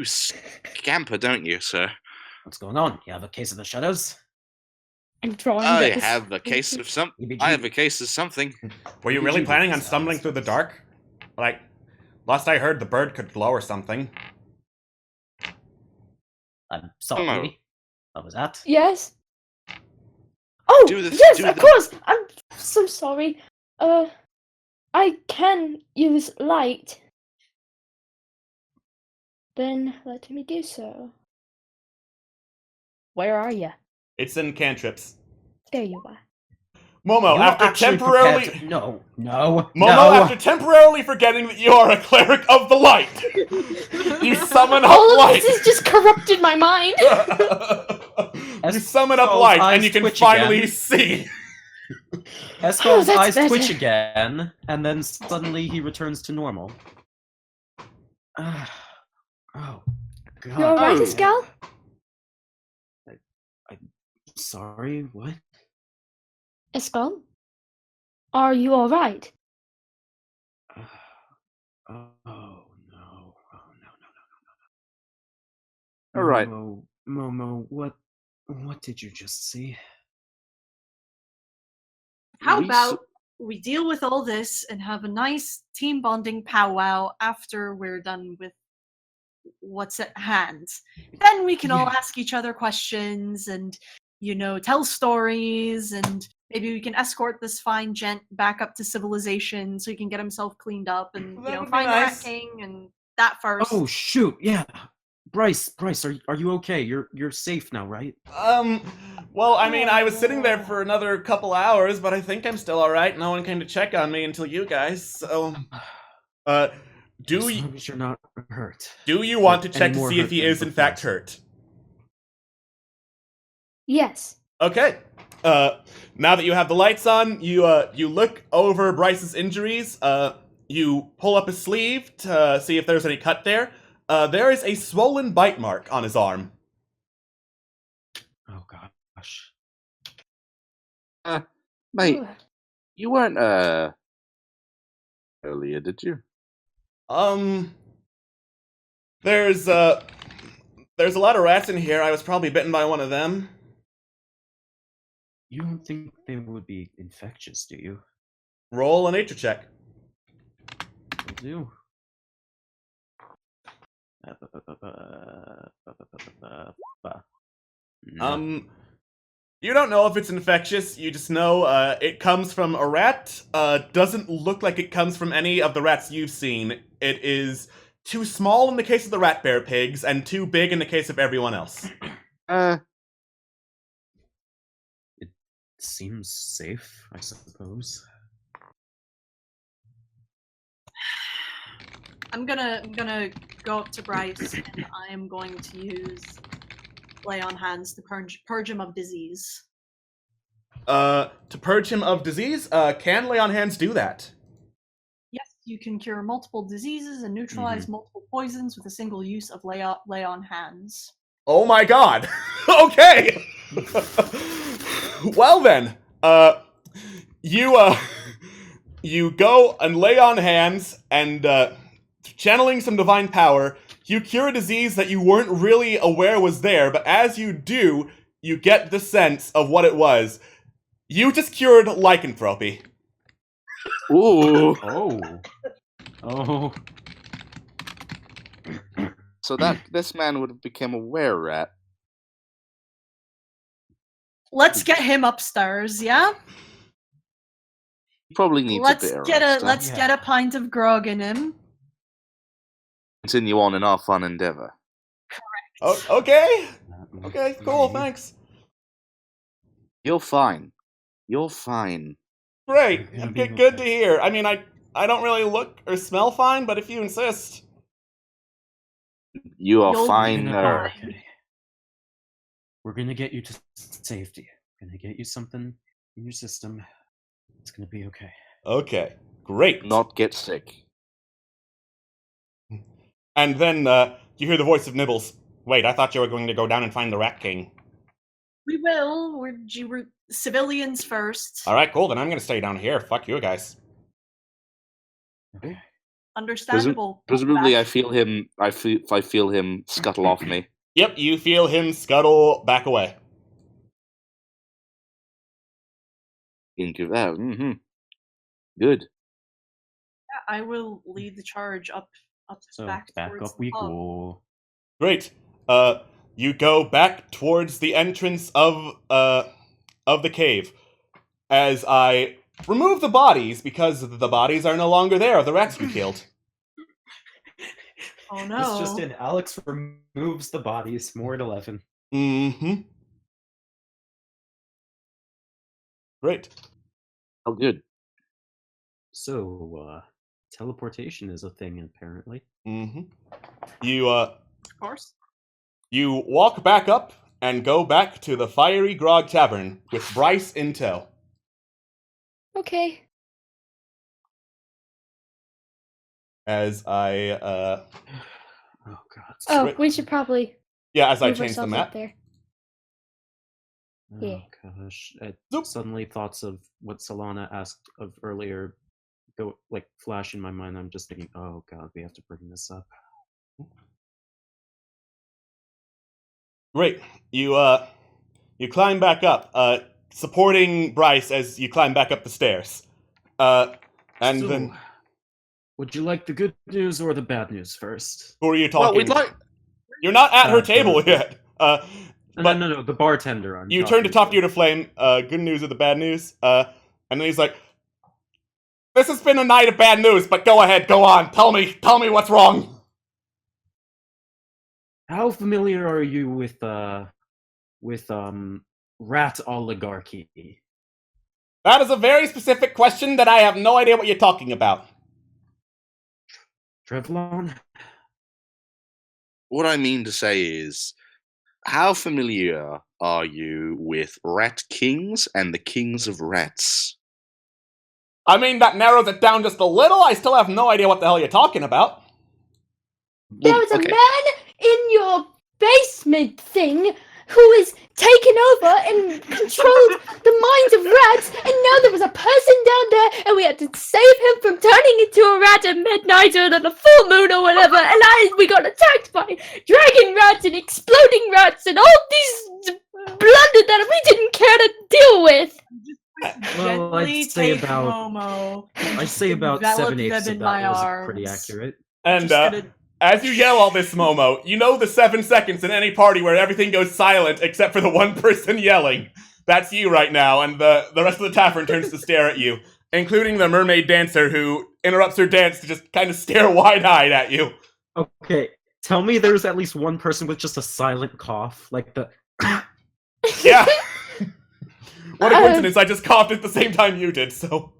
scamper, don't you, sir? What's going on? You have a case of the shadows? I'm drawing. I this. have a case of something. EBG. I have a case of something. Were you Did really you planning on decide? stumbling through the dark? Last I heard, the bird could glow or something. I'm sorry. Hello. What was that? Yes. Oh, Do the- yes, do of the- course. I'm so sorry. I can use light. Then let me do so. Where are you? It's in cantrips. There you are. Momo, You're after actually temporarily... prepared to- No. Momo, after temporarily forgetting that you are a cleric of the light, you summon up All of light. this has just corrupted my mind. You summon up Esco's light, and eyes you can twitch finally again. see. Esco's that's eyes better. twitch again, and then suddenly he returns to normal. Oh, God. You alright, Oh. Escal? Sorry, what? Escal? Are you alright? Oh, no. All right. Momo, what did you just see? How We about we deal with all this and have a nice team bonding powwow after we're done with what's at hand? Then we can all ask each other questions and, tell stories, and maybe we can escort this fine gent back up to civilization so he can get himself cleaned up and, That would be find the nice. Rat King and that first. Oh shoot, yeah. Bryce, are you okay? You're safe now, right? Well, I mean, I was sitting there for another couple hours, but I think I'm still alright. No one came to check on me until you guys, so... Do as you long as you're not hurt. do you want to Like, check any to more see if hurt he than is in before. fact hurt? Yes. Okay. Now that you have the lights on, you look over Bryce's injuries. You pull up his sleeve to see if there's any cut there. There is a swollen bite mark on his arm. Oh gosh. Mate, Ugh. you weren't earlier, did you? There's a lot of rats in here. I was probably bitten by one of them. You don't think they would be infectious, do you? Roll a nature check. Will do. No. You don't know if it's infectious. You just know it comes from a rat. Doesn't look like it comes from any of the rats you've seen. It is too small in the case of the rat bear pigs, and too big in the case of everyone else. It seems safe, I suppose. I'm gonna go up to Bryce and I am going to use lay on hands to purge him of disease. To purge him of disease, can lay on hands do that? Yes, you can cure multiple diseases and neutralize multiple poisons with a single use of lay on hands. Oh my god. Okay. Well then, you go and lay on hands and channeling some divine power, you cure a disease that you weren't really aware was there, but as you do, you get the sense of what it was. You just cured lycanthropy. Ooh. Oh. So this man would have become a were-rat. Let's get him upstairs, yeah? He probably needs a bit of rest. Let's get a pint of grog in him. Continue on in our fun endeavor. Oh, okay. Okay, cool, thanks. You're fine. You're fine. Great. Good to hear. I mean, I don't really look or smell fine, but if you insist. You are You'll finer. Okay. We're gonna get you to safety. We're gonna get you something in your system. It's gonna be okay. Okay, great. Not get sick. And then you hear the voice of Nibbles. Wait, I thought you were going to go down and find the Rat King. We will. We're civilians first. All right, cool. Then I'm going to stay down here. Fuck you guys. Okay. Understandable. Presumably, I feel him. I feel him scuttle off me. Yep, you feel him scuttle back away. Think of that. Mm-hmm. Good. Yeah, I will lead the charge up So back back towards up we the pub. go. Great. You go back towards the entrance of the cave. As I remove the bodies, because the bodies are no longer there of the rats you killed. Oh no. It's just in. Alex removes the bodies. More at 11. Mm-hmm. Great. Oh, good. So, teleportation is a thing, apparently. Mm-hmm. You, Of course. You walk back up and go back to the Fiery Grog Tavern with Bryce in tow. Okay. As I, Oh, God. Oh, Wait. we should probably yeah, as I move change the ourselves map. up there. Oh, Yeah. gosh. Zoop. Suddenly thoughts of what Solana asked of earlier go, like, flash in my mind. I'm just thinking, oh, God, we have to bring this up. Great. You climb back up, supporting Bryce as you climb back up the stairs. And So, then, would you like the good news or the bad news first? who are you Well, talking we'd like. You're not at her the- table yet. But No, the bartender. I'm you turn to talk to you. your flame. Good news or the bad news? And then he's like, "This has been a night of bad news, but go ahead, go on. Tell me what's wrong." How familiar are you with rat oligarchy? That is a very specific question that I have no idea what you're talking about. Trevlon? What I mean to say is, how familiar are you with rat kings and the kings of rats? I mean, that narrows it down just a little. I still have no idea what the hell you're talking about. There was a man in your basement thing who was taken over and controlled the minds of rats, and now there was a person down there, and we had to save him from turning into a rat at midnight or on a full moon or whatever, and we got attacked by dragon rats and exploding rats and all these blunder that we didn't care to deal with. Well, I'd say about 7/8 of that was pretty accurate. And as you yell all this, Momo, you know the 7 seconds in any party where everything goes silent except for the one person yelling. That's you right now, and the rest of the tavern turns to stare at you, including the mermaid dancer who interrupts her dance to just kind of stare wide-eyed at you. Okay, tell me there's at least one person with just a silent cough, like the... Yeah! What a coincidence, I just coughed at the same time you did, so...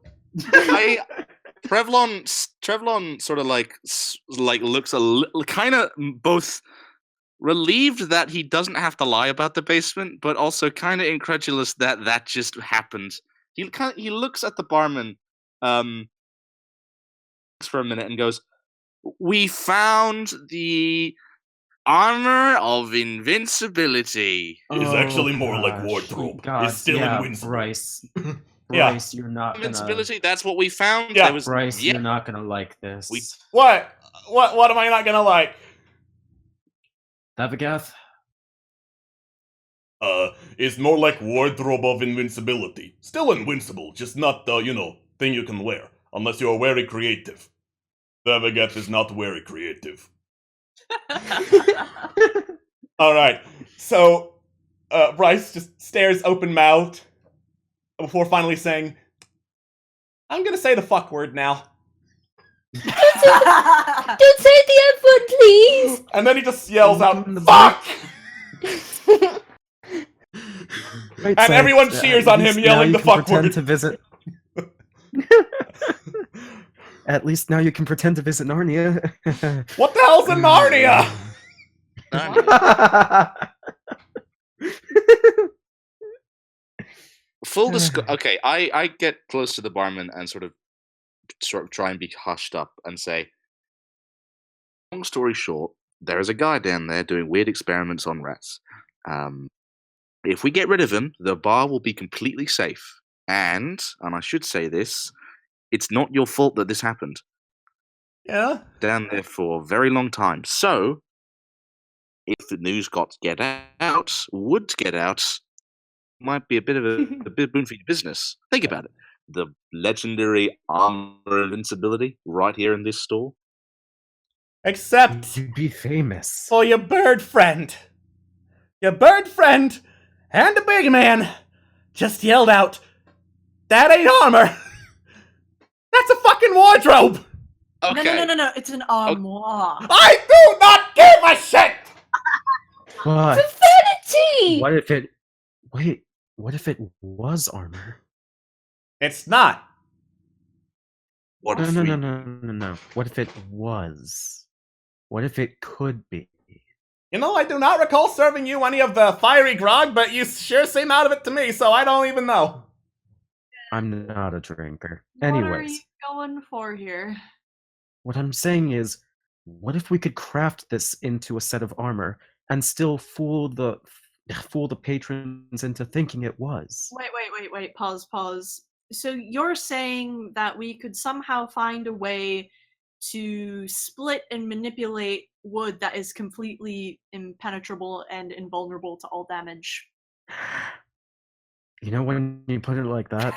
Trevlon sort of like looks a little, kind of both relieved that he doesn't have to lie about the basement, but also kind of incredulous that that just happened. He looks at the barman for a minute and goes, "We found the armor of invincibility." It's actually more like wardrobe. It's still invincible. Bryce. Yeah. Bryce, you're not gonna... Invincibility, that's what we found. Yeah. Bryce, you're not gonna like this. What? What am I not gonna like? Davagath? It's more like wardrobe of invincibility. Still invincible, just not the, thing you can wear. Unless you're very creative. Davagath is not very creative. Alright, so, Bryce just stares open-mouthed before finally saying, I'm gonna say the fuck word now. Don't say the F word, please! And then he just yells out, fuck! Right, and so everyone cheers on him yelling the fuck word. To visit. At least now you can pretend to visit Narnia. What the hell's in Narnia? Full disclosure. Okay, I get close to the barman and sort of try and be hushed up and say, long story short, there is a guy down there doing weird experiments on rats. If we get rid of him, the bar will be completely safe. And I should say this, it's not your fault that this happened. Yeah? Down there for a very long time. So, if the news would get out, might be a bit of a bit boon for your business. Think about it. The legendary armor invincibility right here in this store. Except you'd be famous. For your bird friend. Your bird friend and the big man just yelled out, "That ain't armor! That's a fucking wardrobe!" Okay. No, it's an armoire. I do not give a shit! What? Profanity! What if it... Wait, what if it was armor? It's not. No. What if it was? What if it could be? I do not recall serving you any of the fiery grog, but you sure seem out of it to me, so I don't even know. I'm not a drinker. What are Anyways, you going for here? what I'm saying is, what if we could craft this into a set of armor and still fool the patrons into thinking it was? Wait, pause. So you're saying that we could somehow find a way to split and manipulate wood that is completely impenetrable and invulnerable to all damage? When you put it like that.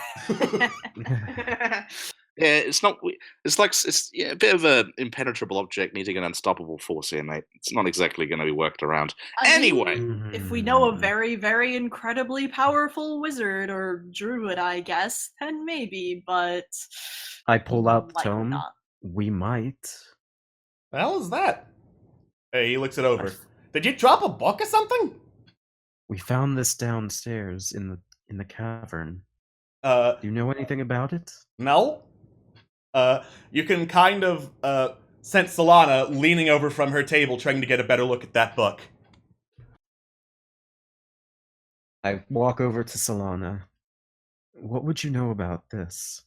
Yeah, it's not. It's like a bit of an impenetrable object needing an unstoppable force here, mate. It's not exactly going to be worked around. Anyway, if we know a very, very incredibly powerful wizard or druid, I guess, then maybe. But I pull out the like tome. not. We might. The hell is that? Hey, he looks it over. Did you drop a book or something? We found this downstairs in the cavern. Do you know anything about it? No. You can kind of sent Solana leaning over from her table trying to get a better look at that book. I walk over to Solana. What would you know about this?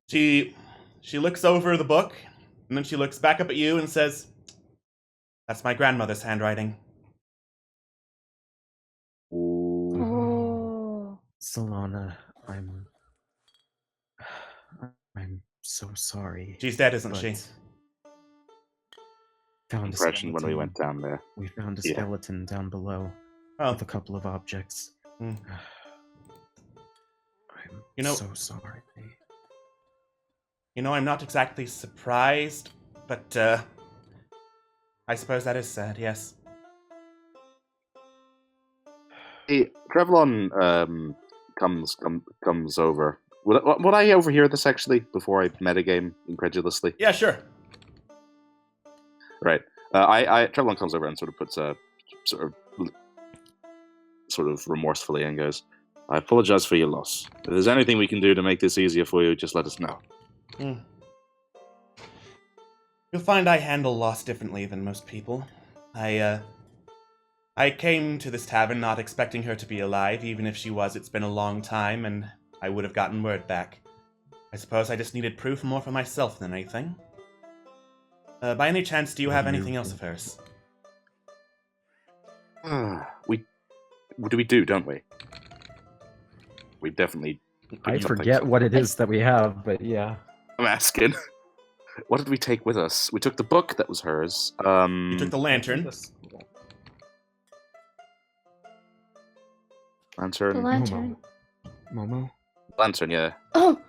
She looks over the book, and then she looks back up at you and says, "That's my grandmother's handwriting." Oh. Solana, I'm so sorry. She's dead, isn't she? Found a Impression when we skeleton. went down there. We found a Yeah. skeleton down below Oh, with a couple of objects. Hmm. I'm You know- so sorry. I'm not exactly surprised, but I suppose that is sad. Yes. Hey, Trevlon comes over. Would I overhear this actually before I metagame incredulously? Yeah, sure. Right. Trevlon comes over and sort of puts a sort of remorsefully and goes, "I apologize for your loss. If there's anything we can do to make this easier for you, just let us know." You'll find I handle loss differently than most people. I came to this tavern not expecting her to be alive. Even if she was, it's been a long time, and I would have gotten word back. I suppose I just needed proof more for myself than anything. By any chance, do you have anything else of hers? We do, don't we? We definitely. I something. forget what it is that we have, but yeah. I'm asking. What did we take with us? We took the book that was hers. You took the lantern. Lantern. The lantern. Momo? Lantern, yeah. Oh,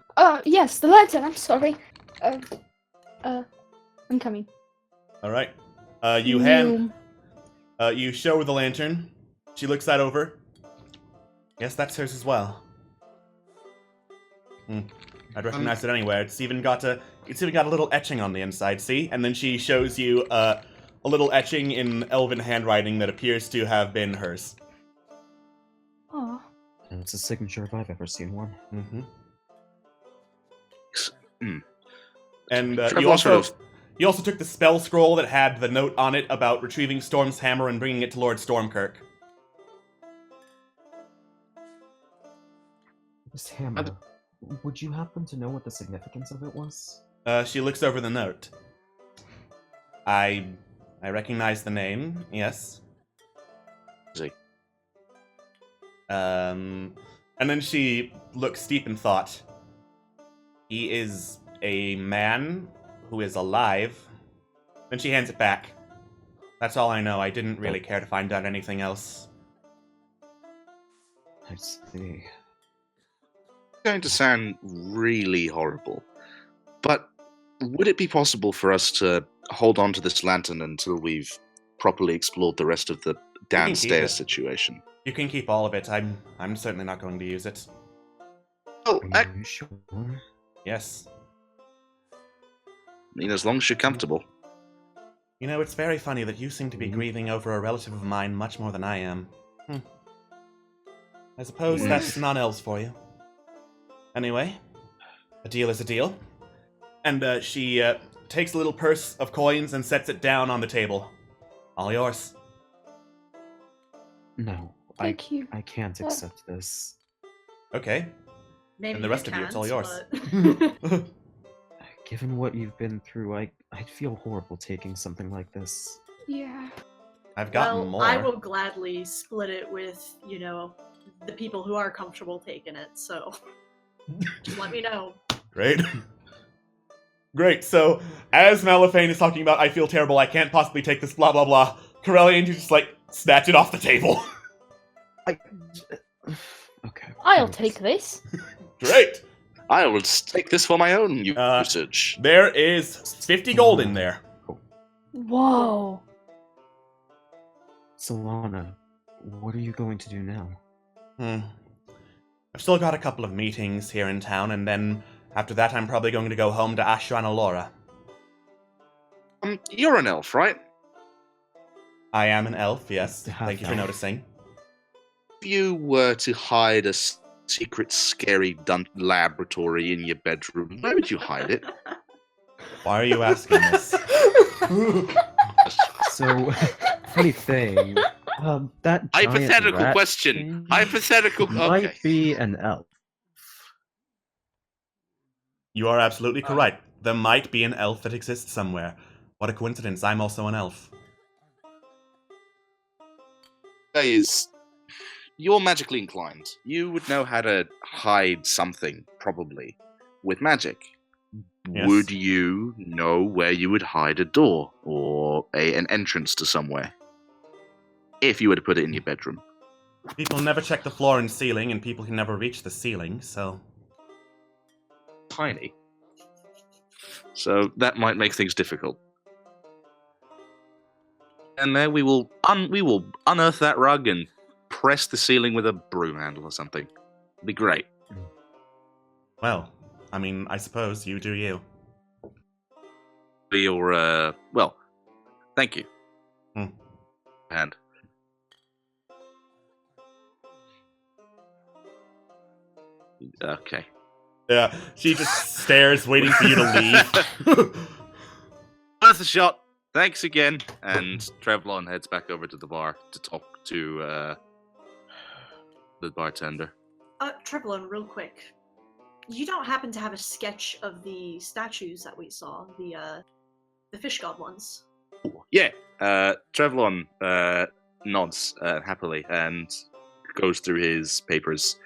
yes, the lantern. I'm sorry. I'm coming. All right. You show her the lantern. She looks that over. Yes, that's hers as well. I'd recognize it anywhere. It's even got a little etching on the inside. See? And then she shows you a little etching in elven handwriting that appears to have been hers. Oh. It's a signature if I've ever seen one. Mm-hmm. Mm. And Trevor you also took the spell scroll that had the note on it about retrieving Storm's hammer and bringing it to Lord Stormkirk. This hammer. Would you happen to know what the significance of it was? She looks over the note. I recognize the name, yes. See. And then she looks deep in thought. He is a man who is alive. Then she hands it back. That's all I know. I didn't really care to find out anything else. I see. It's going to sound really horrible, but would it be possible for us to hold on to this lantern until we've properly explored the rest of the downstairs situation? You can keep all of it. I'm certainly not going to use it. Oh, Are you sure? Yes. I mean, as long as you're comfortable. You know, it's very funny that you seem to be grieving over a relative of mine much more than I am. I suppose that's non-elves for you. Anyway, a deal is a deal. And she takes a little purse of coins and sets it down on the table. All yours. No, Thank you. I can't accept this. Okay. Maybe And the rest of you, it's all yours. but- Given what you've been through, I'd feel horrible taking something like this. Yeah. I've gotten well, more. I will gladly split it with, the people who are comfortable taking it, so just let me know. Great. Great, so as Malifane is talking about, I feel terrible, I can't possibly take this, blah blah blah, Corellian, you just snatch it off the table. Okay. I'll take this. Great. I will take this for my own usage. There is 50 gold in there. Whoa. Solana, what are you going to do now? I've still got a couple of meetings here in town, and then after that I'm probably going to go home to Ashra and Alora. You're an elf, right? I am an elf, yes. Half Thank you for elf. noticing. If you were to hide a secret, scary laboratory in your bedroom, where would you hide it? Why are you asking this? So, funny thing, that giant Hypothetical rat question. thing Hypothetical. Okay. might be an elf. You are absolutely correct. There might be an elf that exists somewhere. What a coincidence, I'm also an elf. Guys, you're magically inclined. You would know how to hide something, probably, with magic. Yes. Would you know where you would hide a door or an entrance to somewhere? If you were to put it in your bedroom. People never check the floor and ceiling, and people can never reach the ceiling, so... Tiny. So that might make things difficult. And there we will unearth that rug and press the ceiling with a broom handle or something. It'd be great. Well, I mean, I suppose you do you. Your well, thank you. Hmm. And okay. Yeah, she just stares, waiting for you to leave. Worth a shot. Thanks again. And Trevlon heads back over to the bar to talk to the bartender. Triplin, real quick. You don't happen to have a sketch of the statues that we saw, the fish god ones? Yeah. Trevlon nods happily and goes through his papers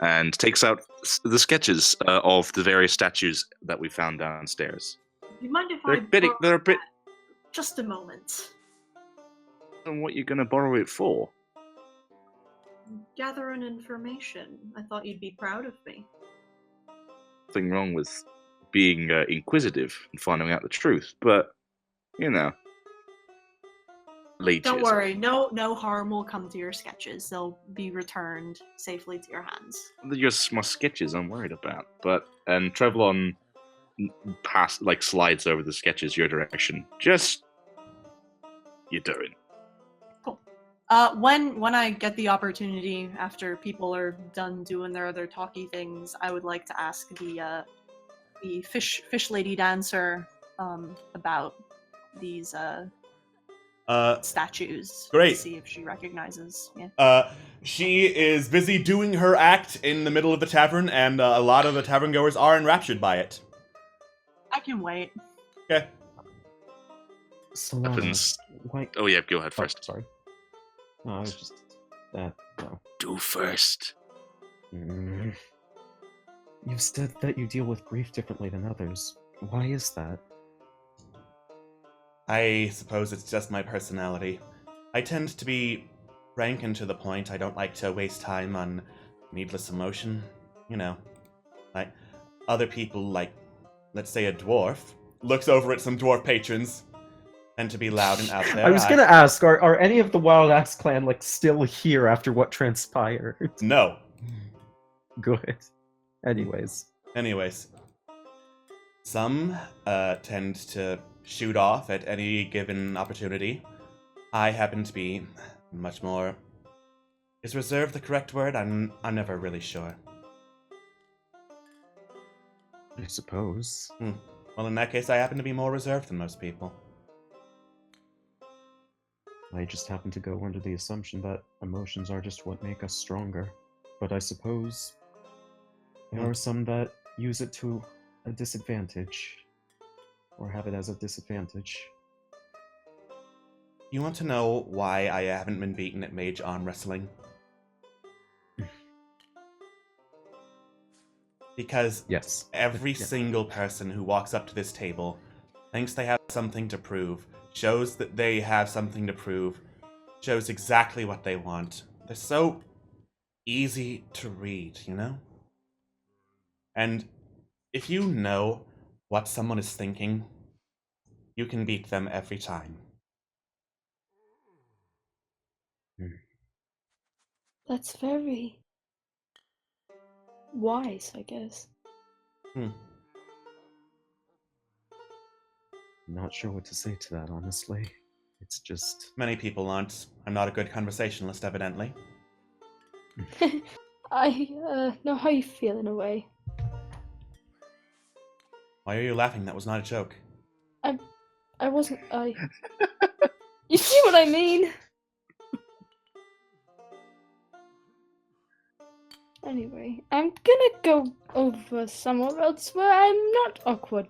and takes out the sketches of the various statues that we found downstairs. Do you mind if They're a bit. Just a moment. And what you're going to borrow it for? Gathering information. I thought you'd be proud of me. Nothing wrong with being inquisitive and finding out the truth, but you know. Leeches. Don't worry, no harm will come to your sketches. They'll be returned safely to your hands. They're just my sketches I'm worried about. And Trevlon slides over the sketches your direction. Just you're doing. Cool. When I get the opportunity, after people are done doing their other talky things, I would like to ask the fish lady dancer about these statues. Great. To see if she recognizes. Yeah. She is busy doing her act in the middle of the tavern, and a lot of the tavern goers are enraptured by it. I can wait. Okay. Happens. Why... Oh yeah, go ahead first. Sorry. No, I was just that. No. Do first. You said that you deal with grief differently than others. Why is that? I suppose it's just my personality. I tend to be frank and to the point. I don't like to waste time on needless emotion. You know, like other people, like, let's say a dwarf, looks over at some dwarf patrons, tend to be loud and out there. I was gonna ask, are any of the Wild Axe clan, like, still here after what transpired? No. Good. Anyways. Some tend to shoot off at any given opportunity. I happen to be much more... Is reserved the correct word? I'm never really sure. I suppose. Well, in that case, I happen to be more reserved than most people. I just happen to go under the assumption that emotions are just what make us stronger. But I suppose there are some that use it to a disadvantage. Or have it as a disadvantage. You want to know why I haven't been beaten at mage arm wrestling? Because yes, every single person who walks up to this table thinks they have something to prove, shows that they have something to prove, shows exactly what they want. They're so easy to read, you know? And if you know what someone is thinking, you can beat them every time. That's very wise, I guess. Not sure what to say to that, honestly. It's just... Many people aren't. I'm not a good conversationalist, evidently. I know how you feel in a way. Why are you laughing? That was not a joke. I wasn't. You see what I mean? Anyway, I'm gonna go over somewhere else where I'm not awkward.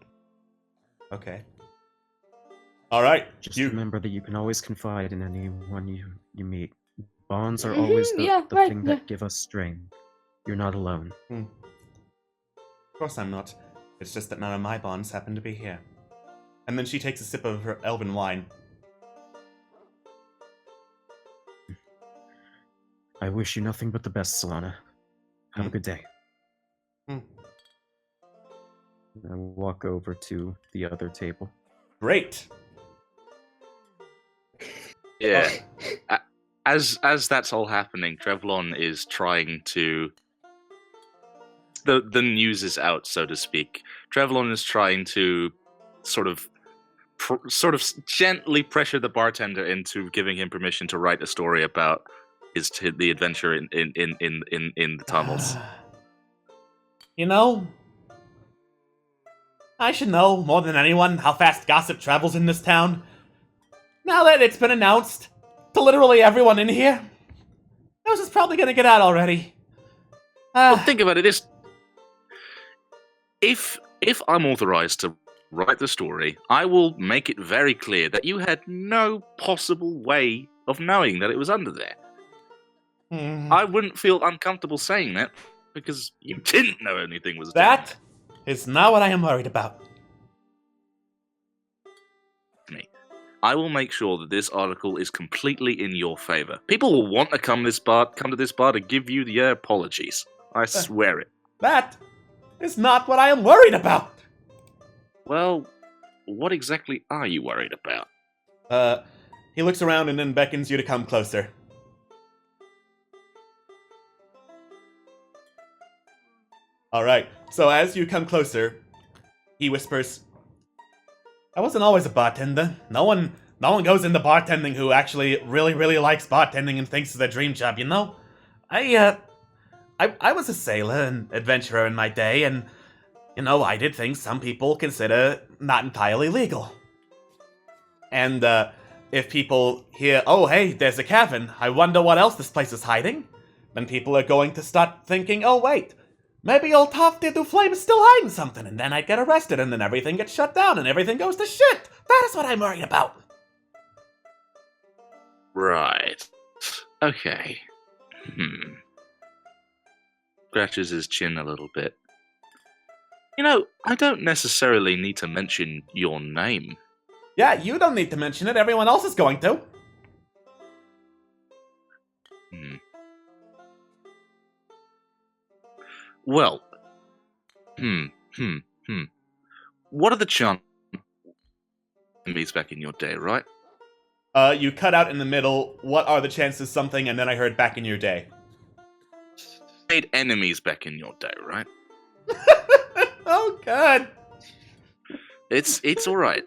Okay. All right. Just remember that you can always confide in anyone you meet. Bonds are Mhm, always the yeah, right, thing yeah. that give us strength. You're not alone. Of course I'm not. It's just that none of my bonds happen to be here. And then she takes a sip of her elven wine. I wish you nothing but the best, Solana. Have a good day. Hmm. I walk over to the other table. Great. Yeah. As that's all happening, Trevlon is trying to. The news is out, so to speak. Trevlon is trying to sort of gently pressure the bartender into giving him permission to write a story about the adventure in the tunnels. You know, I should know more than anyone how fast gossip travels in this town. Now that it's been announced to literally everyone in here, news is probably gonna get out already. Well, think about it. If I'm authorized to write the story, I will make it very clear that you had no possible way of knowing that it was under there. I wouldn't feel uncomfortable saying that because you didn't know anything was down That is not what I am worried about. there. I will make sure that this article is completely in your favor. People will want to come to this bar to give you their apologies. I swear it. That is not what I am worried about. Well, what exactly are you worried about? He looks around and then beckons you to come closer. Alright, so as you come closer, he whispers, I wasn't always a bartender. No one goes into bartending who actually really likes bartending and thinks it's their dream job, you know? I was a sailor and adventurer in my day, and, you know, I did things some people consider not entirely legal. And, if people hear, oh, hey, there's a cavern, I wonder what else this place is hiding, then people are going to start thinking, oh, wait, maybe old Tofty du Flame is still hiding something, and then I'd get arrested, and then everything gets shut down, and everything goes to shit. That is what I'm worried about. Right. Okay. Scratches his chin a little bit. You know, I don't necessarily need to mention your name. Yeah, you don't need to mention it. Everyone else is going to. Well, What are the chances enemies back in your day, right? You cut out in the middle. What are the chances something, and then I heard back in your day. Made enemies back in your day, right? Oh, God. It's all right.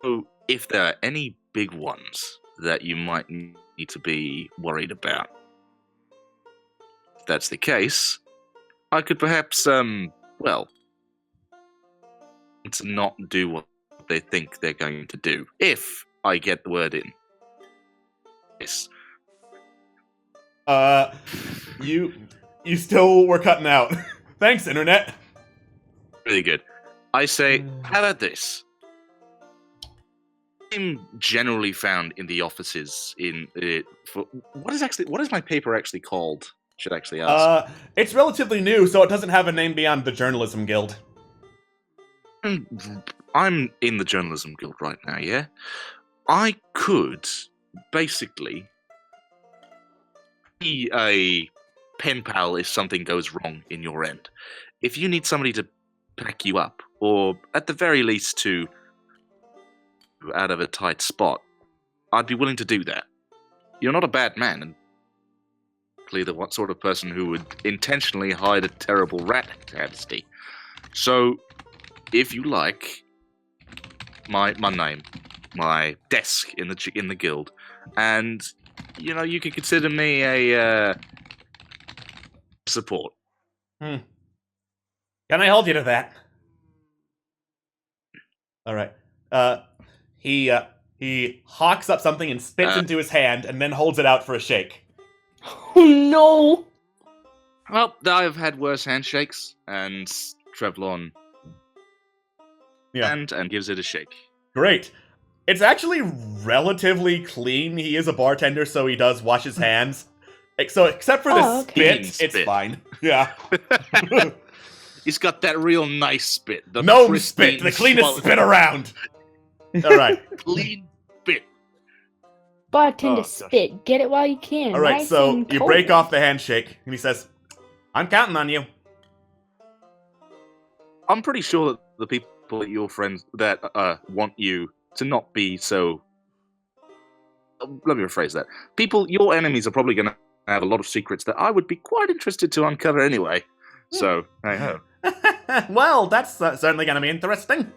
So, if there are any big ones that you might need to be worried about, if that's the case, I could perhaps, to not do what they think they're going to do, if I get the word in. Yes. You still were cutting out. Thanks, Internet. Really good. I say, how about this? I'm generally found in the offices what is my paper actually called? Should actually ask. It's relatively new, so it doesn't have a name beyond the Journalism Guild. I'm in the Journalism Guild right now, yeah? I could basically be a pen pal if something goes wrong in your end. If you need somebody to pack you up, or at the very least to out of a tight spot, I'd be willing to do that. You're not a bad man, and the what sort of person who would intentionally hide a terrible rat travesty. So, if you like, my name, my desk in the guild, and you could consider me a support. Can I hold you to that? All right. He hawks up something and spits into his hand, and then holds it out for a shake. Oh no! Well, I've had worse handshakes, and Trevlon and gives it a shake. Great. It's actually relatively clean. He is a bartender, so he does wash his hands. So except for the spit, it's fine. Yeah. He's got that real nice spit. The Gnome spit, the cleanest spit around. All right. Clean spit. Bartender spit. Get it while you can. All right, Nice so and you cold. break off the handshake, and he says, "I'm counting on you." I'm pretty sure that the people that your friends that want you to not be so. Let me rephrase that. Your enemies are probably going to have a lot of secrets that I would be quite interested to uncover anyway. So, hey ho. Well, that's certainly going to be interesting.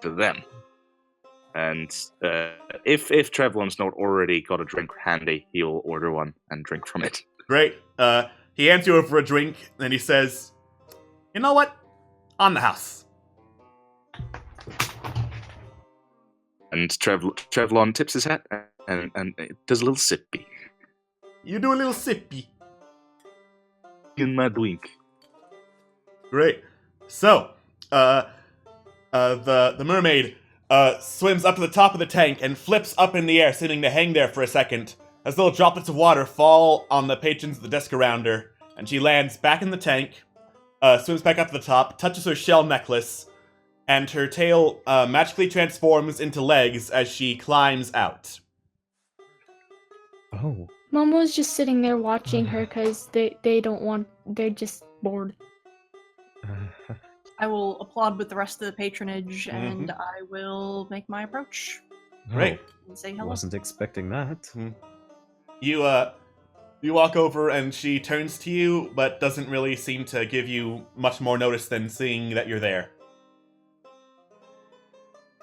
For them. And if Trevlon's not already got a drink handy, he'll order one and drink from it. Great. He hands you over a drink, and he says, "You know what? On the house." And Trevlon tips his hat and does a little sippy. You do a little sippy. In my drink. Great. So, the mermaid swims up to the top of the tank and flips up in the air, seeming to hang there for a second, as little droplets of water fall on the patrons of the desk around her, and she lands back in the tank, swims back up to the top, touches her shell necklace, and her tail magically transforms into legs as she climbs out. Oh. Momo's just sitting there watching her because they don't want. They're just bored. I will applaud with the rest of the patronage, and I will make my approach. Great. And say hello. Wasn't expecting that. You walk over and she turns to you, but doesn't really seem to give you much more notice than seeing that you're there.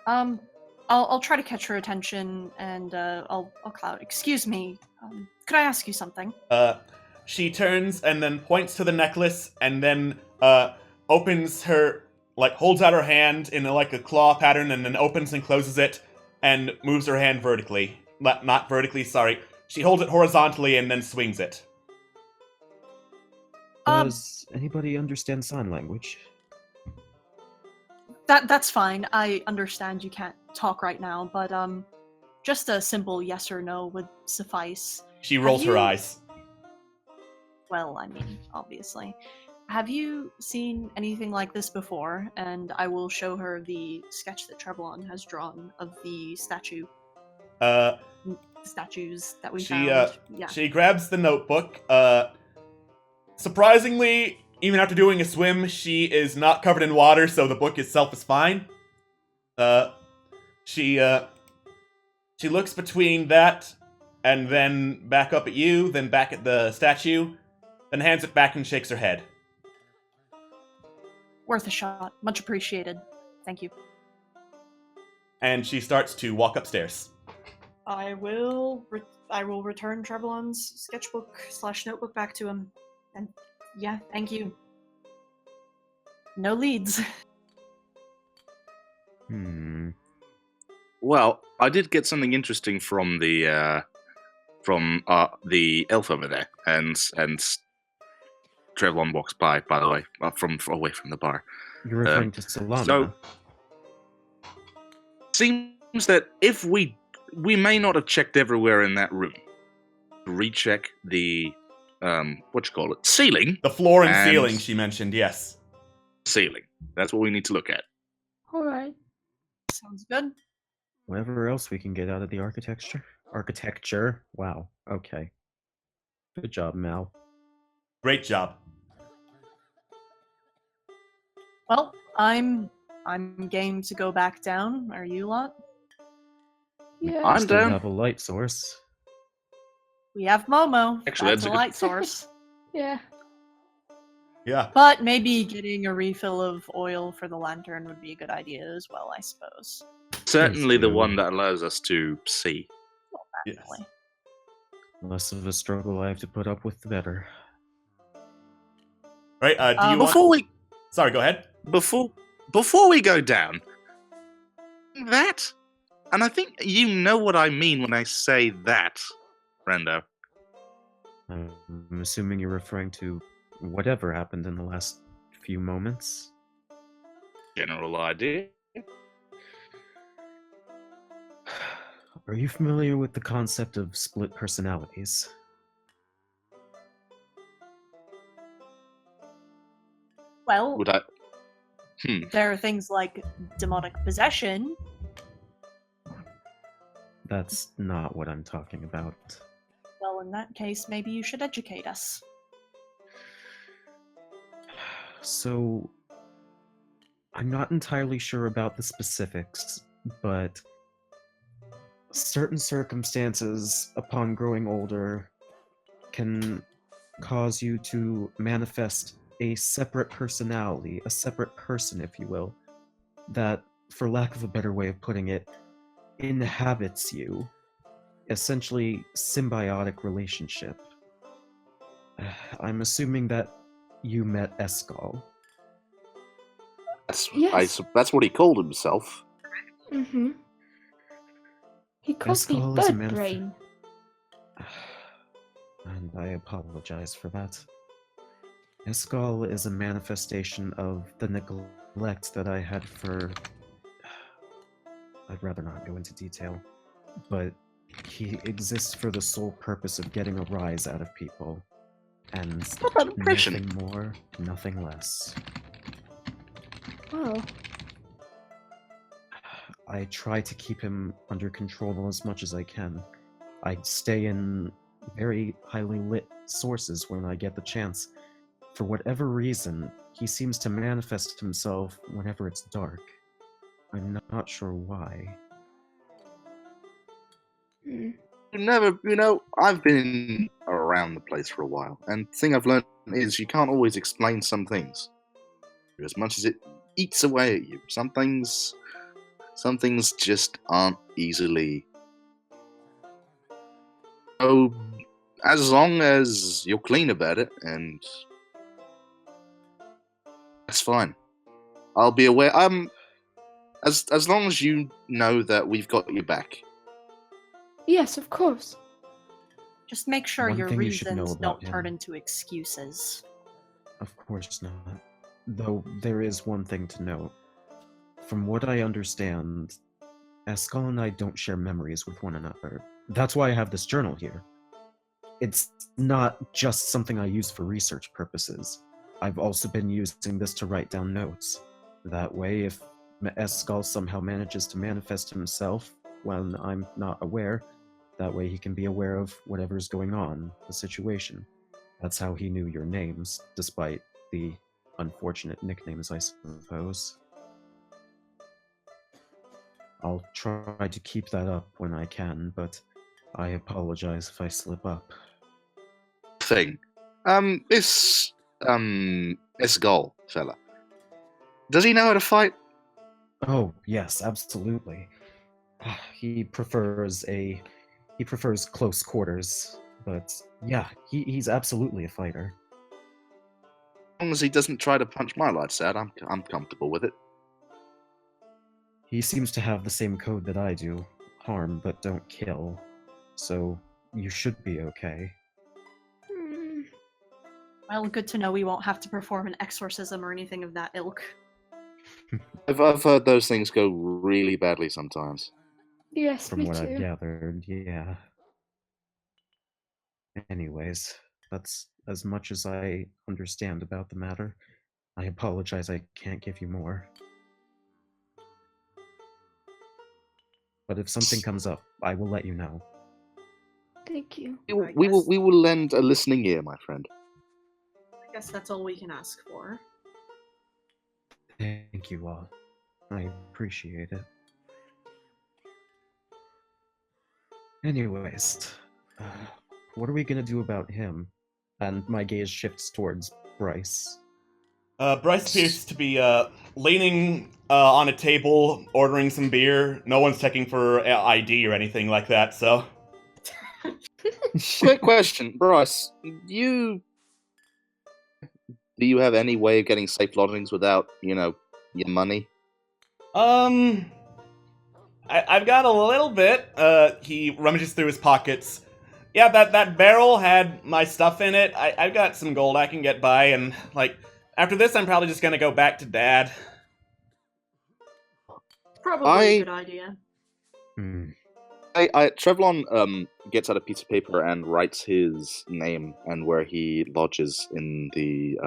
I'll try to catch her attention, and I'll call out, "Excuse me, could I ask you something?" She turns and then points to the necklace, and then opens her, holds out her hand in a claw pattern, and then opens and closes it, and moves her hand vertically. Not vertically, sorry. She holds it horizontally and then swings it. Does anybody understand sign language? That's fine. I understand you can't talk right now, but just a simple yes or no would suffice. She rolls her eyes. Well, I mean, obviously. Have you seen anything like this before? And I will show her the sketch that Trevlon has drawn of the statues that we found. She grabs the notebook. Surprisingly, even after doing a swim, she is not covered in water, so the book itself is fine. She looks between that and then back up at you, then back at the statue, then hands it back and shakes her head. Worth a shot. Much appreciated. Thank you. And she starts to walk upstairs. I will return Trevlon's sketchbook/notebook back to him. And yeah, thank you. No leads. Well, I did get something interesting from the elf over there, and Trevlon walks by the way, from away from the bar. You're referring to Solana. So, seems that if we may not have checked everywhere in that room. Recheck the ceiling. The floor and ceiling, she mentioned, yes. Ceiling. That's what we need to look at. Alright. Sounds good. Whatever else we can get out of the architecture. Wow. Okay. Good job, Mal. Great job. Well, I'm game to go back down. Are you lot? Yeah. I'm Still down. have a light source. We have Momo. Actually, that's that's a a light source. Yeah. Yeah. But maybe getting a refill of oil for the lantern would be a good idea as well, I suppose. Certainly the true. one that allows us to see. Well, Yes. definitely. Less of a struggle I have to put up with, the better. Right, do you Before we Sorry, go ahead. before we go down, That? And I think you know what I mean when I say that, Rendo. I'm assuming you're referring to whatever happened in the last few moments. General idea. Are you familiar with the concept of split personalities? Well, Would I? there are things like demonic possession. That's not what I'm talking about. Well, in that case, maybe you should educate us. So, I'm not entirely sure about the specifics, but certain circumstances upon growing older can cause you to manifest a separate personality, a separate person, if you will, that, for lack of a better way of putting it, inhabits you. Essentially, symbiotic relationship. I'm assuming that you met Escal. Yes. That's what he called himself. Mm-hmm. He calls me Escal is a bird man. brain. And I apologize for that. Escal is a manifestation of the neglect that I had for... I'd rather not go into detail, but he exists for the sole purpose of getting a rise out of people. And Not that impression. nothing more, nothing less. Wow. I try to keep him under control as much as I can. I stay in very highly lit sources when I get the chance. For whatever reason, he seems to manifest himself whenever it's dark. I'm not sure why. I've been around the place for a while, and the thing I've learned is you can't always explain some things. As much as it eats away at you, some things just aren't easily. So, as long as you're clean about it, and that's fine. I'll be aware. As long as you know that we've got your back. Yes, of course. Just make sure One your thing you should know reasons about don't turn him. into excuses. Of course not. Though there is one thing to note. From what I understand, Escal and I don't share memories with one another. That's why I have this journal here. It's not just something I use for research purposes. I've also been using this to write down notes. That way, if Escal somehow manages to manifest himself when I'm not aware, that way he can be aware of whatever's going on, the situation. That's how he knew your names, despite the unfortunate nicknames, I suppose. I'll try to keep that up when I can, but I apologize if I slip up. Thing. This Esgol fella. Does he know how to fight? Oh, yes, absolutely. He prefers close quarters, but yeah, he's absolutely a fighter. As long as he doesn't try to punch my lights out, I'm comfortable with it. He seems to have the same code that I do. Harm, but don't kill. So, you should be okay. Well, good to know we won't have to perform an exorcism or anything of that ilk. I've heard those things go really badly sometimes. Yes, From me what too. I've gathered, yeah. Anyways, that's as much as I understand about the matter. I apologize I can't give you more. But if something comes up, I will let you know. Thank you. We will lend a listening ear, my friend. I guess that's all we can ask for. Thank you all. I appreciate it. Anyways, what are we gonna do about him? And my gaze shifts towards Bryce. Bryce appears to be leaning on a table, ordering some beer. No one's checking for ID or anything like that, so. Quick question, Bryce. Do you have any way of getting safe lodgings without, your money? I've got a little bit. He rummages through his pockets. Yeah, that barrel had my stuff in it. I've got some gold I can get by, and, like, after this, I'm probably just gonna go back to Dad. Probably a good idea. Trevlon gets out a piece of paper and writes his name and where he lodges in the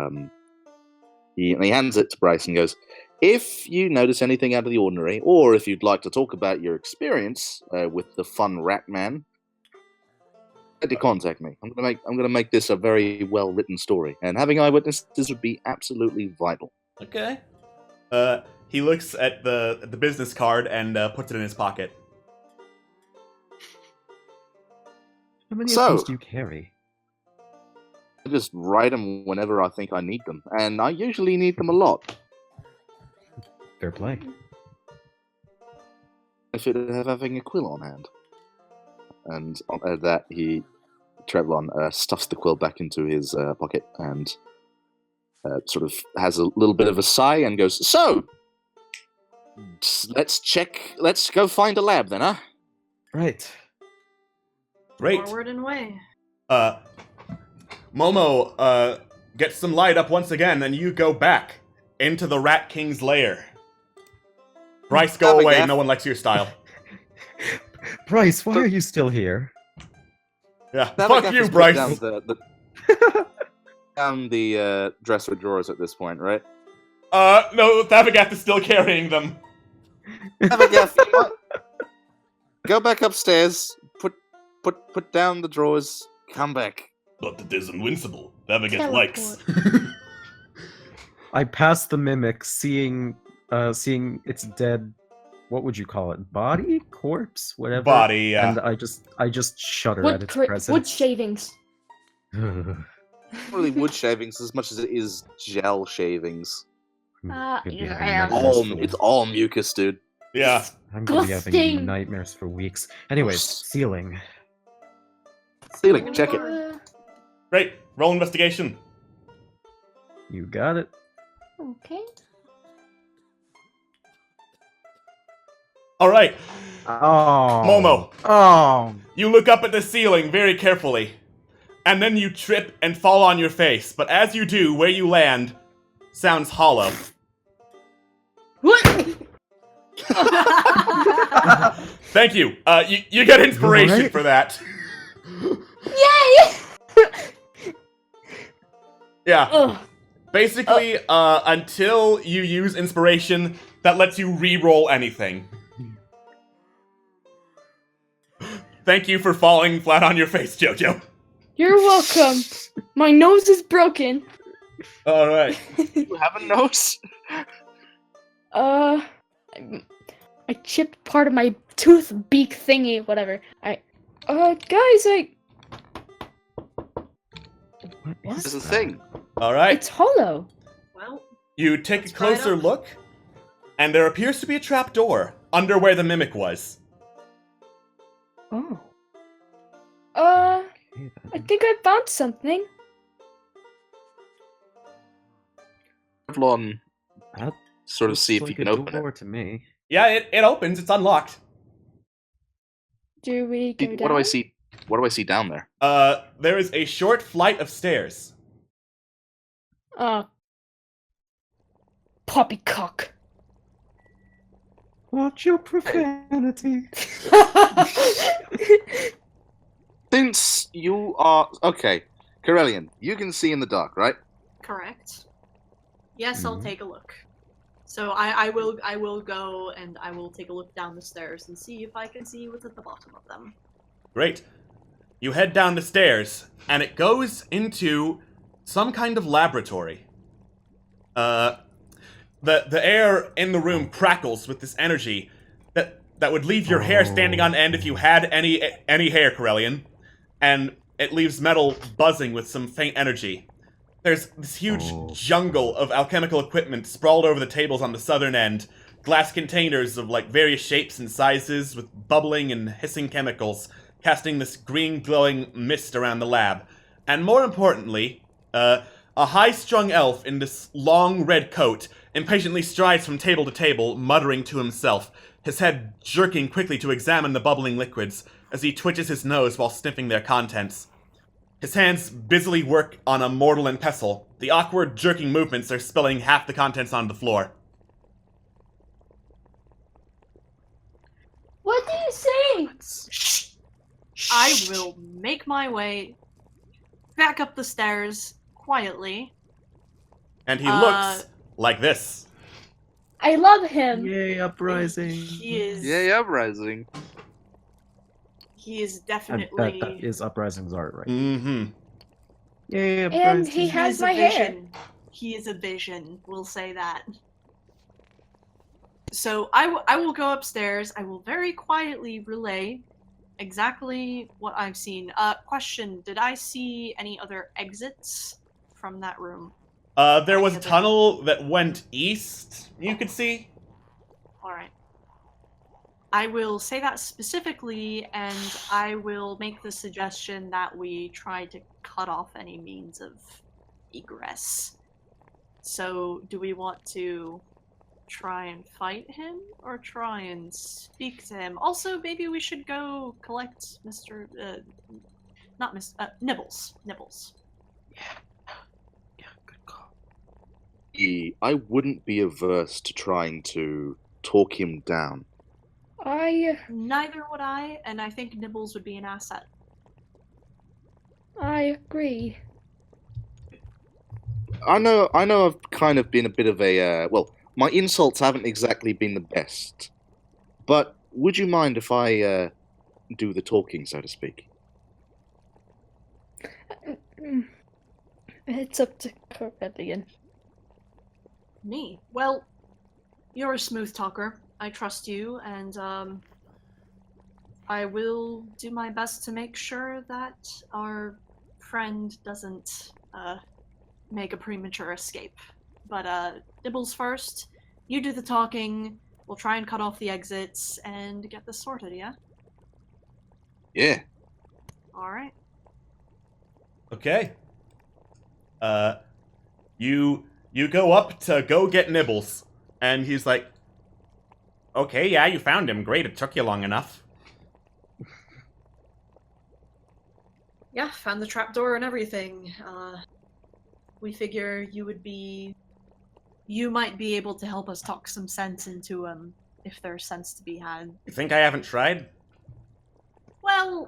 he hands it to Bryce and goes, "If you notice anything out of the ordinary, or if you'd like to talk about your experience with the fun rat man, to contact me. I'm gonna make this a very well written story, and having eyewitnesses would be absolutely vital." Okay. He looks at the business card and puts it in his pocket. How many So- of these do you carry? I just write them whenever I think I need them, and I usually need them a lot. Fair play. I should have having a quill on hand. And on that, Trevlon stuffs the quill back into his pocket and sort of has a little bit of a sigh and goes, "So, let's go find a lab then, huh?" Right. Great. Forward and away. Momo, gets some light up once again, and you go back into the Rat King's lair. Bryce, go away. No one likes your style. Bryce, why are you still here? Yeah, fuck you, Bryce. Down the dresser drawers at this point, right? No, Thabagath is still carrying them. Thabagath, go back upstairs. Put down the drawers. Come back. But it is invincible. Thabagath Teleport. likes. I passed the mimic, seeing its dead. What would you call it? Body, corpse, whatever. Body, yeah. And I just shudder at its presence. Wood shavings. Not really wood shavings as much as it is gel shavings. Could be having Yeah. nightmares It's all mucus, dude. Yeah. I'm gonna be having disgusting. nightmares for weeks. Anyways, ceiling. Ceiling, check it. Great. Roll investigation. You got it. Okay. All right. Oh. Momo, Oh. you look up at the ceiling very carefully, and then you trip and fall on your face. But as you do, where you land sounds hollow. What? Thank you. You get inspiration Alright. for that. Yay! Yeah. Ugh. Basically, until you use inspiration, that lets you re-roll anything. Thank you for falling flat on your face, Jojo. You're welcome. My nose is broken. All right. You have a nose? I chipped part of my tooth beak thingy, whatever. Guys, What This is is a that? thing. All right. it's hollow. Well, You take Let's a try it closer out. look, and there appears to be a trapdoor under where the mimic was. Oh. Okay, I then. think I found something. Trevlon, That sort of see if looks you like can a open door it. to me. Yeah, it opens. It's unlocked. Do we go What down? do I see? What do I see down there? There is a short flight of stairs. Poppycock. Watch your profanity. Since you are okay, Corellian, you can see in the dark, right? correct. Yes, I'll Mhm. take a look. So I will go and I will take a look down the stairs and see if I can see what's at the bottom of them. Great. You head down the stairs, and it goes into some kind of laboratory. The air in the room crackles with this energy that would leave your hair standing on end if you had any hair, Corellian, and it leaves metal buzzing with some faint energy. There's this huge jungle of alchemical equipment sprawled over the tables on the southern end, glass containers of like various shapes and sizes with bubbling and hissing chemicals, casting this green glowing mist around the lab. And more importantly, a high-strung elf in this long red coat impatiently strides from table to table, muttering to himself, his head jerking quickly to examine the bubbling liquids as he twitches his nose while sniffing their contents. His hands busily work on a mortar and pestle. The awkward, jerking movements are spilling half the contents onto the floor. What do you say? Shh. I will make my way back up the stairs quietly. And he looks like this. I love him. Yay, uprising. He is. Yay, uprising. He is And definitely. that is uprising's art, right? Mm-hmm. Yay, And uprising. he has is my a hair. vision. He is a vision. We'll say that. So I will go upstairs. I will very quietly relay exactly what I've seen. Question: did I see any other exits from that room? There was a tunnel that went east, you could see. Alright. I will say that specifically, and I will make the suggestion that we try to cut off any means of egress. So, do we want to try and fight him, or try and speak to him? Also, maybe we should go collect Mr. Not Mr. Nibbles. Nibbles. I wouldn't be averse to trying to talk him down. Neither would I, and I think Nibbles would be an asset. I agree. I know I've kind of been a bit of a, well, my insults haven't exactly been the best. But would you mind if I do the talking, so to speak? It's up to Corbellion. Me? Well, you're a smooth talker. I trust you, and I will do my best to make sure that our friend doesn't make a premature escape. But Nibbles first, you do the talking, we'll try and cut off the exits and get this sorted, yeah? Yeah. Alright. Okay. You go up to go get Nibbles, and he's like, okay, yeah, you found him. Great, it took you long enough. Yeah, found the trapdoor and everything. We figure you might be able to help us talk some sense into him, if there's sense to be had. You think I haven't tried? Well,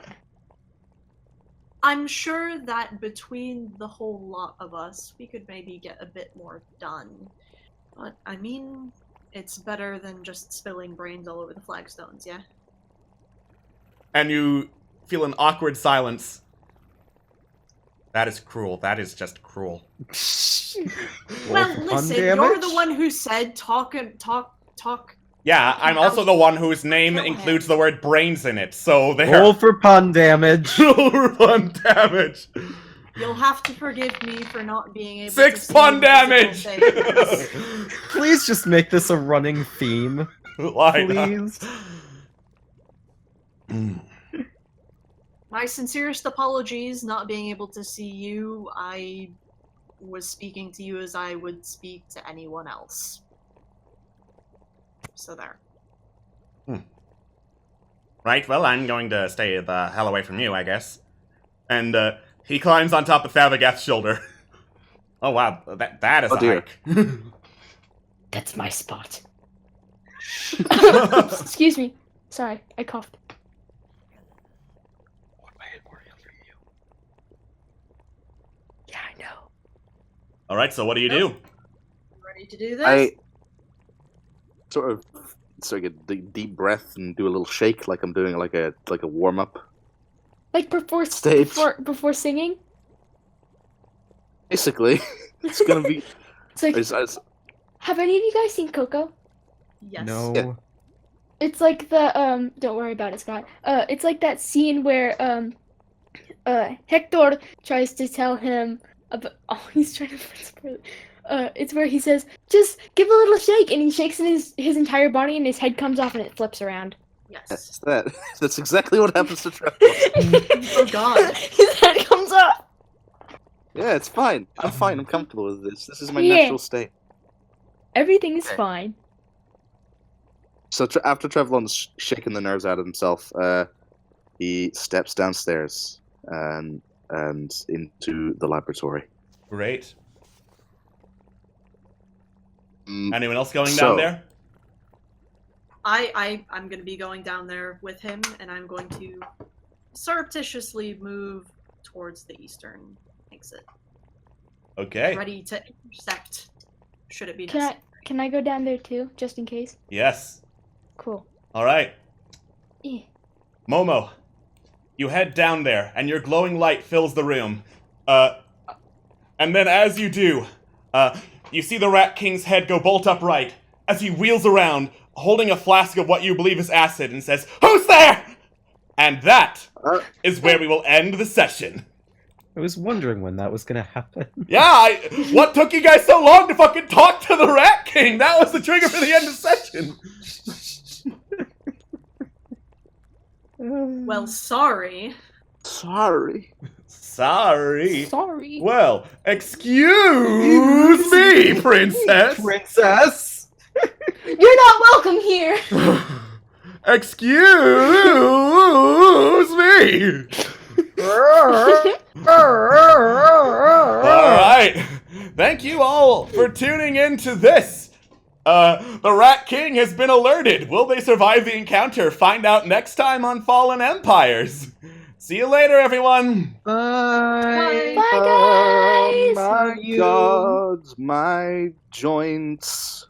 I'm sure that between the whole lot of us, we could maybe get a bit more done. But, I mean, it's better than just spilling brains all over the flagstones, yeah? And you feel an awkward silence. That is cruel. That is just cruel. Well, listen, you're the one who said talk. Yeah, I'm also the one whose name includes the word brains in it, so there. Roll for pun damage. Roll for pun damage. You'll have to forgive me for not being able 6 to pun damage! Please just make this a running theme. Why please? My sincerest apologies not being able to see you. I was speaking to you as I would speak to anyone else. So there. Right, well, I'm going to stay the hell away from you, I guess. And he climbs on top of Thavagath's shoulder. Oh wow, that is a hike. That's my spot. Excuse me. Sorry, I coughed. Yeah, I know. Alright, so what do you do? Ready to do this? I sort of take a deep breath and do a little shake, like I'm doing like a warm up. Like before Stage. before singing. Basically, it's gonna be. It's like, have any of you guys seen Coco? Yes. No. Yeah. It's like the don't worry about it, Scott. It's like that scene where Hector tries to tell him about. Oh, he's trying to whisper. It's where he says, "Just give a little shake," and he shakes in his entire body, and his head comes off, and it flips around. Yes. That's that. That's exactly what happens to Trevor. Oh God. His head comes off. Yeah, it's fine. I'm fine. I'm comfortable with this. This is my Yeah. natural state. Everything is Okay. fine. So after Trevlon's shaking the nerves out of himself, he steps downstairs and into the laboratory. Great. Anyone else going down there? I'm going to be going down there with him, and I'm going to surreptitiously move towards the eastern exit. Okay. Ready to intersect, should it be necessary. Can I go down there too, just in case? Yes. Cool. All right. Yeah. Momo, you head down there, and your glowing light fills the room. And then as you do, you see the Rat King's head go bolt upright as he wheels around, holding a flask of what you believe is acid, and says, "Who's there?" And that is where we will end the session. I was wondering when that was gonna happen. Yeah, what took you guys so long to fucking talk to the Rat King? That was the trigger for the end of session. Well, sorry. Sorry. Well, excuse me, princess. Princess! You're not welcome here! Excuse me. Alright. Thank you all for tuning into this. The Rat King has been alerted. Will they survive the encounter? Find out next time on Fallen Empires. See you later, everyone. Bye. Bye, guys! My gods, my joints.